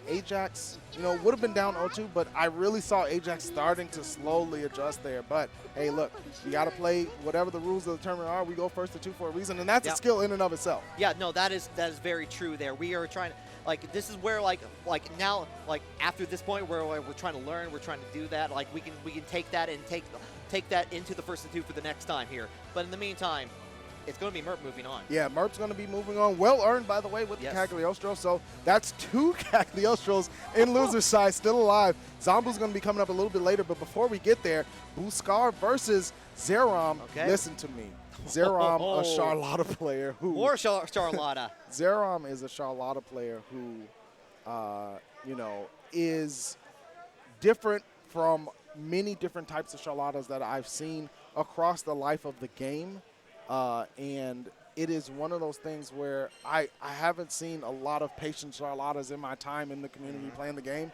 [SPEAKER 1] Ajax, would have been down 0-2, but I really saw Ajax starting to slowly adjust there. But hey, look, you got to play whatever the rules of the tournament are. We go first to 2 for a reason, and that's a skill in and of itself.
[SPEAKER 2] Yeah, no, that is very true there. We are trying to, this is where now after this point where we're trying to learn, we're trying to do that. Like we can take that and take that into the first to 2 for the next time here. But in the meantime, it's going to be Merp moving on.
[SPEAKER 1] Yeah, Merp's going to be moving on. Well earned, by the way, with the Cagliostro. So that's 2 Cagliostros in loser's side still alive. Zombu's going to be coming up a little bit later. But before we get there, Buscar versus Zeram. Okay. Listen to me. Zeram, a Charlotta player who...
[SPEAKER 2] More Charlotta.
[SPEAKER 1] Zeram is a Charlotta player who, is different from many different types of Charlottas that I've seen across the life of the game. And it is one of those things where I haven't seen a lot of patient Charlottas in my time in the community playing the game.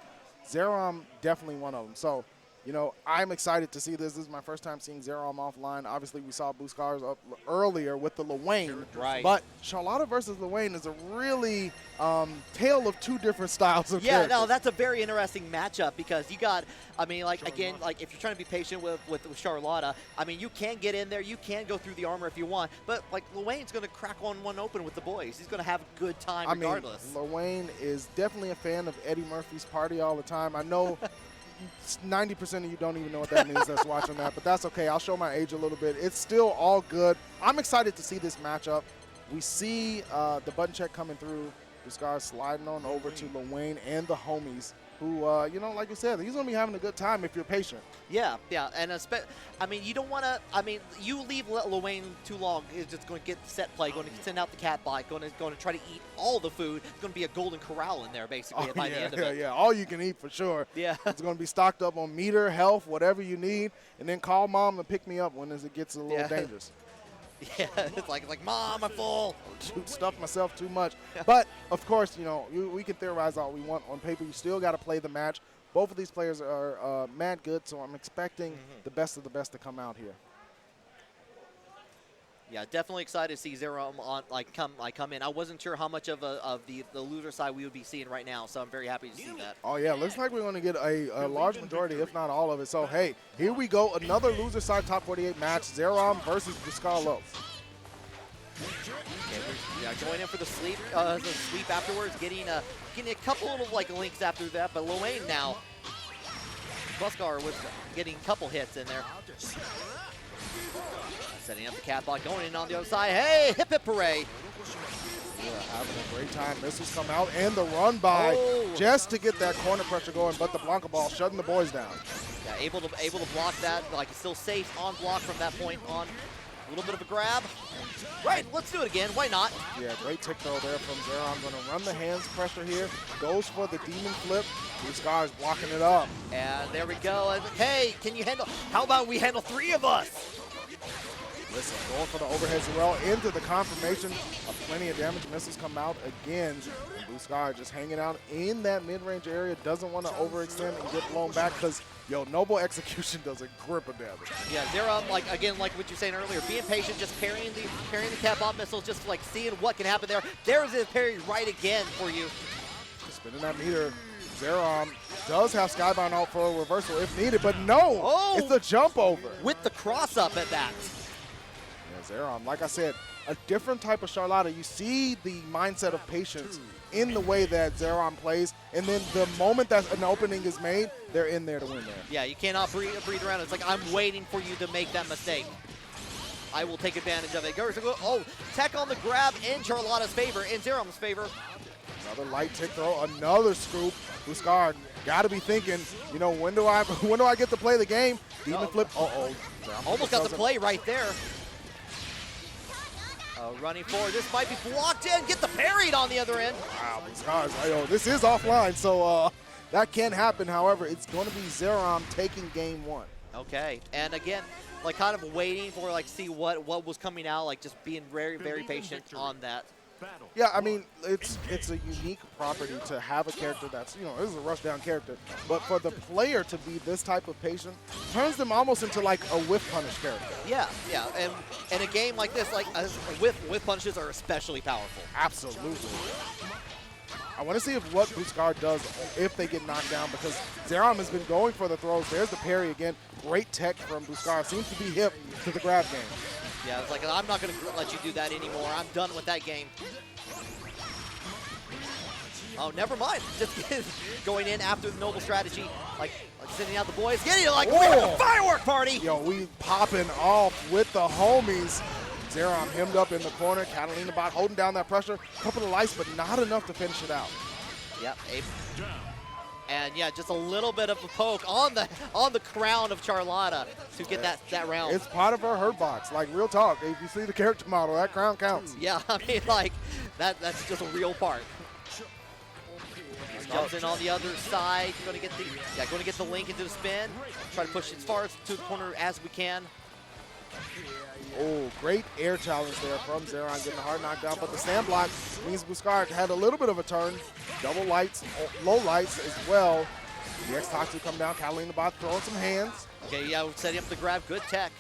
[SPEAKER 1] Zerom, definitely one of them. So, you know, I'm excited to see this. This is my first time seeing Zerom offline. Obviously, we saw Buscar's up earlier with the Luane.
[SPEAKER 2] Right.
[SPEAKER 1] But Charlotta versus Luane is a really tale of two different styles of
[SPEAKER 2] Yeah,
[SPEAKER 1] characters.
[SPEAKER 2] no, that's a very interesting matchup because you got, I mean, like, again, like, if you're trying to be patient with Charlotta, I mean, you can get in there, you can go through the armor if you want, but, like, Luane's going to crack one open with the boys. He's going to have a good time regardless.
[SPEAKER 1] I mean, Luane is definitely a fan of Eddie Murphy's Party all the time. I know 90% of you don't even know what that means that's watching that, but that's okay. I'll show my age a little bit. It's still all good. I'm excited to see this matchup. We see the button check coming through. Buscar sliding on over to Luane and the homies who, you know, like you said, he's going to be having a good time if you're patient.
[SPEAKER 2] Yeah, and I mean, you don't want to. I mean, you leave Luane too long, it's just going to get set play, going to send out the cat bite, going to try to eat all the food. It's going to be a golden corral in there, basically, by the end of it.
[SPEAKER 1] Yeah, all you can eat for sure.
[SPEAKER 2] Yeah,
[SPEAKER 1] it's going to be stocked up on meter, health, whatever you need, and then call mom and pick me up when it gets a little dangerous.
[SPEAKER 2] Yeah, it's like, Mom, I'm full.
[SPEAKER 1] Stuffed myself too much. But, of course, you know, we can theorize all we want. On paper, you still got to play the match. Both of these players are mad good, so I'm expecting the best of the best to come out here.
[SPEAKER 2] Yeah, definitely excited to see Zerom on come in. I wasn't sure how much of the loser side we would be seeing right now, so I'm very happy to see that.
[SPEAKER 1] Oh yeah, looks like we're going to get a large majority, if not all of it. So hey, here we go, another loser side top 48 match: Zerom versus Buscar Low.
[SPEAKER 2] Yeah, going in for the sweep afterwards, getting a couple of like links after that, but Luane now, Buscar was getting a couple hits in there. Setting up the cat block, going in on the other side. Hey, hip hip hooray!
[SPEAKER 1] Yeah, having a great time. Missiles come out and the run by just to get that corner pressure going, but the Blanca ball shutting the boys down.
[SPEAKER 2] Yeah, able to block that. Like, it's still safe on block from that point on. A little bit of a grab. Right, let's do it again. Why not?
[SPEAKER 1] Yeah, great tick throw there from Zerom. Going to run the hands pressure here. Goes for the demon flip. Buscar is blocking it up.
[SPEAKER 2] And there we go. Hey, can you handle? How about we handle three of us?
[SPEAKER 1] Listen, going for the overhead as well into the confirmation of plenty of damage. Missiles come out again. And Buscar just hanging out in that mid-range area. Doesn't want to overextend and get blown back because, yo, Noble Execution does a grip of damage.
[SPEAKER 2] Yeah, Zerom, like, again, like what you're saying earlier, being patient, just parrying the cat bomb missiles, just like seeing what can happen there. There's his parry right again for you.
[SPEAKER 1] Spinning that meter. Zerom does have Skybound out for a reversal if needed, but no! It's the jump over.
[SPEAKER 2] With the cross up at that.
[SPEAKER 1] Zerom, like I said, a different type of Charlotta. You see the mindset of patience in the way that Zerom plays, and then the moment that an opening is made, they're in there to win there.
[SPEAKER 2] Yeah, you cannot breathe around. It's like, I'm waiting for you to make that mistake. I will take advantage of it. Oh, tech on the grab in Charlotta's favor, in Zerom's favor.
[SPEAKER 1] Another light tick throw, another scoop. Buscar got to be thinking, you know, when do I get to play the game? Demon flip.
[SPEAKER 2] Almost got the play right there. Running forward, this might be blocked in, get the parried on the other end.
[SPEAKER 1] Wow, Buscar, this is offline, so that can happen. However, it's going to be Zerom taking game one.
[SPEAKER 2] Okay, and again, like kind of waiting for like see what was coming out, like just being very, very patient on that.
[SPEAKER 1] Yeah, I mean, it's a unique property to have a character that's, you know, this is a rushdown character, but for the player to be this type of patient turns them almost into like a whiff punish character.
[SPEAKER 2] Yeah, and in a game like this, like whiff punishes are especially powerful.
[SPEAKER 1] Absolutely. I want to see what Buscar does if they get knocked down, because Zerom has been going for the throws. There's the parry again. Great tech from Buscar. Seems to be hip to the grab game.
[SPEAKER 2] Yeah, it's like, I'm not going to let you do that anymore. I'm done with that game. Oh, never mind. Just going in after the noble strategy, like sending out the boys, getting like a firework party.
[SPEAKER 1] Yo, we popping off with the homies. Zerom hemmed up in the corner. Catalina bot holding down that pressure. Couple of lights, but not enough to finish it out.
[SPEAKER 2] Yep. And yeah, just a little bit of a poke on the crown of Charlotta to get that round.
[SPEAKER 1] It's part of her hurt box. Like, real talk. If you see the character model, that crown counts.
[SPEAKER 2] Yeah, I mean, like, that's just a real part. Jumps in on the other side. Going to get the link into the spin. Try to push as far to the corner as we can.
[SPEAKER 1] Oh, great air challenge there from Zeron, getting the hard knockdown, but the stand block means Buscar had a little bit of a turn. Double lights, low lights as well. The X-Tatsu come down, Catalina Bot throwing some hands.
[SPEAKER 2] Okay, yeah, we're setting up the grab. Good tech.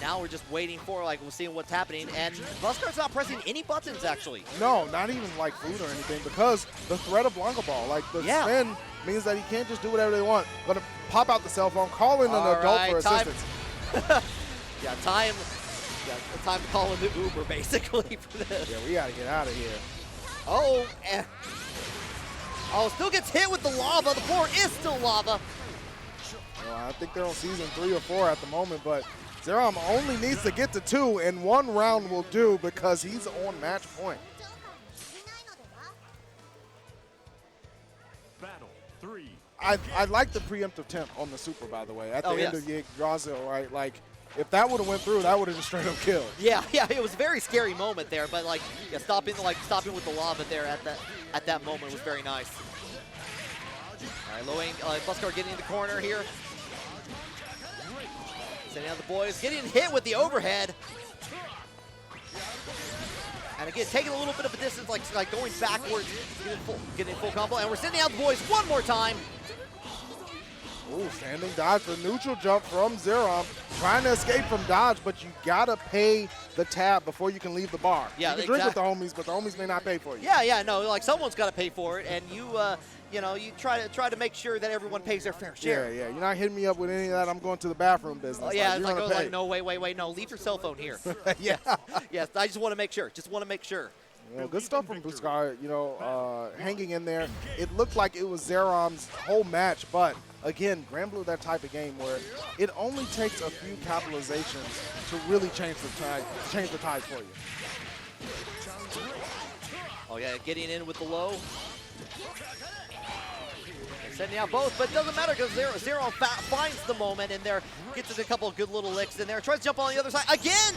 [SPEAKER 2] Now we're just waiting for, like, we're seeing what's happening, and Buscar's not pressing any buttons, actually.
[SPEAKER 1] No, not even like food or anything, because the threat of Blanca Ball, like the spin means that he can't just do whatever they want. Gonna pop out the cell phone, call in an adult for assistance.
[SPEAKER 2] Time to call in the Uber, basically, for this.
[SPEAKER 1] Yeah, we gotta get out of here.
[SPEAKER 2] Oh, still gets hit with the lava. The floor is still lava.
[SPEAKER 1] Well, I think they're on season 3 or 4 at the moment, but Zerom only needs to get to 2, and 1 round will do because he's on match point.
[SPEAKER 3] Battle 3.
[SPEAKER 1] I like the preemptive temp on the super, by the way, at the end of Yggdrasil, right? Like, if that would have went through, that would have just straight up killed.
[SPEAKER 2] Yeah, it was a very scary moment there, but like, yeah, stopping with the lava there at that moment was very nice. All right, Loane, Buscar getting in the corner here. Sending out the boys, getting hit with the overhead. And again, taking a little bit of a distance, like going backwards, getting full combo. And we're sending out the boys one more time.
[SPEAKER 1] Ooh, standing dodge for neutral jump from Zerom. Trying to escape from dodge, but you gotta pay the tab before you can leave the bar.
[SPEAKER 2] Yeah,
[SPEAKER 1] you can drink with the homies, but the homies may not pay for you.
[SPEAKER 2] Yeah, no, like someone's got to pay for it, and you try to make sure that everyone pays their fair share.
[SPEAKER 1] Yeah, you're not hitting me up with any of that. I'm going to the bathroom business.
[SPEAKER 2] Oh, yeah,
[SPEAKER 1] like,
[SPEAKER 2] no, wait, no, leave your cell phone here.
[SPEAKER 1] Yeah.
[SPEAKER 2] Yes, I just want to make sure.
[SPEAKER 1] Well, good stuff from Buscar, hanging in there. It looked like it was Zerom's whole match, but again, Granblue, that type of game where it only takes a few capitalizations to really change the tide for you.
[SPEAKER 2] Oh yeah, getting in with the low. And sending out both, but it doesn't matter because Zerom finds the moment in there, gets a couple of good little licks in there, tries to jump on the other side again.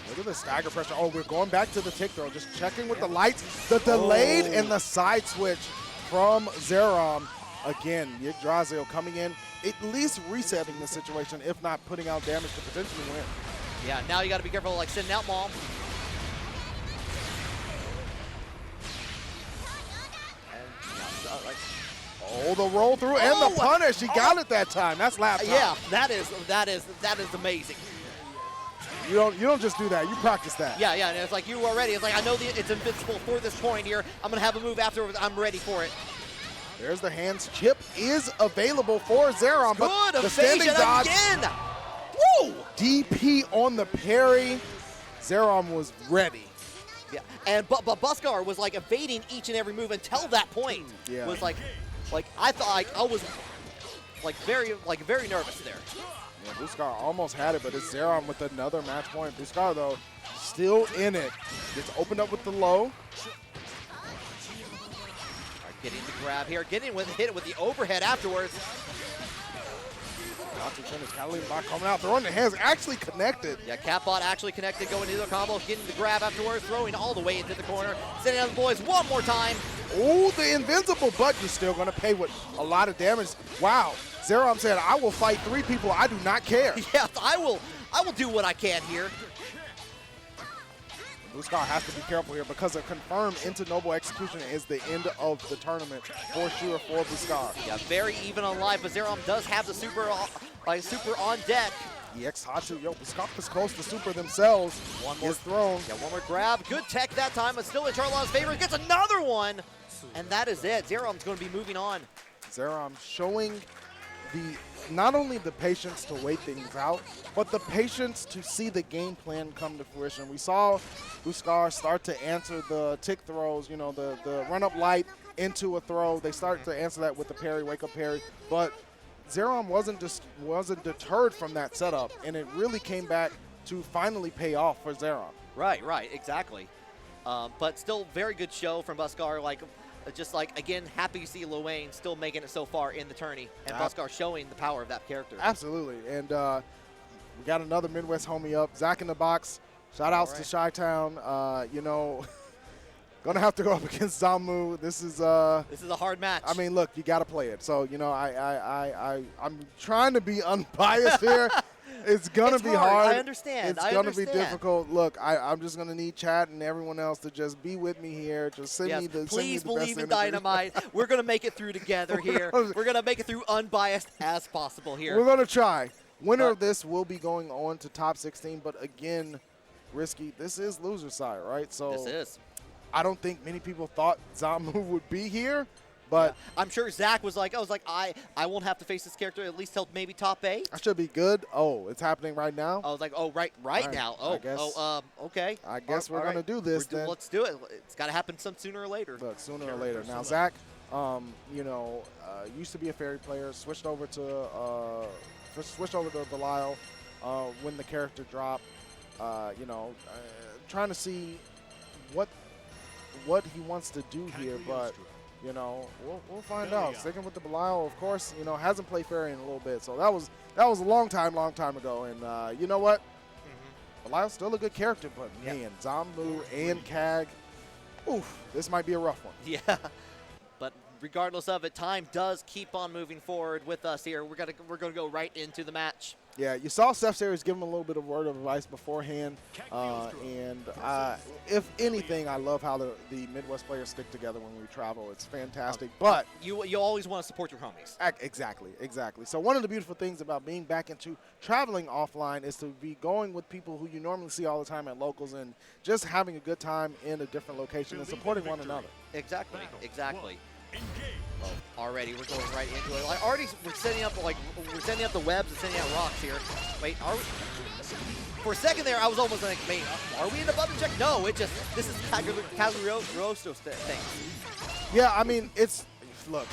[SPEAKER 1] Look at the stagger pressure. Oh, we're going back to the tick throw. Just checking with the lights. The delayed and the side switch from Zerom. Again, Yggdrasil coming in, at least resetting the situation, if not putting out damage to potentially win.
[SPEAKER 2] Yeah, now you got to be careful, like sending out Mom.
[SPEAKER 1] Oh, the roll through and the punish. He got it that time. That's lap time.
[SPEAKER 2] Yeah, that is amazing.
[SPEAKER 1] You don't just do that. You practice that.
[SPEAKER 2] Yeah, and it's like you are ready. It's like I know it's invincible for this point here. I'm gonna have a move afterwards. I'm ready for it.
[SPEAKER 1] There's the hands. Chip is available for Zerom, but
[SPEAKER 2] good
[SPEAKER 1] the standing dodge
[SPEAKER 2] again. Woo!
[SPEAKER 1] DP on the parry. Zerom was ready.
[SPEAKER 2] Yeah, and but Buscar was like evading each and every move until that point.
[SPEAKER 1] Yeah.
[SPEAKER 2] Was like I thought I was very nervous there.
[SPEAKER 1] Yeah, Buscar almost had it, but it's Zerom with another match point. Buscar, though, still in it. Gets opened up with the low.
[SPEAKER 2] Right, getting the grab here, hit it with the overhead afterwards.
[SPEAKER 1] Catalina Bot coming out, throwing the hands, actually connected.
[SPEAKER 2] Yeah, Catbot actually connected, going into the combo, getting the grab afterwards, throwing all the way into the corner, sending out the boys one more time.
[SPEAKER 1] Oh, the invincible, but you're still going to pay with a lot of damage. Wow. Zerom said, I will fight 3 people. I do not care.
[SPEAKER 2] Yes, I will do what I can here.
[SPEAKER 1] Buscar has to be careful here because a confirmed into Noble Execution is the end of the tournament for sure for Buscar.
[SPEAKER 2] Yeah, very even on life, but Zerom does have the super on deck.
[SPEAKER 1] EX Hatu, Buscar is close to super themselves.
[SPEAKER 2] One more
[SPEAKER 1] thrown.
[SPEAKER 2] Yeah, one more grab. Good tech that time, but still in Charlotte's favor. Gets another one, and that is it. Zerom's going to be moving on.
[SPEAKER 1] Zerom showing not only the patience to wait things out, but the patience to see the game plan come to fruition. We saw Buscar start to answer the tick throws, the run-up light into a throw. They started to answer that with the parry, wake-up parry, but Zerom wasn't deterred from that setup, and it really came back to finally pay off for Zerom.
[SPEAKER 2] Right, exactly. But still very good show from Buscar, again, happy to see Loane still making it so far in the tourney, and Buscar showing the power of that character.
[SPEAKER 1] Absolutely, and we got another Midwest homie up, Zach in the box. Shout outs to Chi-Town. Going Gonna have to go up against Zambu. This is
[SPEAKER 2] a hard match.
[SPEAKER 1] I mean, look, you got to play it. So, you know, I'm trying to be unbiased here. It's gonna be hard.
[SPEAKER 2] I understand.
[SPEAKER 1] It's gonna be difficult. Look, I'm just gonna need chat and everyone else to just be with me here. Just send me the
[SPEAKER 2] please
[SPEAKER 1] send me the
[SPEAKER 2] believe
[SPEAKER 1] best
[SPEAKER 2] in
[SPEAKER 1] energy.
[SPEAKER 2] Dynamite. We're gonna make it through together here. We're gonna make it through unbiased as possible here.
[SPEAKER 1] We're gonna try. Winner of this will be going on to top 16. But again, Risky, this is loser side, right? So
[SPEAKER 2] this is.
[SPEAKER 1] I don't think many people thought Zambu would be here. But
[SPEAKER 2] I'm sure Zach was like, I won't have to face this character at least till maybe top 8.
[SPEAKER 1] I should be good. Oh, it's happening right now?
[SPEAKER 2] I was like, oh, right now. Okay.
[SPEAKER 1] I guess we're going to do this then.
[SPEAKER 2] Let's do it. It's got to happen sooner or later.
[SPEAKER 1] Look, sooner or later. Now, Zach, you know, used to be a fairy player, switched over to Belial when the character dropped. You know, trying to see what he wants to do here, but you know, we'll find out. Sticking with the Belial, of course, you know, hasn't played fairy in a little bit, so that was a long time ago. And you know what? Belial's still a good character, but man, Zambu and Kag, oof, this might be a rough one.
[SPEAKER 2] Yeah, but regardless of it, time does keep on moving forward with us here. We're gonna go right into the match.
[SPEAKER 1] Yeah, you saw Steph Series give him a little bit of word of advice beforehand, and if anything, I love how the Midwest players stick together when we travel. It's fantastic, but
[SPEAKER 2] you always want to support your homies.
[SPEAKER 1] Exactly. So one of the beautiful things about being back into traveling offline is to be going with people who you normally see all the time at locals and just having a good time in a different location and supporting one another.
[SPEAKER 2] Exactly. Oh, already we're going right into it. Like already we're setting up the webs and sending out rocks here. Wait, are we? For a second there, I was almost like, wait, are we in a button check? No, this is Cagliostro thing.
[SPEAKER 1] Yeah, I mean look,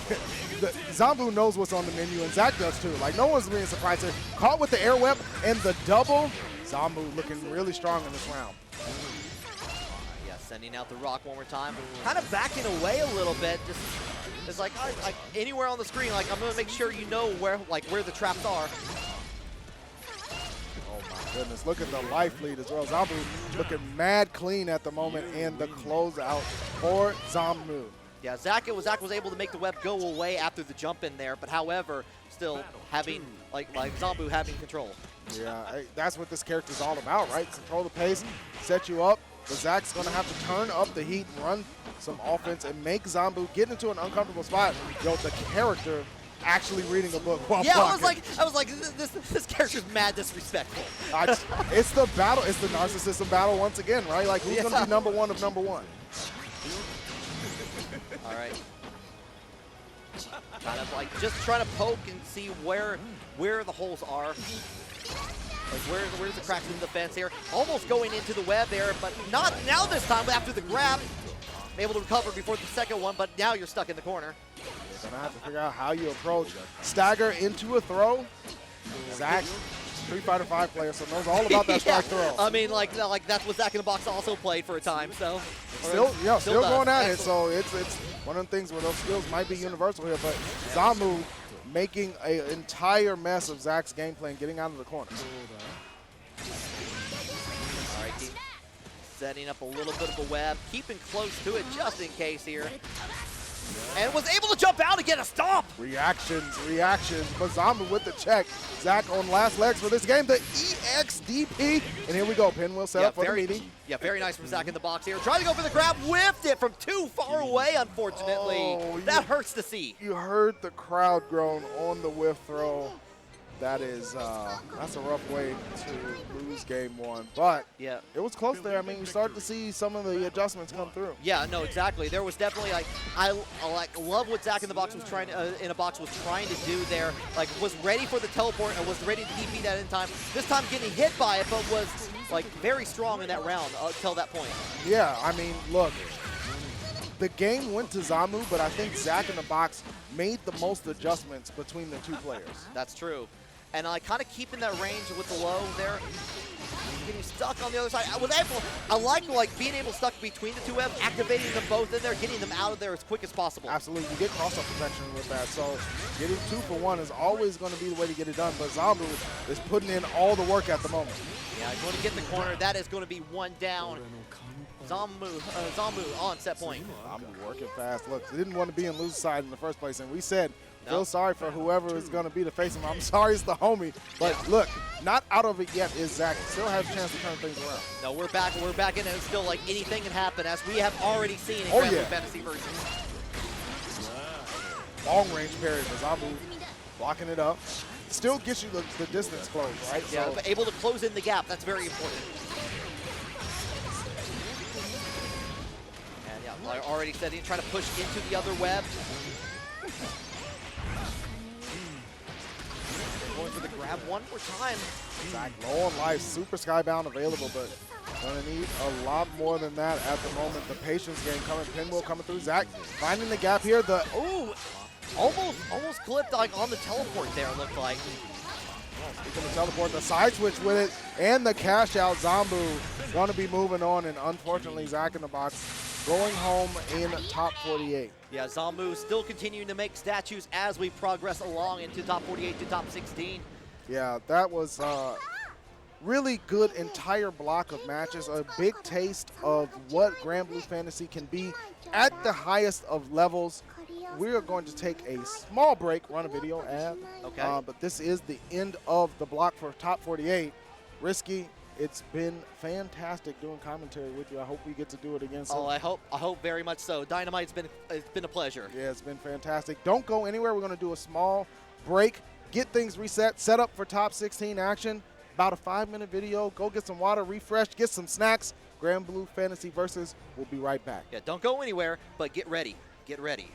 [SPEAKER 1] Zambu knows what's on the menu, and Zach does too. Like no one's being surprised here. Caught with the air web and the double. Zambu looking really strong in this round.
[SPEAKER 2] Sending out the rock one more time. Kind of backing away a little bit. It's like anywhere on the screen, like I'm gonna make sure you know where the traps are.
[SPEAKER 1] Oh my goodness, look at the life lead as well. Zambu looking mad clean at the moment, and the closeout for Zambu.
[SPEAKER 2] Yeah, Zach was able to make the web go away after the jump in there, but however, still having like Zambu having control.
[SPEAKER 1] Yeah, that's what this character is all about, right? Control the pace, set you up. But Zach's going to have to turn up the heat, run some offense, and make Zambu get into an uncomfortable spot. Yo, the character actually reading a book while blocking.
[SPEAKER 2] I was like, this character's mad disrespectful.
[SPEAKER 1] It's the battle. It's the narcissism battle once again, right? Like, who's going to be number one of number one?
[SPEAKER 2] All right. Kind of like just trying to poke and see where the holes are. Like where's the cracks in the fence here? Almost going into the web there, but not now this time after the grab. Able to recover before the second one, but now you're stuck in the corner.
[SPEAKER 1] You're going to have to figure out how you approach. Stagger into a throw. Zach, Street Fighter V player, so knows all about that strike throw.
[SPEAKER 2] I mean, like that's what Zach in the Box also played for a time, so.
[SPEAKER 1] Still going at it, so it's one of the things where those skills might be universal here, but Zambu making an entire mess of Zach's gameplay and getting out of the corner.
[SPEAKER 2] All right, setting up a little bit of a web, keeping close to it just in case here. And was able to jump out and get a stomp.
[SPEAKER 1] Reactions. But Zambu with the check. Zach on last legs for this game, the EXDP. And here we go, pinwheel set up for the meeting.
[SPEAKER 2] Yeah, very nice from Zach in the box here. Trying to go for the grab, whiffed it from too far away, unfortunately.
[SPEAKER 1] Oh,
[SPEAKER 2] that hurts to see.
[SPEAKER 1] You heard the crowd groan on the whiff throw. That is, that's a rough way to lose game one. But
[SPEAKER 2] yeah,
[SPEAKER 1] it was close there. I mean, you started to see some of the adjustments come through.
[SPEAKER 2] Yeah, no, exactly. There was definitely I love what Zach in the box was trying to do there. Like was ready for the teleport and was ready to DP that in time. This time getting hit by it, but was like very strong in that round until that point.
[SPEAKER 1] Yeah, I mean, look, the game went to Zambu, but I think Zach in the box made the most adjustments between the two players.
[SPEAKER 2] That's true. And kind of keeping that range with the low there, getting stuck on the other side. I like being able to stuck between the two webs, activating them both in there, getting them out of there as quick as possible.
[SPEAKER 1] Absolutely, you get cross-up protection with that. So getting 2 for 1 is always going to be the way to get it done. But Zambu is putting in all the work at the moment.
[SPEAKER 2] Yeah, going to get the corner. That is going to be one down. Zombu on set point.
[SPEAKER 1] I'm working fast. Look, they didn't want to be in loser side in the first place, and we said,
[SPEAKER 2] No.
[SPEAKER 1] feel sorry for whoever is going to be to face him. I'm sorry it's the homie, but look, not out of it yet is Zach. Still has a chance to turn things around.
[SPEAKER 2] No, we're back in, and it's still like anything can happen, as we have already seen in
[SPEAKER 1] Oh,
[SPEAKER 2] Granblue
[SPEAKER 1] yeah.
[SPEAKER 2] Fantasy Versus.
[SPEAKER 1] Long range parry for Zombu, blocking it up. Still gets you the distance close, right?
[SPEAKER 2] Yeah,
[SPEAKER 1] So,
[SPEAKER 2] but able to close in the gap. That's very important. And yeah, like I already said, he's trying to push into the other web. Going for the grab one more time.
[SPEAKER 1] Zach low on life, super skybound available, but gonna need a lot more than that at the moment. The patience game coming, pinwheel coming through. Zach finding the gap here.
[SPEAKER 2] Ooh, almost clipped like on the teleport there, it looked like.
[SPEAKER 1] He's going to teleport the side switch with it, and the cash out. Zombu going to be moving on, and unfortunately, Zach in the box going home in top 48.
[SPEAKER 2] Yeah, Zombu still continuing to make statues as we progress along into top 48 to top 16.
[SPEAKER 1] Yeah, that was really good entire block of matches. A big taste of what Granblue Fantasy can be at the highest of levels. We are going to take a small break, run a video ad.
[SPEAKER 2] Okay.
[SPEAKER 1] But this is the end of the block for top 48. Risky, it's been fantastic doing commentary with you. I hope we get to do it again soon.
[SPEAKER 2] Oh, I hope very much so. Dynamite's been a pleasure.
[SPEAKER 1] Yeah, it's been fantastic. Don't go anywhere. We're going to do a small break, get things reset, set up for top 16 action. About a 5-minute video. Go get some water, refresh, get some snacks. Granblue Fantasy Versus. We'll be right back.
[SPEAKER 2] Yeah, don't go anywhere, but get ready. Get ready.